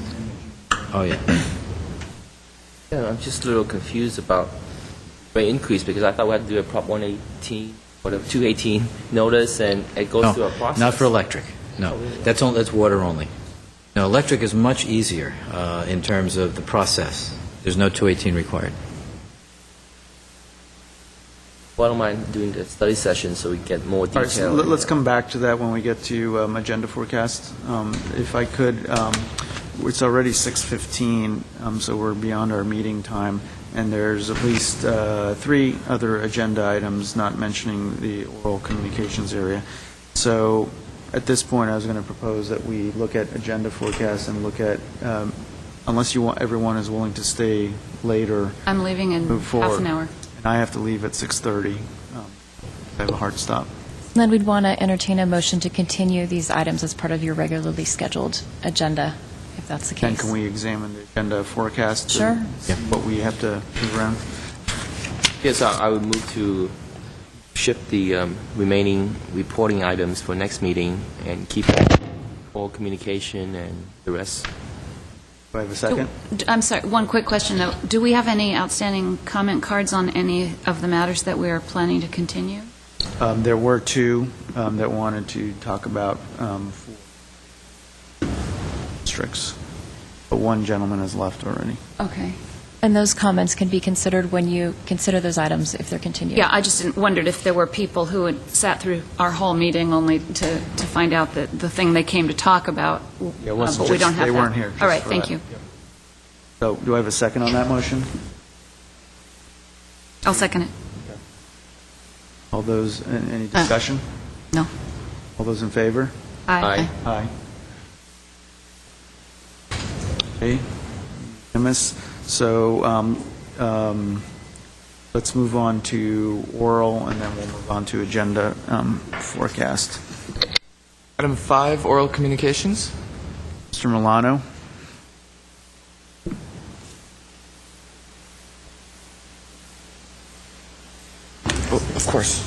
Oh, yeah. Yeah, I'm just a little confused about rate increase, because I thought we had to do a Prop 118 or the 218 notice, and it goes through a process. Not for electric. No, that's water only. No, electric is much easier in terms of the process. There's no 218 required. Well, I don't mind doing the study session so we get more All detail. right, so let's come back to that when we get to agenda forecast. If I could, it's already 6:15, so we're beyond our meeting time, and there's at least 3 other agenda items, not mentioning the oral communications area. So at this point, I was going to propose that we look at agenda forecast and look at, unless everyone is willing to stay later, I'm leaving in move forward. half an hour. And I have to leave at 6:30. I have a hard stop. Then we'd want to entertain a motion to continue these items as part of your regularly scheduled agenda. if that's the case. And can we examine the agenda forecast? to Sure. see what we have to move around? Yes, I would move to shift the remaining reporting items for next meeting and keep all communication and the rest. Do I have a second? I'm sorry, one quick question, though. Do we have any outstanding comment cards on any of the matters that we are planning to continue? There were two that wanted to talk about districts, but one gentleman has left already. Okay. And those comments can be considered when you consider those items if they're continued. Yeah, I just wondered if there were people who had sat through our whole meeting only to find out that the thing they came to talk about, Yeah, it wasn't but we just- don't have they that. weren't here just All right, for thank that. you. So do I have a second on that motion? I'll second it. All those, any discussion? No. All those in favor? Aye. Aye. Okay, unanimous. So let's move on to oral, and then we'll move on to agenda forecast. Item 5, oral communications. Mr. Milano? Oh, of course.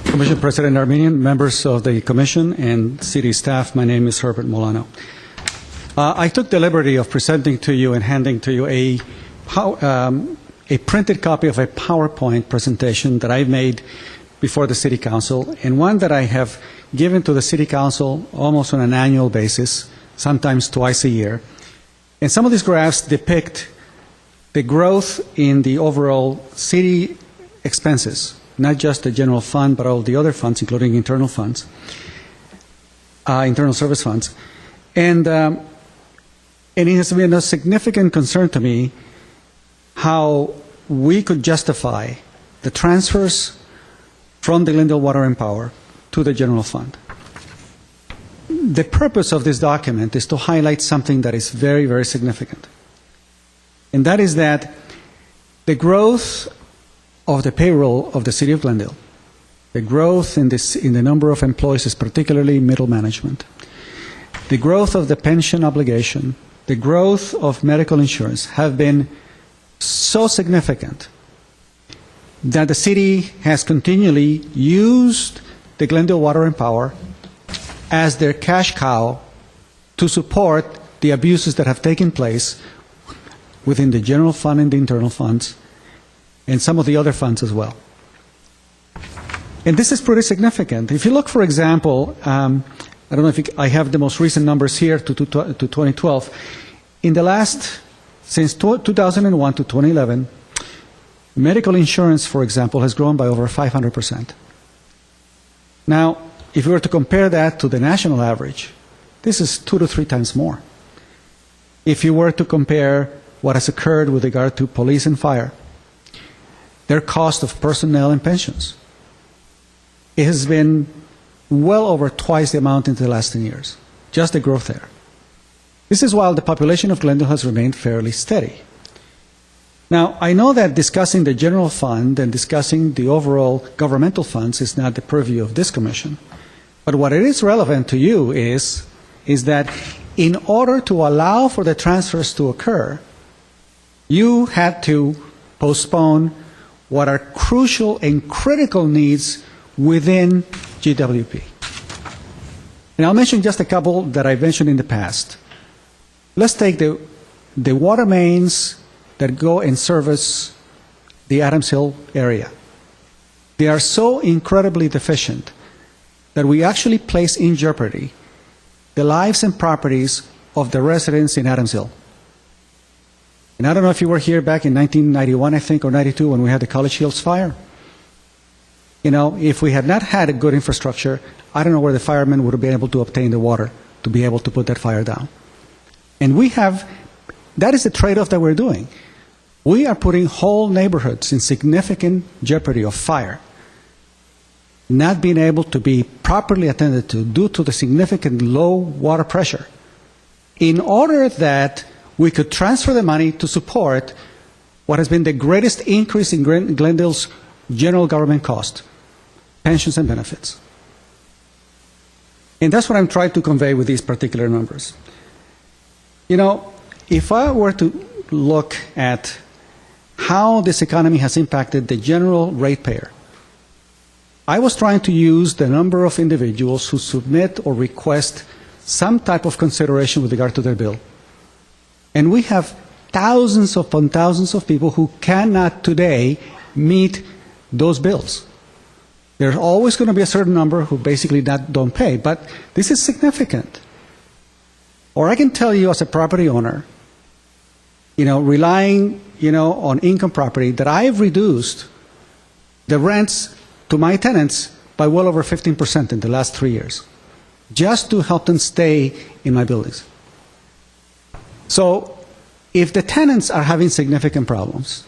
Commission President Armenian, members of the Commission, and city staff, my name is Herbert Molano. I took the liberty of presenting to you and handing to you a printed copy of a PowerPoint presentation that I made before the City Council, and one that I have given to the City Council almost on an annual basis, sometimes twice a year. And some of these graphs depict the growth in the overall city expenses, not just the general fund, but all the other funds, including internal funds, internal service funds. And it has been a significant concern to me how we could justify the transfers from the Glendale Water and Power to the general fund. The purpose of this document is to highlight something that is very, very significant. And that is that the growth of the payroll of the City of Glendale, the growth in the number of employees, particularly middle management, the growth of the pension obligation, the growth of medical insurance have been so significant that the city has continually used the Glendale Water and Power as their cash cow to support the abuses that have taken place within the general fund and the internal funds, and some of the other funds as well. And this is pretty significant. If you look, for example, I don't know if I have the most recent numbers here to 2012. In the last, since 2001 to 2011, medical insurance, for example, has grown by over 500%. Now, if we were to compare that to the national average, this is 2 to 3 times more. If you were to compare what has occurred with regard to police and fire, their cost of personnel and pensions, it has been well over twice the amount in the last 10 years, just the growth there. This is while the population of Glendale has remained fairly steady. Now, I know that discussing the general fund and discussing the overall governmental funds is not the purview of this commission, but what it is relevant to you is that in order to allow for the transfers to occur, you had to postpone what are crucial and critical needs within GWP. And I'll mention just a couple that I've mentioned in the past. Let's take the water mains that go and service the Adams Hill area. They are so incredibly deficient that we actually place in jeopardy the lives and properties of the residents in Adams Hill. And I don't know if you were here back in 1991, I think, or 92, when we had the College Hills fire. You know, if we had not had a good infrastructure, I don't know where the firemen would have been able to obtain the water to be able to put that fire down. And we have that is the trade-off that we're doing. We are putting whole neighborhoods in significant jeopardy of fire, not being able to be properly attended to due to the significant low water pressure, in order that we could transfer the money to support what has been the greatest increase in Glendale's general government cost, pensions and benefits. And that's what I'm trying to convey with these particular numbers. You know, if I were to look at how this economy has impacted the general ratepayer, I was trying to use the number of individuals who submit or request some type of consideration with regard to their bill. And we have thousands upon thousands of people who cannot today meet those bills. There's always going to be a certain number who basically don't pay, but this is significant. Or I can tell you as a property owner, relying, on income property, that I've reduced the rents to my tenants by well over 15% in the last 3 years, just to help them stay in my buildings. So if the tenants are having significant problems,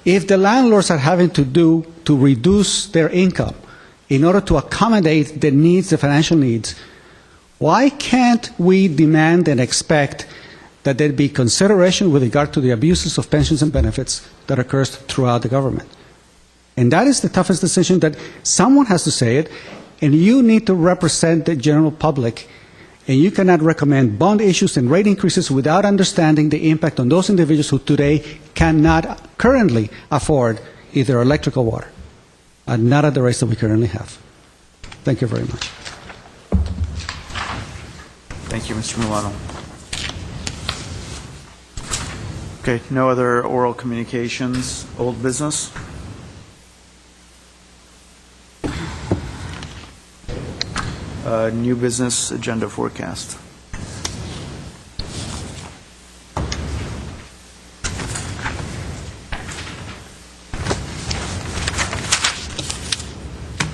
if the landlords are having to reduce their income in order to accommodate the needs, the financial needs, why can't we demand and expect that there be consideration with regard to the abuses of pensions and benefits that occurs throughout the government? And that is the toughest decision, that someone has to say it, and you need to represent the general public, and you cannot recommend bond issues and rate increases without understanding the impact on those individuals who today cannot currently afford either electric or water, and not at the rates that we currently have. Thank you very much. Thank you, Mr. Milano. Okay, no other oral communications. Old business? New business agenda forecast.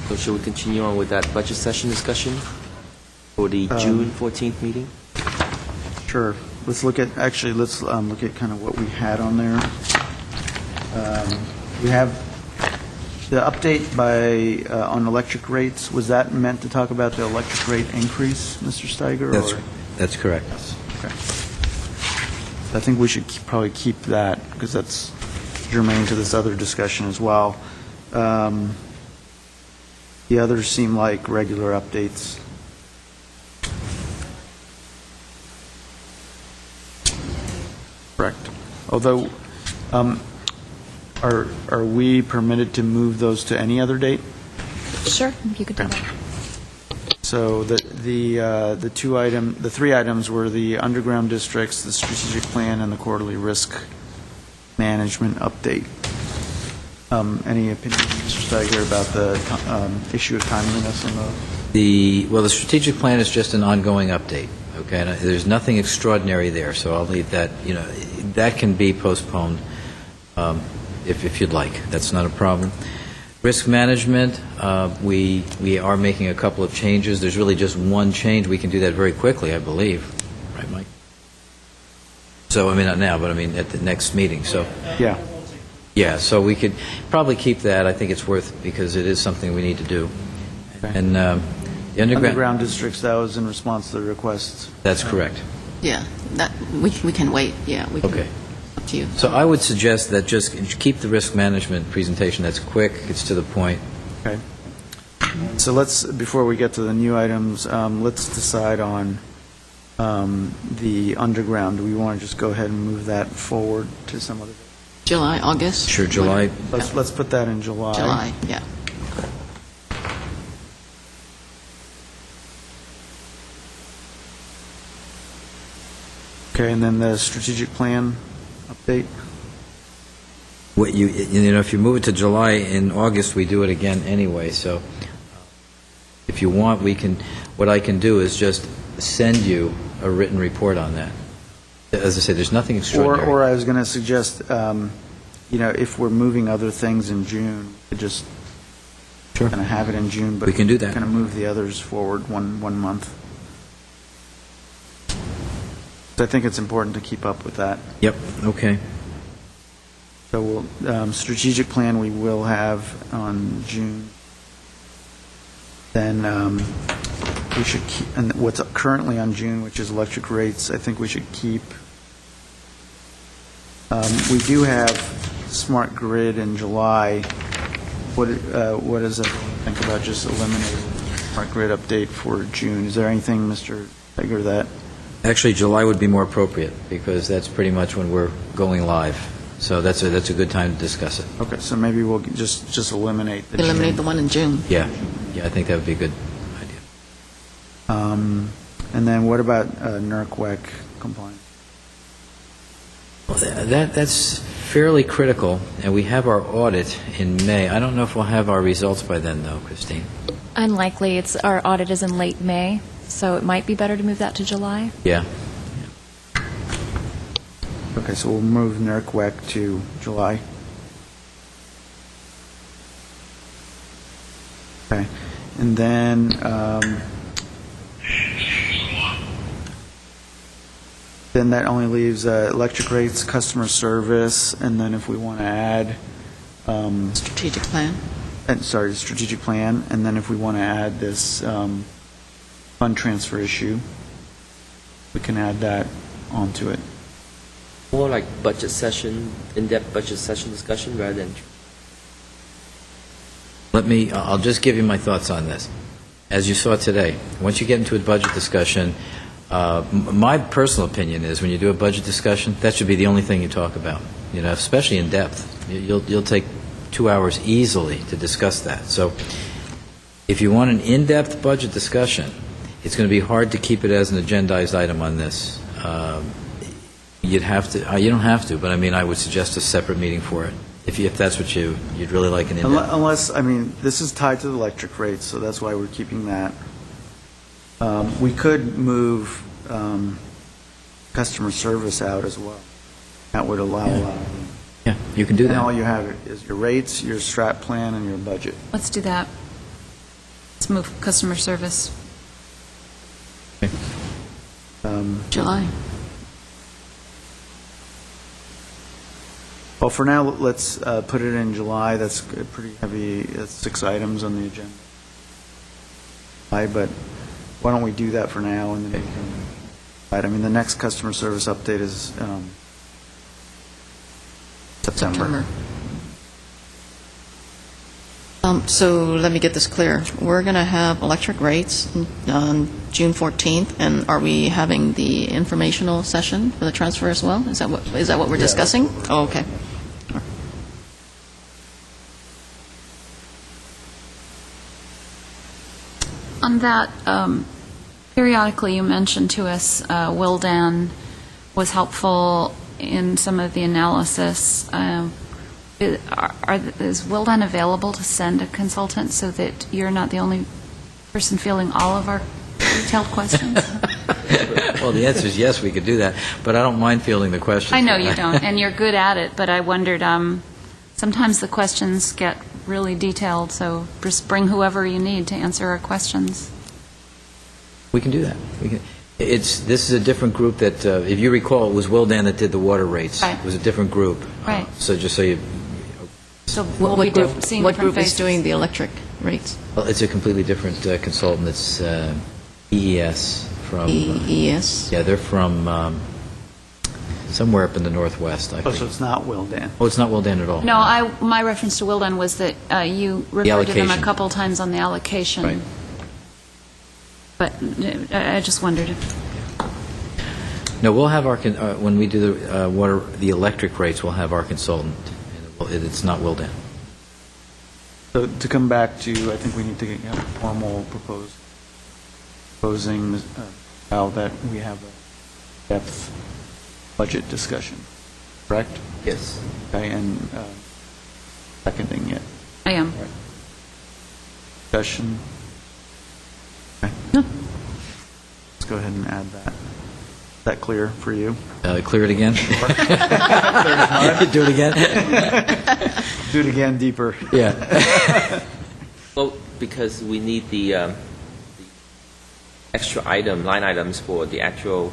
So should we continue on with that budget session discussion for the June 14th meeting? Sure. Let's look at kind of what we had on there. We have the update on electric rates. Was that meant to talk about the electric rate increase, Mr. Steiger? That's correct. Okay. I think we should probably keep that, because that's germane to this other discussion as well. The others seem like regular updates. Correct. Although, are we permitted to move those to any other date? Sure, you could do that. So the three items were the underground districts, the strategic plan, and the quarterly risk management update. Any opinion, Mr. Steiger, about the issue of timeliness on those? The strategic plan is just an ongoing update. Okay, and there's nothing extraordinary there, so I'll leave that. That can be postponed if you'd like. That's not a problem. Risk management, we are making a couple of changes. There's really just one change. We can do that very quickly, I believe. Right, Mike? So, not now, but at the next meeting. So, yeah. Yeah, so we could probably keep that. I think it's worth, because it is something we need to do. Okay. And the underground districts, that was in response to the request. That's correct. Yeah, that we can wait. Yeah, we can. Okay. Up to you. So I would suggest that just keep the risk management presentation. That's quick. It's to the point. Okay. So before we get to the new items, let's decide on the underground. Do we want to just go ahead and move that forward to some other? July, August? Sure, July. Let's put that in July. July, yeah. Okay, and then the strategic plan update? If you move it to July, in August we do it again anyway, so if you want, what I can do is just send you a written report on that. As I say, there's nothing extraordinary. Or I was going to suggest, if we're moving other things in June, we could just kind of have it in June, but we can do that. Kind of move the others forward one month. I think it's important to keep up with that. Yep, okay. So strategic plan we will have on June. Then we should keep, and what's currently on June, which is electric rates, I think we should keep. We do have smart grid in July. What does everyone think about just eliminating smart grid update for June? Is there anything, Mr. Tiger, that? Actually, July would be more appropriate, because that's pretty much when we're going live. So that's a good time to discuss it. Okay, so maybe we'll just eliminate the Eliminate June. the one in June. Yeah, I think that would be a good idea. And then what about NERC-WEC compliance? Well, that's fairly critical, and we have our audit in May. I don't know if we'll have our results by then, though, Christine. Unlikely. Our audit is in late May, so it might be better to move that to July. Yeah. Okay, so we'll move NERC-WEC to July. Okay, and then that only leaves electric rates, customer service, and then if we want to add Strategic plan. strategic plan, and then if we want to add this fund transfer issue, we can add that onto it. More like budget session, in-depth budget session discussion rather than. I'll just give you my thoughts on this. As you saw today, once you get into a budget discussion, my personal opinion is when you do a budget discussion, that should be the only thing you talk about, especially in depth. You'll take 2 hours easily to discuss that. So if you want an in-depth budget discussion, it's going to be hard to keep it as an agendized item on this. You'd have to, you don't have to, but I would suggest a separate meeting for it, if that's what you'd really like an in-depth. Unless, this is tied to the electric rates, so that's why we're keeping that. We could move customer service out as well. That would allow a lot of. Yeah, you can do And all that. you have is your rates, your strat plan, and your budget. Let's do that. Let's move customer service. July. Well, for now, let's put it in July. That's pretty heavy. That's 6 items on the agenda. But why don't we do that for now, and then we can. The next customer service update is September. So let me get this clear. We're going to have electric rates on June 14th, and are we having the informational session for the transfer as well? Is that what we're discussing? Oh, okay. On that, periodically you mentioned to us Wildan was helpful in some of the analysis. Is Wildan available to send a consultant so that you're not the only person fielding all of our detailed questions? Well, the answer is yes, we could do that, but I don't mind fielding the questions. I know you don't, and you're good at it, but I wondered, sometimes the questions get really detailed, so just bring whoever you need to answer our questions. We can do that. This is a different group that, if you recall, it was Wildan that did the water rates. Right. It was a different group. Right. So just so you, So we'll be seeing What different group is faces. doing the electric rates? well, it's a completely different consultant. It's EES from. EES? Yeah, they're from somewhere up in the Northwest, I Oh, think. so it's not Wildan. Oh, it's not Wildan at all. No, my reference to Wildan was that you referred to them a allocation. couple times on the allocation. Right. But I just wondered if, No, we'll have our, when we do the electric rates, we'll have our consultant. It's not Wildan. So to come back to, I think we need to get a formal proposing how that we have a depth budget discussion, correct? Yes. Okay, and seconding it. I am. Discussion. Okay. Let's go ahead and add that. Is that clear for you? Clear it again? Do it again? Do it again deeper. Yeah. Well, because we need the extra line items for the actual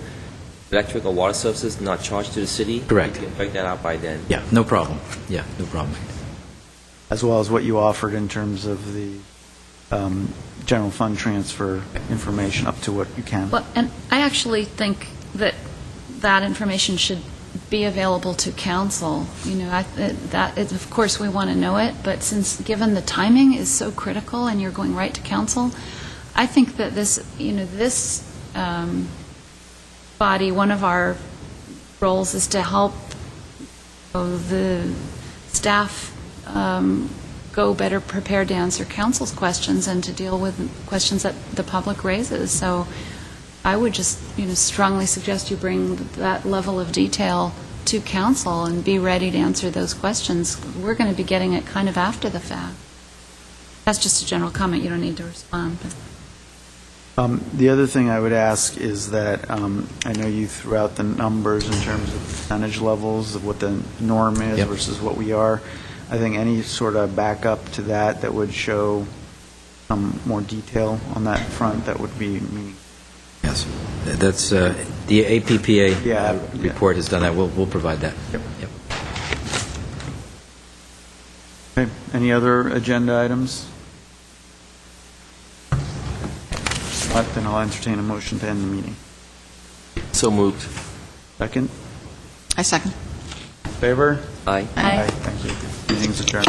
electric or water services not charged to the city? Correct. You can break that out by then. Yeah, no problem. Yeah, no problem. As well as what you offered in terms of the general fund transfer information up to what you can. Well, and I actually think that that information should be available to council. You know, of course, we want to know it, but since, given the timing is so critical and you're going right to council, I think that this body, one of our roles is to help the staff go better prepared to answer council's questions and to deal with questions that the public raises. So I would just, strongly suggest you bring that level of detail to council and be ready to answer those questions. We're going to be getting it kind of after the fact. That's just a general comment. You don't need to respond. But. The other thing I would ask is that I know you threw out the numbers in terms of percentage levels of what the norm is Yep. versus what we are. I think any sort of backup to that would show some more detail on that front, that would be meaningful. Yes, that's, the APPA Yeah, report has done that. We'll provide that. Yep. Yep. Okay. Any other agenda items? Then I'll entertain a motion to end the meeting. So moved. Second? I second. Favor? Aye. Aye. Thank you. Meeting's adjourned.